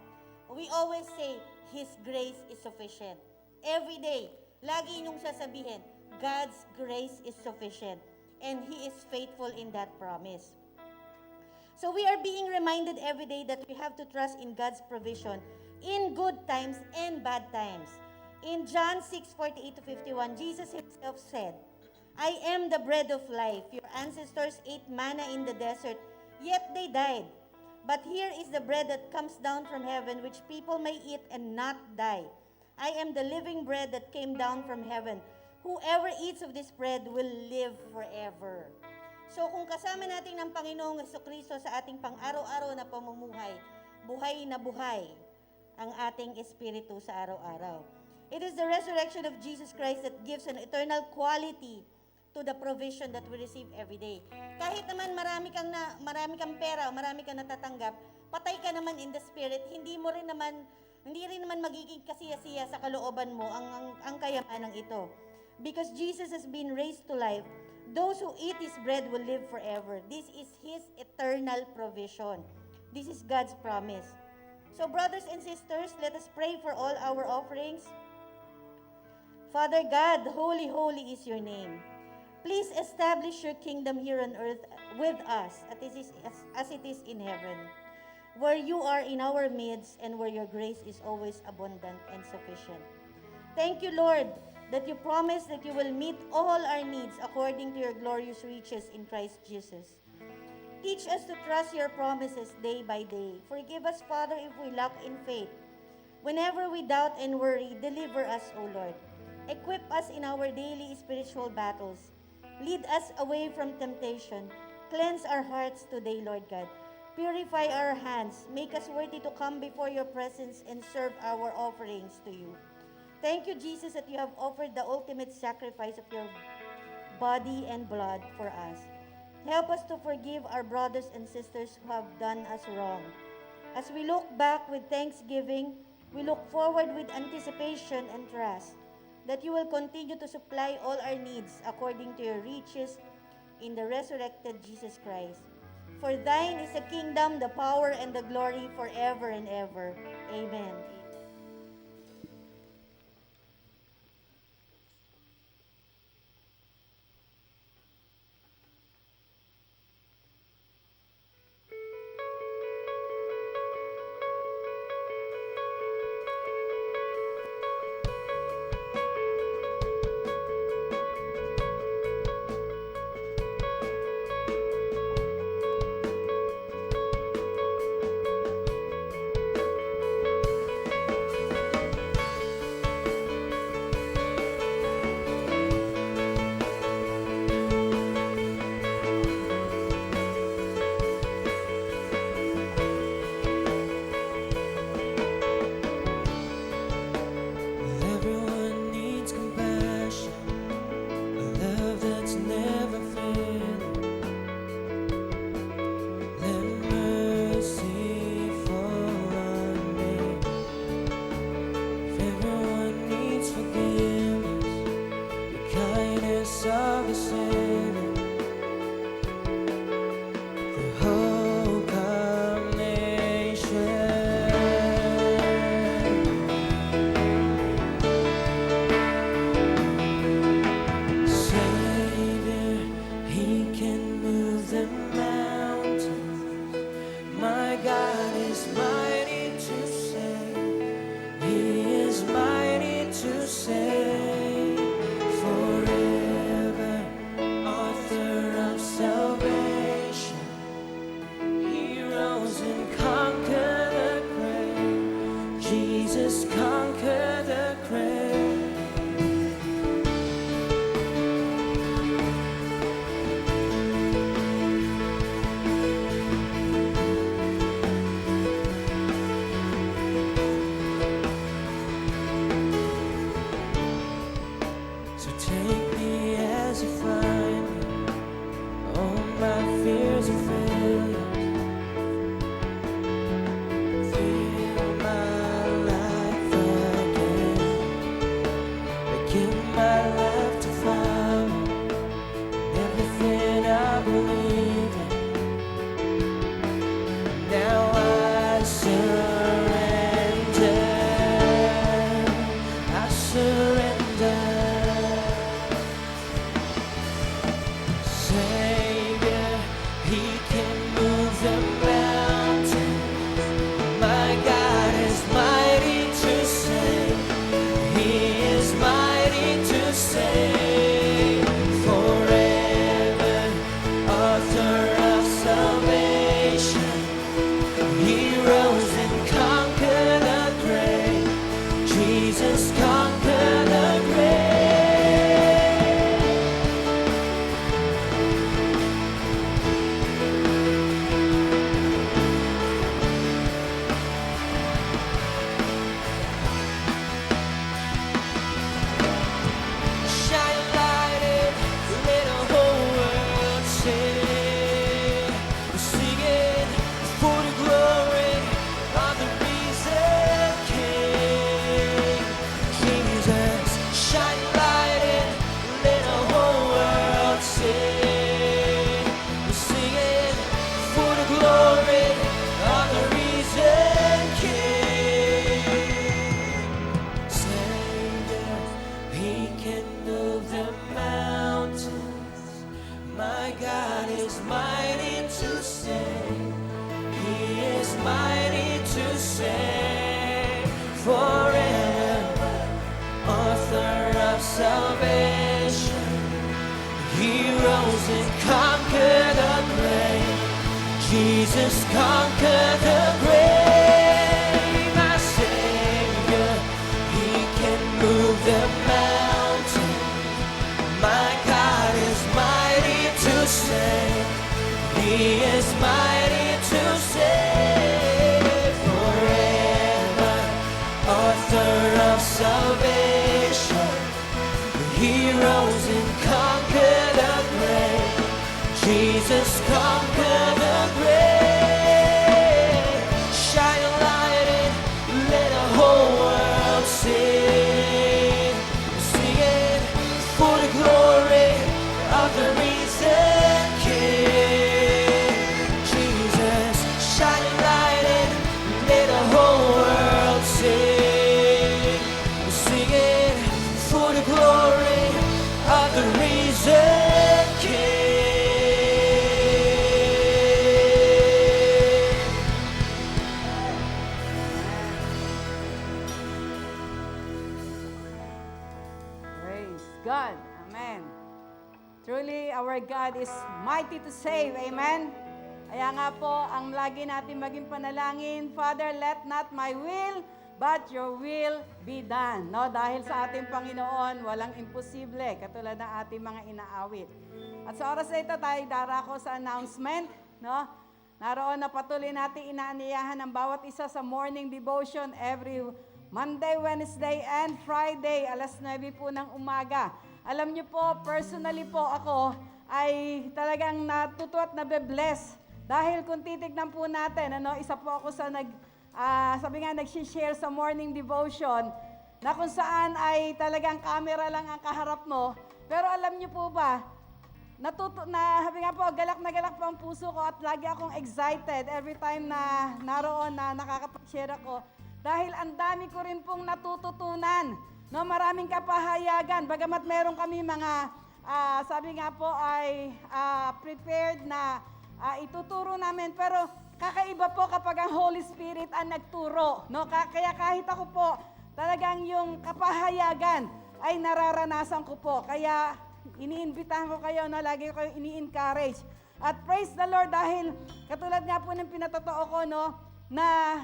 We always say, His grace is sufficient. Every day, lagi niyong sasabihin, God's grace is sufficient, and He is faithful in that promise. So we are being reminded every day that we have to trust in God's provision in good times and bad times. In John 6:48 to 51, Jesus himself said, I am the bread of life. Your ancestors ate manna in the desert, yet they died. But here is the bread that comes down from heaven, which people may eat and not die. I am the living bread that came down from heaven. Whoever eats of this bread will live forever. So kung kasama natin ng Panginoong Jesucristo sa ating pang-araw-araw na pamumuhay, buhay na buhay ang ating espiritu sa araw-araw. It is the resurrection of Jesus Christ that gives an eternal quality to the provision that we receive every day. Kahit naman marami kang pera, marami kang natatanggap, patay ka naman in the spirit, hindi rin naman magiging kasiyasiya sa kalooban mo ang kayamanang ito. Because Jesus has been raised to life, those who eat His bread will live forever. This is His eternal provision. This is God's promise. So brothers and sisters, let us pray for all our offerings. Father God, holy, holy is your name. Please establish your kingdom here on earth with us as it is in heaven, where you are in our midst and where your grace is always abundant and sufficient. Thank you, Lord, that you promise that you will meet all our needs according to your glorious riches in Christ Jesus. Teach us to trust your promises day by day. Forgive us, Father, if we lack in faith. Whenever we doubt and worry, deliver us, O Lord. Equip us in our daily spiritual battles. Lead us away from temptation. Cleanse our hearts today, Lord God. Purify our hands. Make us worthy to come before your presence and serve our offerings to you. Thank you, Jesus, that you have offered the ultimate sacrifice of your body and blood for us. Help us to forgive our brothers and sisters who have done us wrong. As we look back with thanksgiving, we look forward with anticipation and trust that you will continue to supply all our needs according to your riches in the resurrected Jesus Christ. For thine is the kingdom, the power, and the glory forever and ever. Amen. My God is mighty to save. He is mighty to save. Forever, author of salvation. He rose and conquered the grave. Jesus conquered the grave. My Savior, He can move the mountain. My God is mighty to save. He is mighty to save. Forever, author of salvation. He rose and conquered the grave. Jesus conquered the grave. Shine a light and let the whole world sing. Sing it for the glory of the risen King. Jesus, shine a light and let the whole world sing. Sing it for the glory of the risen King. Praise God. Amen. Truly, our God is mighty to save. Amen. Kaya nga po, ang lagi natin maging panalangin, Father, let not my will, but your will be done. No? Dahil sa ating Panginoon, walang imposible, katulad ng ating mga inaawit. At sa oras na ito, tayo darako sa announcement. No? Naroon na patuloy natin inaaniyahan ang bawat isa sa morning devotion every Monday, Wednesday, and Friday, alas 9 po ng umaga. Alam niyo po, personally po ako, ay talagang natutuwa at nabe-bless. Dahil kung titignan po natin, isa po ako sa sabi nga, nag-share sa morning devotion, na kung saan ay talagang camera lang ang kaharap mo. Pero alam niyo po ba, sabi nga po, galak na galak po ang puso ko at lagi akong excited every time na naroon na nakakapag-share ako. Dahil ang dami ko rin pong natututunan. No, maraming kapahayagan. Bagamat meron kami mga, sabi nga po ay prepared na ituturo namin. Pero kakaiba po kapag ang Holy Spirit ang nagturo. No? Kaya kahit ako po, talagang yung kapahayagan ay nararanasan ko po. Kaya iniimbitahan ko kayo, no? Lagi ko kayo ini-encourage. At praise the Lord dahil katulad nga po ng pinatotoo ko, no? Na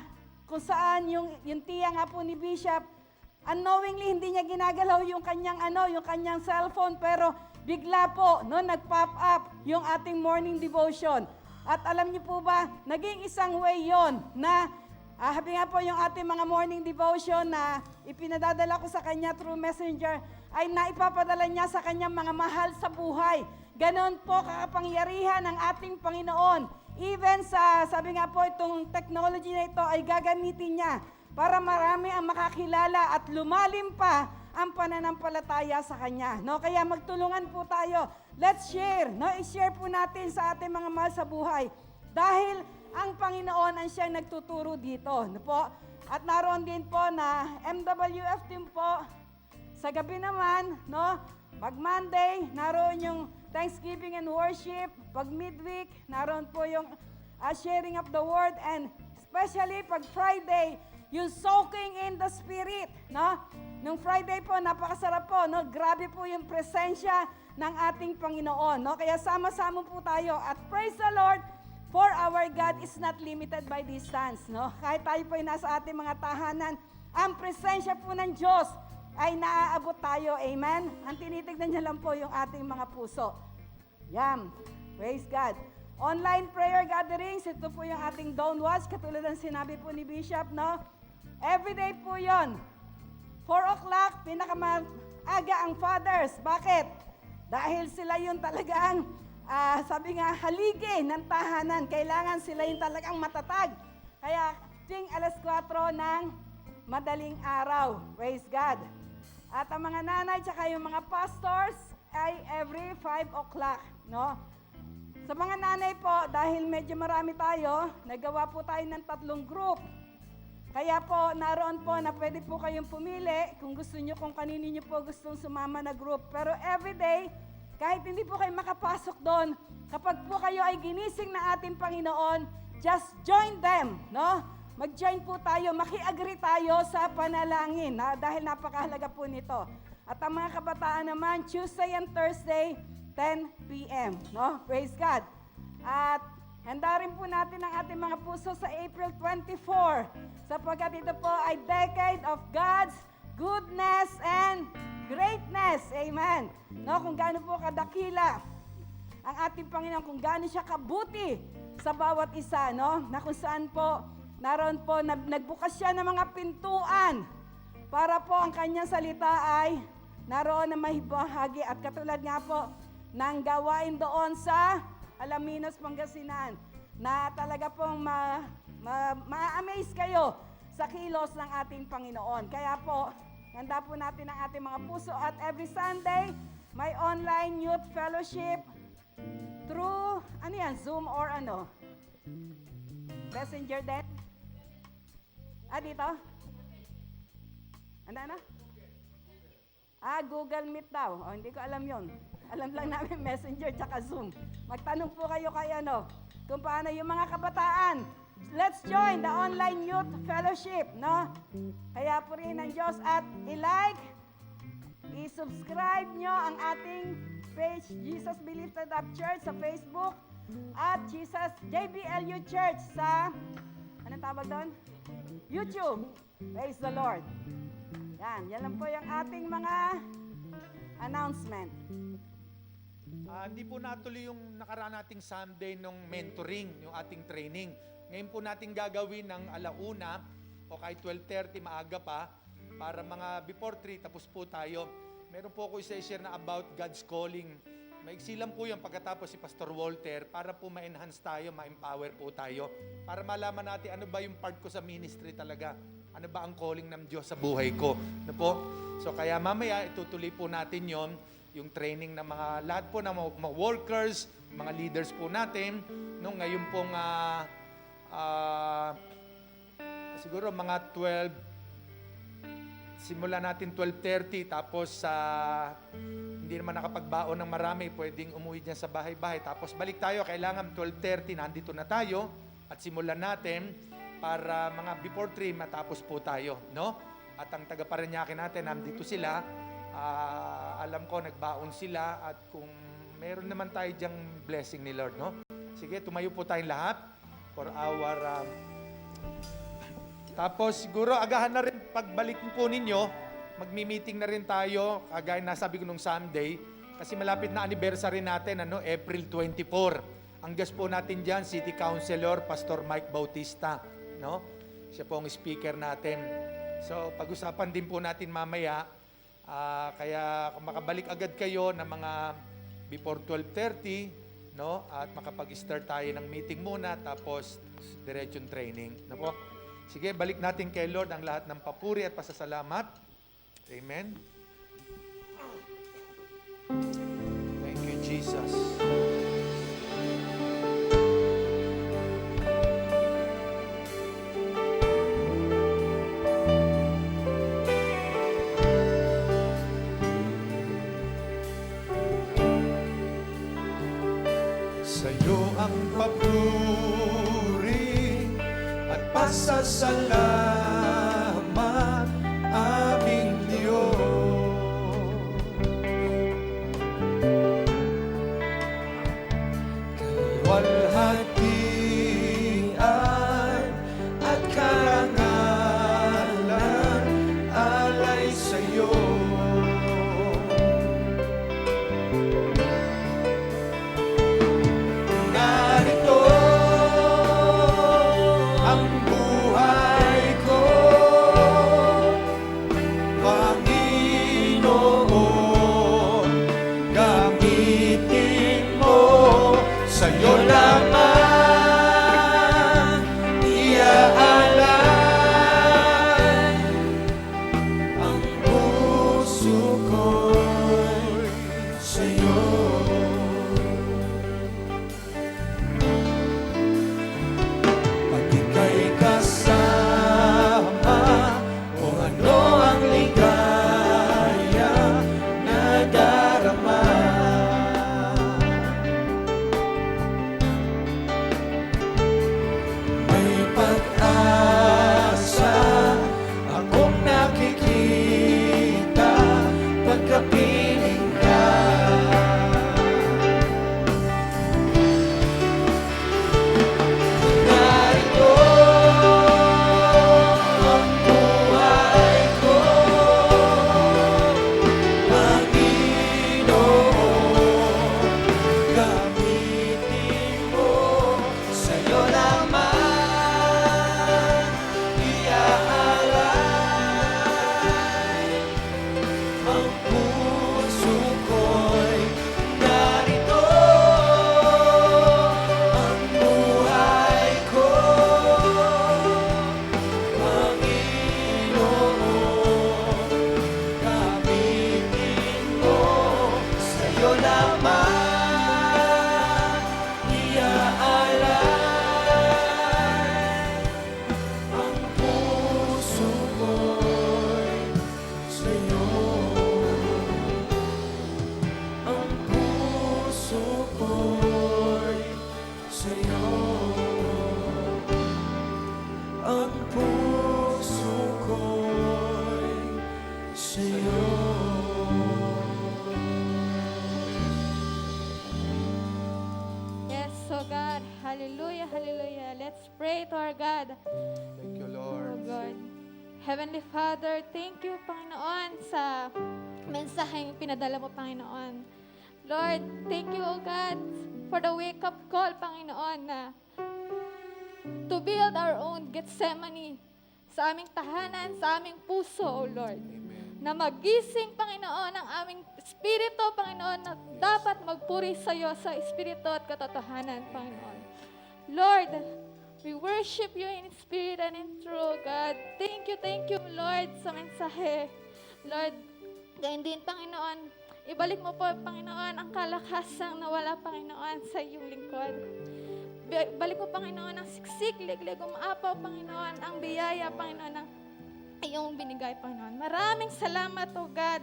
kung saan yung tiya nga po ni Bishop, unknowingly hindi niya ginagalaw yung kanyang cellphone, pero bigla po, no, nag-pop up yung ating morning devotion. At alam niyo po ba, naging isang way yon na, habi nga po yung ating mga morning devotion na ipinadadala ko sa kanya through messenger, ay naipapadala niya sa kanyang mga mahal sa buhay. Ganon po kakapangyarihan ng ating Panginoon. Even sa, sabi nga po, itong technology na ito ay gagamitin niya para marami ang makakilala at lumalim pa ang pananampalataya sa Kanya. No? Kaya magtulungan po tayo. Let's share. No? I-share po natin sa ating mga mahal sa buhay. Dahil ang Panginoon ang siyang nagtuturo dito. No po? At naroon din po na MWF team po. Sa gabi naman, no? Pag Monday, naroon yung Thanksgiving and Worship. Pag midweek, naroon po yung sharing of the word. And especially pag Friday, yung soaking in the Spirit. No? Nung Friday po, napakasarap po. No? Grabe po yung presensya ng ating Panginoon. No? Kaya sama-sama po tayo. At praise the Lord, for our God is not limited by distance. No? Kahit tayo po ay nasa ating mga tahanan, ang presensya po ng Diyos ay naaabot tayo. Amen? Ang tinitignan niya lang po yung ating mga puso. Yan. Praise God. Online prayer gatherings, ito po yung ating Dawn Watch, katulad ng sinabi po ni Bishop, no? Everyday po yon. 4 o'clock, pinakamaaga ang fathers. Bakit? Dahil sila yung talagang, sabi nga, haligi ng tahanan. Kailangan sila yung talagang matatag. Kaya, ting alas 4 ng madaling araw. Praise God. At ang mga nanay, tsaka yung mga pastors, ay every 5 o'clock, no? Sa mga nanay po, dahil medyo marami tayo, nagawa po tayo ng 3 group. Kaya po, naroon po na pwede po kayong pumili kung gusto nyo, kung kanino nyo po gustong sumama na group. Pero everyday, Kahit hindi po kayo makapasok doon, kapag po kayo ay ginising na ating Panginoon, just join them, no? Mag-join po tayo, maki-agree tayo sa panalangin, dahil napakahalaga po nito. At ang mga kabataan naman, Tuesday and Thursday, 10 p.m., no? Praise God. At handa rin po natin ang ating mga puso sa April 24, sapagkat ito po ay decade of God's goodness and greatness. Amen. No, kung gaano po kadakila ang ating Panginoon, kung gaano siya kabuti sa bawat isa, no? Na kung saan po, naroon po, nagbukas siya ng mga pintuan para po ang kanyang salita ay naroon na mahibahagi. At katulad nga po ng gawain doon sa Alaminos, Pangasinan, na talaga pong ma-amaze kayo sa kilos ng ating Panginoon. Kaya po, handa po natin ang ating mga puso. At every Sunday, may online youth fellowship through, ano yan, Zoom or ano? Messenger din? Dito? Ano? Google Meet daw. Hindi ko alam yon. Alam lang namin Messenger tsaka Zoom. Magtanong po kayo kay kung paano yung mga kabataan. Let's join the online youth fellowship, no? Kaya purihin ng Diyos at i-like, i-subscribe nyo ang ating page, Jesus Lifted Up Church sa Facebook at Jesus JBLU Church sa, anong tawag doon? YouTube. Praise the Lord. Yan lang po yung ating mga announcement. Hindi po natuloy yung nakaraan nating Sunday nung mentoring, yung ating training. Ngayon po natin gagawin ng 1:00 o kahit 12:30 maaga pa para mga before 3 tapos po tayo. Meron po ako i-share na about God's calling. Maiksi lang po yan pagkatapos si Pastor Walter para po ma-enhance tayo, ma-empower po tayo. Para malaman natin ano ba yung part ko sa ministry talaga. Ano ba ang calling ng Diyos sa buhay ko. Ano po? So kaya mamaya itutuloy po natin yon, yung training ng mga lahat po ng mga workers, mga leaders po natin. No, ngayon pong siguro mga 12, simula natin 12:30 tapos hindi naman nakapagbaon ng marami, pwedeng umuwi dyan sa bahay-bahay. Tapos balik tayo, kailangan 12:30, nandito na tayo at simulan natin para mga before 3 matapos po tayo, no? At ang taga Paranaque natin, nandito sila. Alam ko, nagbaon sila at kung meron naman tayo dyang blessing ni Lord, no? Sige, tumayo po tayong lahat for our tapos siguro agahan na rin pagbalik po ninyo, magmi-meeting na rin tayo, kagaya na sabi ko nung Sunday, kasi malapit na anniversary natin, April 24. Ang guest po natin dyan, City Councilor, Pastor Mike Bautista, no? Siya po ang speaker natin. So, pag-usapan din po natin mamaya, kaya kung makabalik agad kayo ng mga before 12:30, no? At makapag-start tayo ng meeting muna, tapos diretsong training, no po? Sige, balik natin kay Lord ang lahat ng papuri at pasasalamat. Amen. Thank you, Jesus. Sa'yo ang papuri at pasasalamat, aming Diyos. Kalwalhatian at karangalan alay sa'yo. Narito ang buhay ko, Panginoon, gamitin mo, sa'yo lamang iaalay ang puso ko'y sa'yo. Pag ika'y kasama, o ano ang ligaya na darama. oh God. Hallelujah, hallelujah. Let's pray to our God. Thank you, Oh Lord. God. Heavenly Father, thank you, Panginoon, sa mensaheng pinadala mo, Panginoon. Lord, thank you, O God, for the wake-up call, Panginoon, na to build our own Gethsemane sa aming tahanan, sa aming puso, O Lord. Na magising, Panginoon, ang aming espiritu, Panginoon, na dapat magpuri sa iyo sa espiritu at katotohanan, Panginoon. Lord, we worship you in spirit and in truth, God. Thank you, Lord, sa mensahe. Lord, gayon din, Panginoon, ibalik mo po, Panginoon, ang kalakasang nawala, Panginoon, sa iyong lingkod. Balik mo, Panginoon, ang siksik, liglig, umaapaw, Panginoon, ang biyaya, Panginoon, ng iyong binigay, Panginoon. Maraming salamat, O God.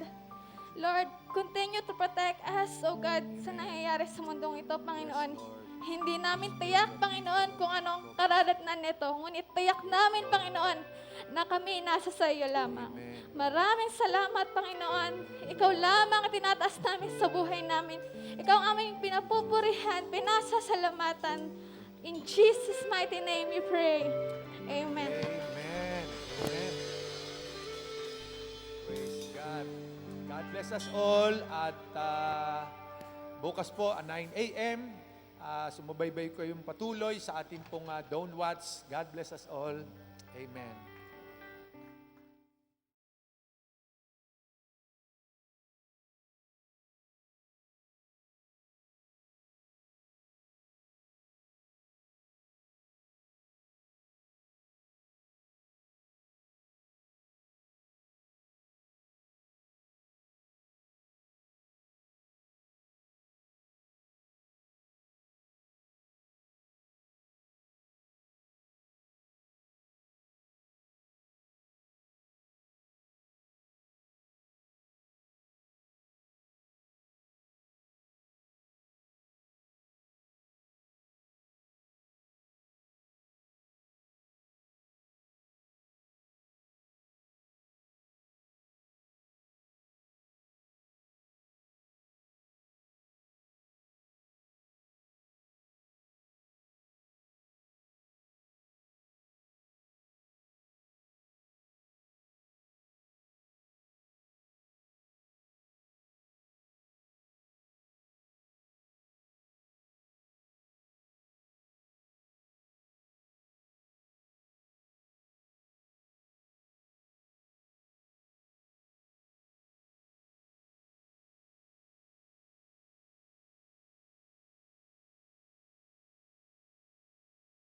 Lord, continue to protect us, O God, sa nangyayari sa mundong ito, Panginoon. Hindi namin tiyak, Panginoon, kung anong karadatnan nito. Ngunit tiyak namin, Panginoon, na kami nasa sa iyo lamang. Maraming salamat, Panginoon. Ikaw lamang ang tinataas namin sa buhay namin. Ikaw ang aming pinapupurihan, pinasasalamatan. In Jesus' mighty name we pray. Amen. Amen. Amen. Praise God. God bless us all. At bukas po, 9 a.m., sumubaybay ko yung patuloy sa ating pong Don't Watch. God bless us all. Amen.